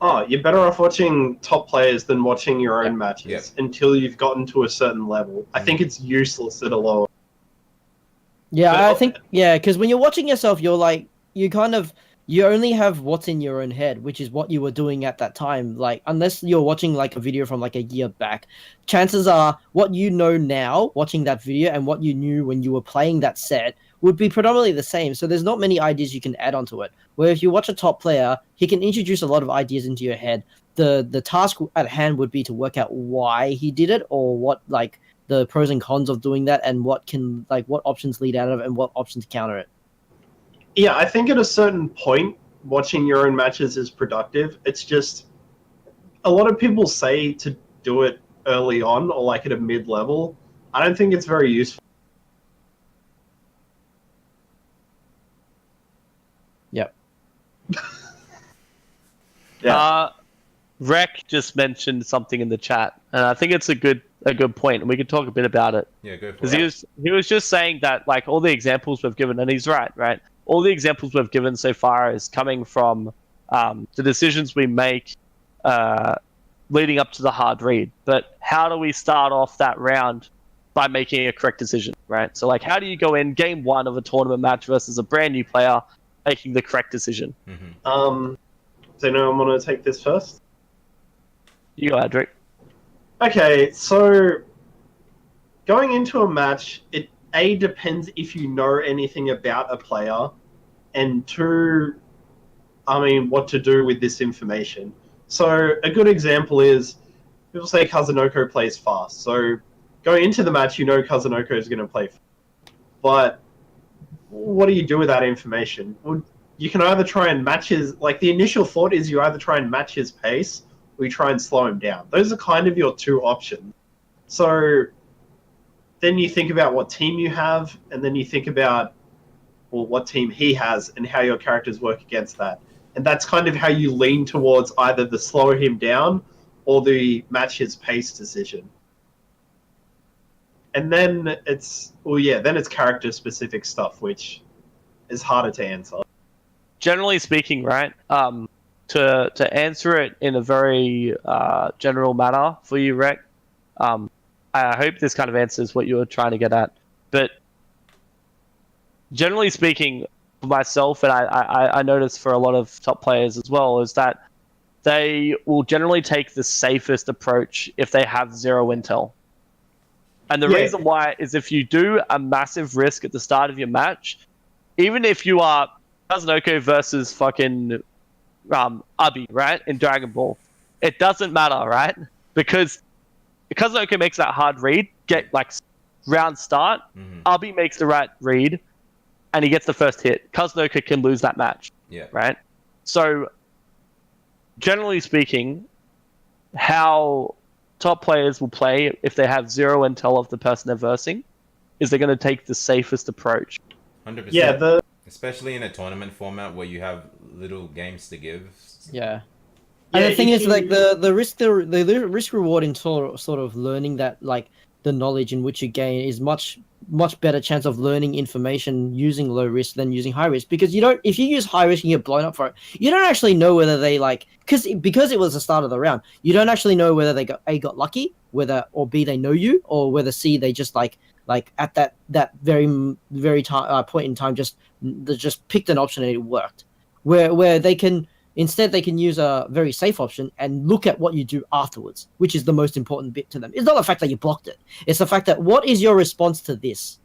Oh, you're better off watching top players than watching your own matches until you've gotten to a certain level. I think it's useless at a lower. Yeah, I think, because when you're watching yourself, you're like, you only have what's in your own head, which is what you were doing at that time. Like, unless you're watching like a video from like a year back, chances are what you know now watching that video and what you knew when you were playing that set would be predominantly the same. So there's not many ideas you can add onto it. Where if you watch a top player, he can introduce a lot of ideas into your head. The task at hand would be to work out why he did it, or what like the pros and cons of doing that, and what options lead out of it and what options counter it. Yeah, I think at a certain point, watching your own matches is productive. It's just a lot of people say to do it early on or like at a mid-level. I don't think it's very useful. Yep. Yeah. Rec just mentioned something in the chat, and I think it's a good point, and we could talk a bit about it. Yeah, go for it. Because he was just saying that like all the examples we've given, and he's right. All the examples we've given so far is coming from the decisions we make leading up to the hard read. But how do we start off that round by making a correct decision, right? So like, how do you go in game 1 of a tournament match versus a brand new player making the correct decision? So now I'm going to take this first. You go, Adric. Okay, so going into a match, it depends if you know anything about a player, and 2, what to do with this information. So a good example is, people say Kazunoko plays fast. So going into the match, you know Kazunoko is going to play fast. But what do you do with that information? Well, you can either try and match his... Like, the initial thought is you either try and match his pace, or you try and slow him down. Those are kind of your 2 options. So then you think about what team you have, and then you think about, well, what team he has and how your characters work against that. And that's kind of how you lean towards either the slow him down or the match his pace decision. And then it's character specific stuff, which is harder to answer. Generally speaking, right, to answer it in a very general manner for you, Rec, I hope this kind of answers what you were trying to get at. But generally speaking, for myself, and I notice for a lot of top players as well, is that they will generally take the safest approach if they have 0 intel. And the reason why is if you do a massive risk at the start of your match, even if you are Kazunoko versus fucking Abi, right, in Dragon Ball, it doesn't matter, right? Because Kazunoko makes that hard read, get like round start, Abi makes the right read, and he gets the first hit. Kazunoko can lose that match. Yeah. Right? So, generally speaking, how top players will play if they have 0 intel of the person they're versing is they're going to take the safest approach. 100%. Yeah, especially in a tournament format where you have little games to give. Yeah. Yeah, And the thing if is, like you- the risk reward in sort of learning that, like, the knowledge in which you gain is much better chance of learning information using low risk than using high risk, because you don't, if you use high risk and you get blown up for it, you don't actually know whether they, like, because it was the start of the round, you don't actually know whether they got lucky, whether, or B, they know you, or whether C, they just like at that very time point in time they just picked an option and it worked, where they can. Instead, they can use a very safe option and look at what you do afterwards, which is the most important bit to them. It's not the fact that you blocked it. It's the fact that what is your response to this?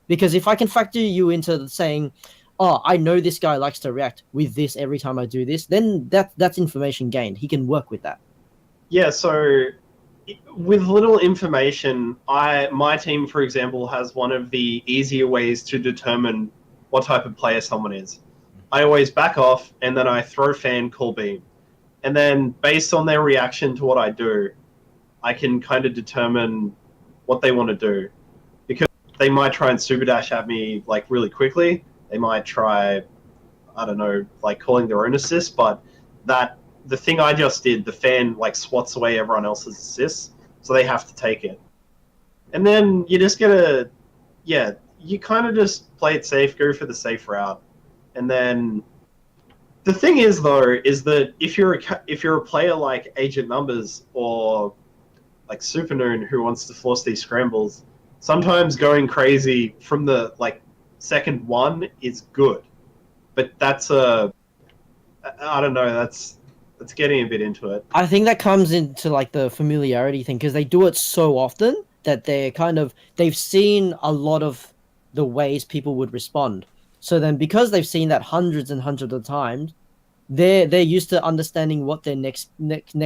Because if I can factor you into saying, oh, I know this guy likes to react with this every time I do this, then that's information gained. He can work with that. Yeah, so with little information, my team, for example, has one of the easier ways to determine what type of player someone is. I always back off, and then I throw fan, call beam. And then, based on their reaction to what I do, I can kind of determine what they want to do. Because they might try and super dash at me, like, really quickly. They might try, I don't know, like, calling their own assist, but the thing I just did, the fan, like, swats away everyone else's assists, so they have to take it. And then you just gotta, yeah, you kind of just play it safe, go for the safe route. And then the thing is, though, is that if you're a player like Agent Numbers or like Supernoon who wants to force these scrambles, sometimes going crazy from the like second one is good, but I don't know, that's getting a bit into it. I think that comes into like the familiarity thing, because they do it so often that they've seen a lot of the ways people would respond. So then, because they've seen that hundreds and hundreds of times, they're used to understanding what their next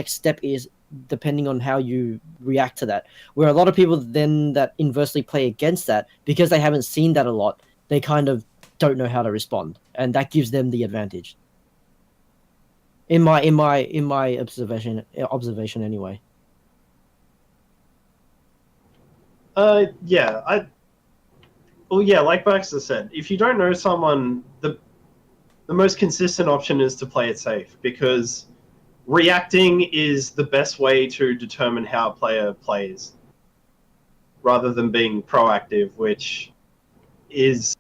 step is, depending on how you react to that. Where a lot of people then that inversely play against that, because they haven't seen that a lot, they kind of don't know how to respond, and that gives them the advantage. In my observation anyway. Yeah, well, yeah, like Baxter said, if you don't know someone, the most consistent option is to play it safe, because reacting is the best way to determine how a player plays, rather than being proactive, which is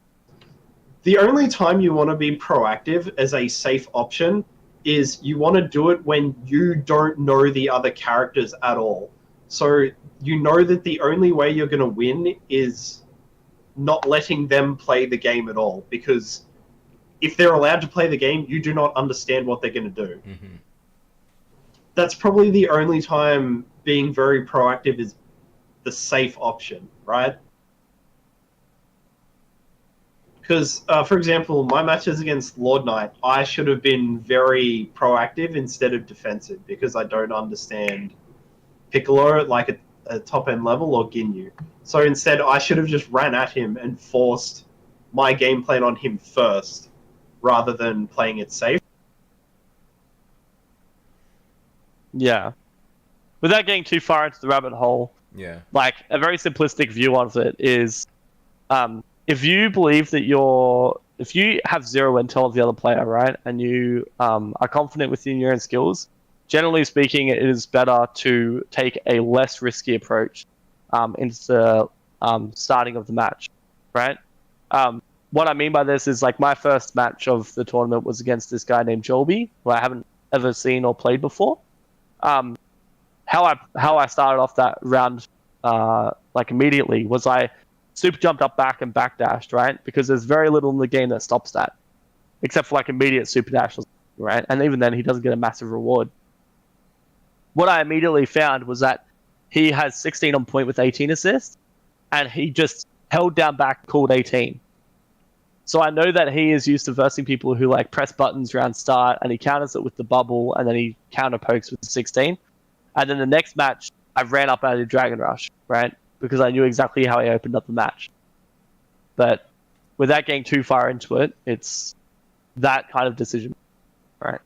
the only time you want to be proactive as a safe option is you want to do it when you don't know the other characters at all. So you know that the only way you're going to win is not letting them play the game at all, because if they're allowed to play the game, you do not understand what they're going to do. Mm-hmm. That's probably the only time being very proactive is the safe option, right? Because, for example, my matches against Lord Knight, I should have been very proactive instead of defensive, because I don't understand Piccolo at like a top-end level, or Ginyu. So instead, I should have just ran at him and forced my game plan on him first, rather than playing it safe. Yeah. Without getting too far into the rabbit hole, Yeah. like, a very simplistic view of it is, if you believe that if you have zero intel of the other player, right, and you are confident within your own skills, generally speaking, it is better to take a less risky approach into the starting of the match, right? What I mean by this is, like, my first match of the tournament was against this guy named Jolby, who I haven't ever seen or played before. How I started off that round, like, immediately, was I super jumped up back and backdashed, right? Because there's very little in the game that stops that, except for like immediate super dash, right? And even then, he doesn't get a massive reward. What I immediately found was that he has 16 on point with 18 assists, and he just held down back, called 18. So I know that he is used to versing people who like press buttons around start, and he counters it with the bubble, and then he counter pokes with the 16. And then the next match, I ran up out of Dragon Rush, right? Because I knew exactly how he opened up the match. But without getting too far into it, it's that kind of decision, right?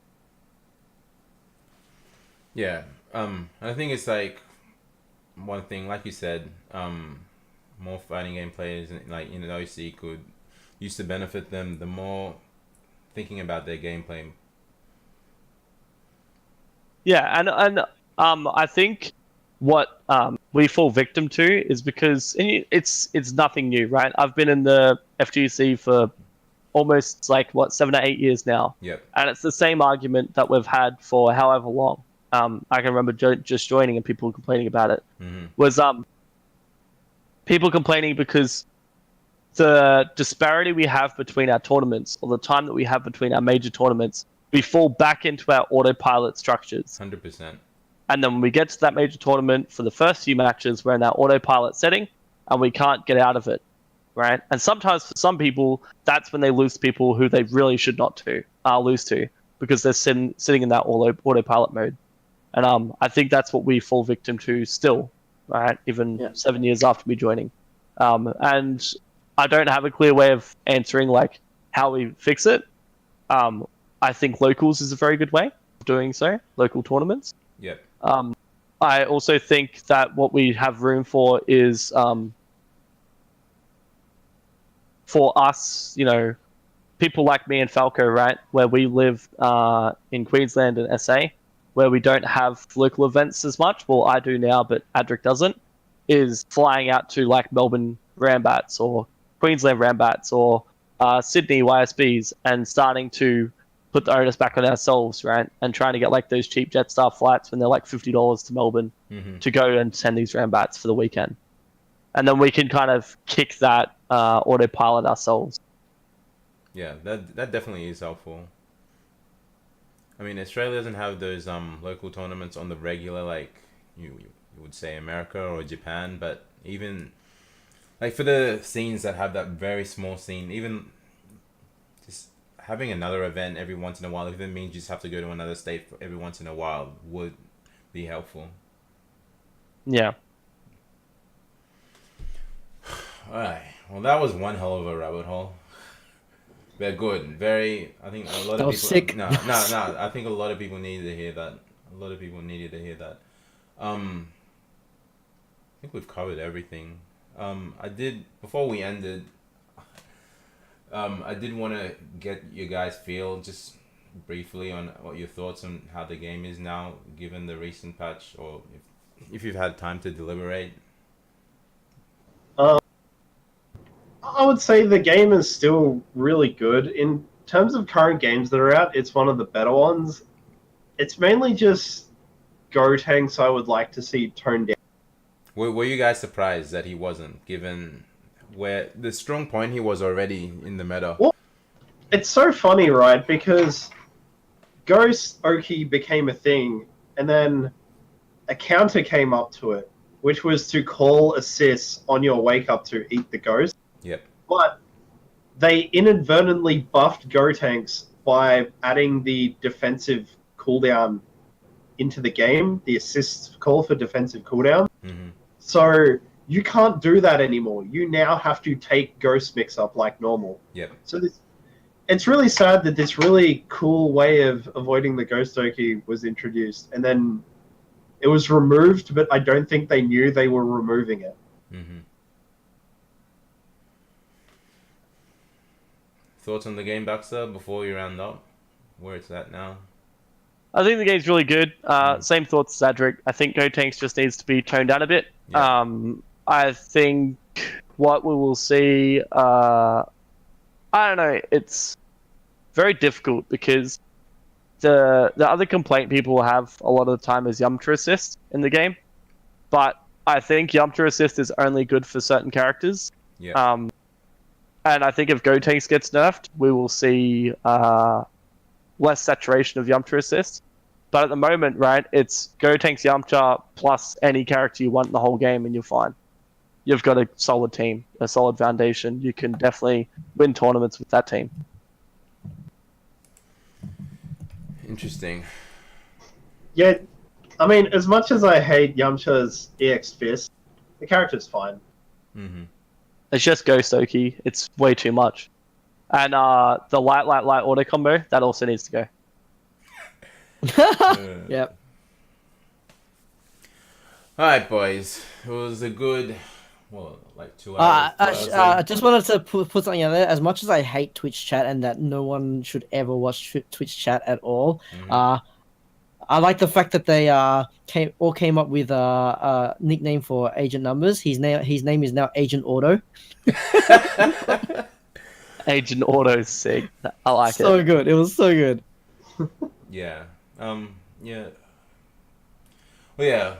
Yeah. I think it's like one thing, like you said, more fighting game players like in the OC could used to benefit them, the more thinking about their gameplay. Yeah, and I think what we fall victim to is because it's nothing new, right? I've been in the FGC for almost like 7 or 8 years now, Yep. and it's the same argument that we've had for however long. I can remember just joining and people complaining about it. Was people complaining because the disparity we have between our tournaments, or the time that we have between our major tournaments, we fall back into our autopilot structures. 100%. And then when we get to that major tournament, for the first few matches, we're in that autopilot setting, and we can't get out of it, right? And sometimes for some people, that's when they lose people who they really should not lose to, because they're sitting in that autopilot mode. And I think that's what we fall victim to still, right? Even 7 years after me joining. And I don't have a clear way of answering like how we fix it. I think locals is a very good way of doing so, local tournaments. Yep. I also think that what we have room for is for us, people like me and Falco, right, where we live in Queensland and SA, where we don't have local events as much. Well, I do now, but Adric doesn't. Is flying out to like Melbourne Rambats or Queensland Rambats or Sydney YSBs and starting to put the onus back on ourselves, right? And trying to get like those cheap Jetstar flights when they're like $50 to Melbourne to go and send these Rambats for the weekend. And then we can kind of kick that autopilot ourselves. Yeah, that definitely is helpful. I mean, Australia doesn't have those local tournaments on the regular, like you would say America or Japan, but even like for the scenes that have that very small scene, even just having another event every once in a while, if it means you just have to go to another state for every once in a while, would be helpful. Yeah. Alright, well that was one hell of a rabbit hole. They're good, very. I think a lot of people. Sick. No. I think a lot of people needed to hear that. I think we've covered everything. I did before we ended. I did want to get you guys feel just briefly on what your thoughts on how the game is now, given the recent patch, or if you've had time to deliberate. I would say the game is still really good. In terms of current games that are out, it's one of the better ones. It's mainly just Gotenks I would like to see toned down. Were you guys surprised that he wasn't, given where the strong point he was already in the meta? Well, it's so funny, right? Because Ghost Oki became a thing, and then a counter came up to it, which was to call assists on your wake up to eat the ghost. Yep. But they inadvertently buffed Gotenks by adding the defensive cooldown into the game, the assist call for defensive cooldown. Mm-hmm. So you can't do that anymore. You now have to take Ghost Mix up like normal. Yep. So it's really sad that this really cool way of avoiding the Ghost Oki was introduced, and then it was removed, but I don't think they knew they were removing it. Mm-hmm. Thoughts on the game, Baxter, before we round up? Where it's at now? I think the game's really good. Same thoughts as Adric. I think Gotenks just needs to be toned down a bit. Yeah. I think what we will see, I don't know, it's very difficult because the other complaint people have a lot of the time is Yamcha Assist in the game. But I think Yamcha Assist is only good for certain characters. Yeah. And I think if Gotenks gets nerfed, we will see less saturation of Yamcha Assist. But at the moment, right, it's Gotenks Yamcha plus any character you want in the whole game and you're fine. You've got a solid team, a solid foundation. You can definitely win tournaments with that team. Interesting. Yeah, I mean, as much as I hate Yamcha's EX Fist, the character's fine. Mm-hmm. It's just Ghost Oki. It's way too much. And the light auto combo, that also needs to go. Yep. Alright, boys. It was a good Well, like 2 hours. I just wanted to put something out there. As much as I hate Twitch chat and that no one should ever watch Twitch chat at all, I like the fact that they came up with a nickname for Agent Numbers. His name is now Agent Auto. Agent Auto's sick. I like it. So good. It was so good. Yeah. Yeah. Well, yeah.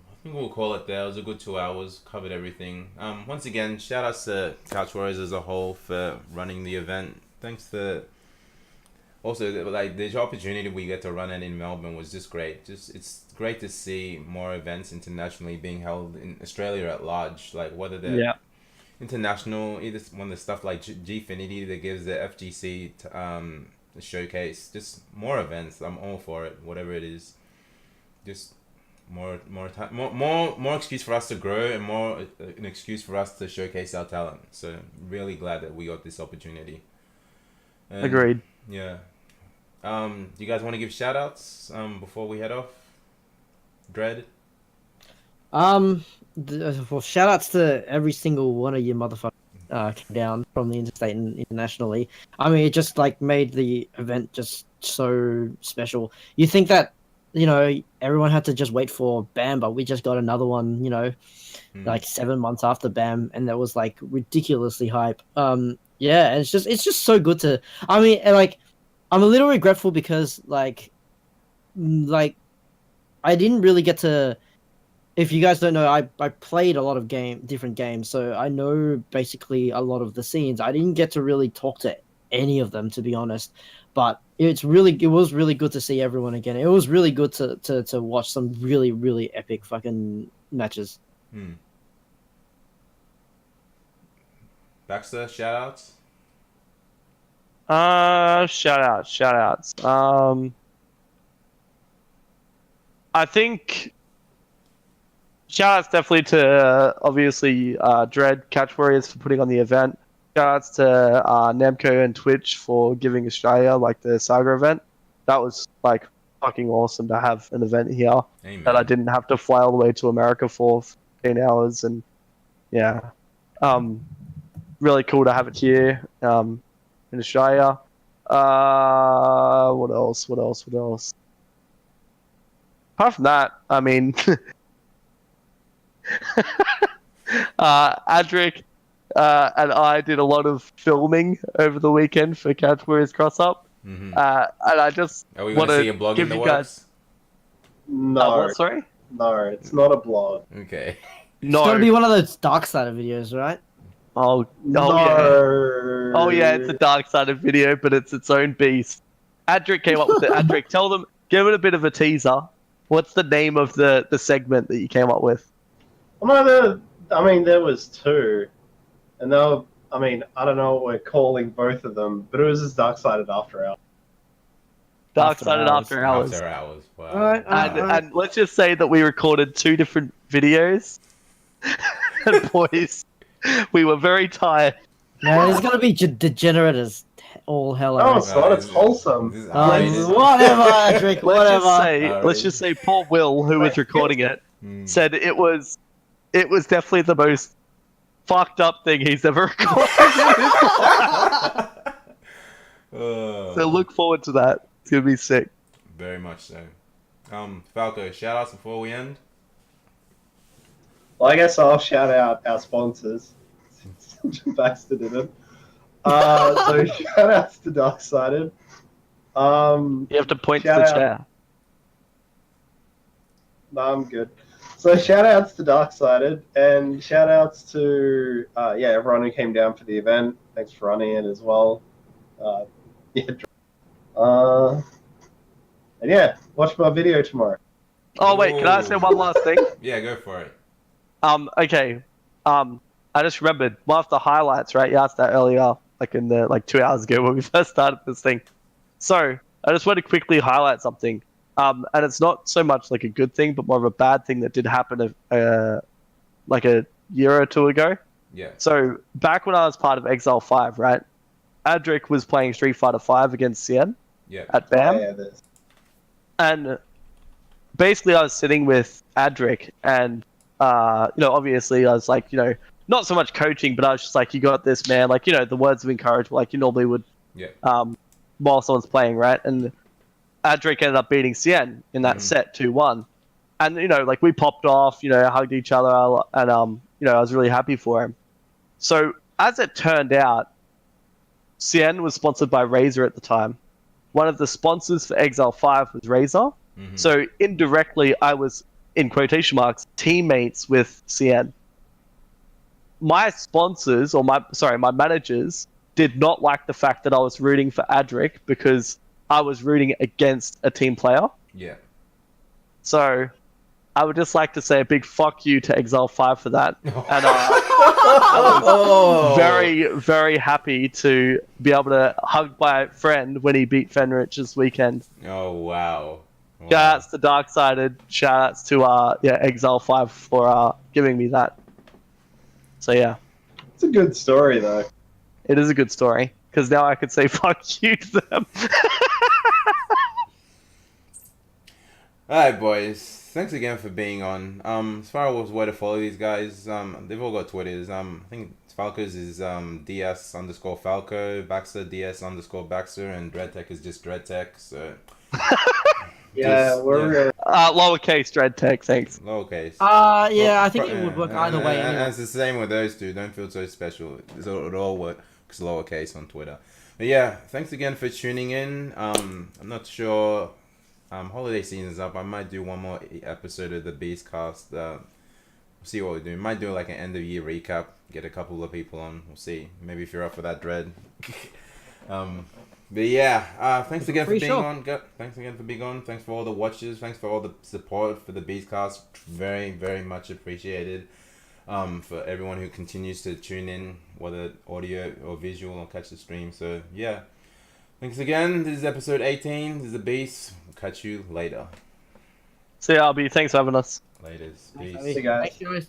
I think we'll call it there. It was a good 2 hours. Covered everything. Once again, shout outs to CouchWarriors as a whole for running the event. Thanks to also like the opportunity we get to run it in Melbourne was just great. It's great to see more events internationally being held in Australia at large. Like whether they're international, either one of the stuff like Gfinity that gives the FGC the showcase, just more events. I'm all for it. Whatever it is, just more time, more excuse for us to grow and more an excuse for us to showcase our talent. So really glad that we got this opportunity. And, agreed. Yeah. Do you guys want to give shout outs before we head off? Dread? Well, shout outs to every single one of you motherfuckers came down from the interstate and internationally. I mean, it just like made the event just so special. You think that, you know, everyone had to just wait for BAM, but we just got another one, you know, like 7 months after BAM, and that was like ridiculously hype. Yeah, and it's just so good to. I mean, and like, I'm a little regretful because like I didn't really get to. If you guys don't know, I played a lot of different games, so I know basically a lot of the scenes. I didn't get to really talk to any of them, to be honest, but it was really good to see everyone again. It was really good to watch some really, really epic fucking matches. Baxter, shout outs? Shout outs. I think shout outs definitely to obviously Dread CouchWarriors for putting on the event. Shout outs to Namco and Twitch for giving Australia like the Saga event. That was like fucking awesome to have an event here. Amen. That I didn't have to fly all the way to America for 15 hours, and yeah, really cool to have it here in Australia. What else? Apart from that, I mean, Adric and I did a lot of filming over the weekend for CouchWarriors CrossUp, and I just are we going to see a blog in the works? No, sorry? No, it's not a blog. Okay. No. It's gotta be one of those Darksided videos, right? Oh No. yeah. Oh yeah, it's a Darksided video, but it's its own beast. Adric came up with it. Adric, tell them, give it a bit of a teaser. What's the name of the segment that you came up with? Well, no, there was two, and they were, I don't know what we're calling both of them, but it was just Darksided After Hours. Darksided After Hours. After Hours. Wow. All right. And let's just say that we recorded 2 different videos. And boys, we were very tired. No, it's gonna be degenerate as all hell. No, it's not. It's wholesome. Whatever, Adric. Whatever. Let's just say poor Will, who was recording it, said it was definitely the most fucked up thing he's ever recorded in his life. So look forward to that. It's gonna be sick. Very much so. Falco, shout outs before we end. Well, I guess I'll shout out our sponsors, since Baxter didn't. So shout outs to Darksided. You have to point to the chair. No, I'm good. So shout outs to Darksided and shout outs to everyone who came down for the event. Thanks for running it as well. And yeah, watch my video tomorrow. Oh wait, can I say one last thing? Yeah, go for it. Okay. I just remembered one of the highlights, right? You asked that earlier, like 2 hours ago when we first started this thing. So I just want to quickly highlight something. And it's not so much like a good thing, but more of a bad thing that did happen like a year or two ago. Yeah. So back when I was part of Exile 5, right? Adric was playing Street Fighter 5 against Cien at BAM. Yeah, and basically I was sitting with Adric and obviously I was like, not so much coaching, but I was just like, you got this, man. Like, the words of encouragement, like you normally would, Yeah. while someone's playing, right? And Adric ended up beating Cien in that set 2-1. And, like we popped off, hugged each other, and, I was really happy for him. So, as it turned out, Cien was sponsored by Razer at the time. One of the sponsors for Exile 5 was Razer. Mm-hmm. So, indirectly, I was, in quotation marks, teammates with Cien. My sponsors, or my managers, did not like the fact that I was rooting for Adric because I was rooting against a team player. Yeah. So, I would just like to say a big fuck you to Exile 5 for that. And I was very, very happy to be able to hug my friend when he beat Fenrich this weekend. Oh, wow. Shoutouts to Darksided. Shoutouts to Exile 5 for giving me that. So, yeah. It's a good story, though. It is a good story, because now I could say fuck you to them. Alright, boys. Thanks again for being on. As far as where to follow these guys, they've all got Twitters. I think Falco's is DS_Falco, Baxter DS_Baxter, and dreadtech is just dreadtech. So Yeah, we're lowercase dreadtech, thanks. lowercase. Yeah, I think it would work either way. And Anyway. it's the same with those two. Don't feel so special. It all works lowercase on Twitter. But yeah, thanks again for tuning in. I'm not sure. Holiday season's up. I might do one more episode of the Beastcast. We'll see what we do. Might do like an end of year recap. Get a couple of people on. We'll see. Maybe if you're up for that, Dread. But yeah, thanks again for being on. Thanks again for being on. Thanks for all the watches. Thanks for all the support for the Beastcast. Very, very much appreciated. For everyone who continues to tune in, whether audio or visual, or catch the stream. So yeah, thanks again. This is episode 18. This is the Beast. We'll catch you later. See ya, Albie. Thanks for having us. Laters. Peace. Hey, guys. Thanks, guys.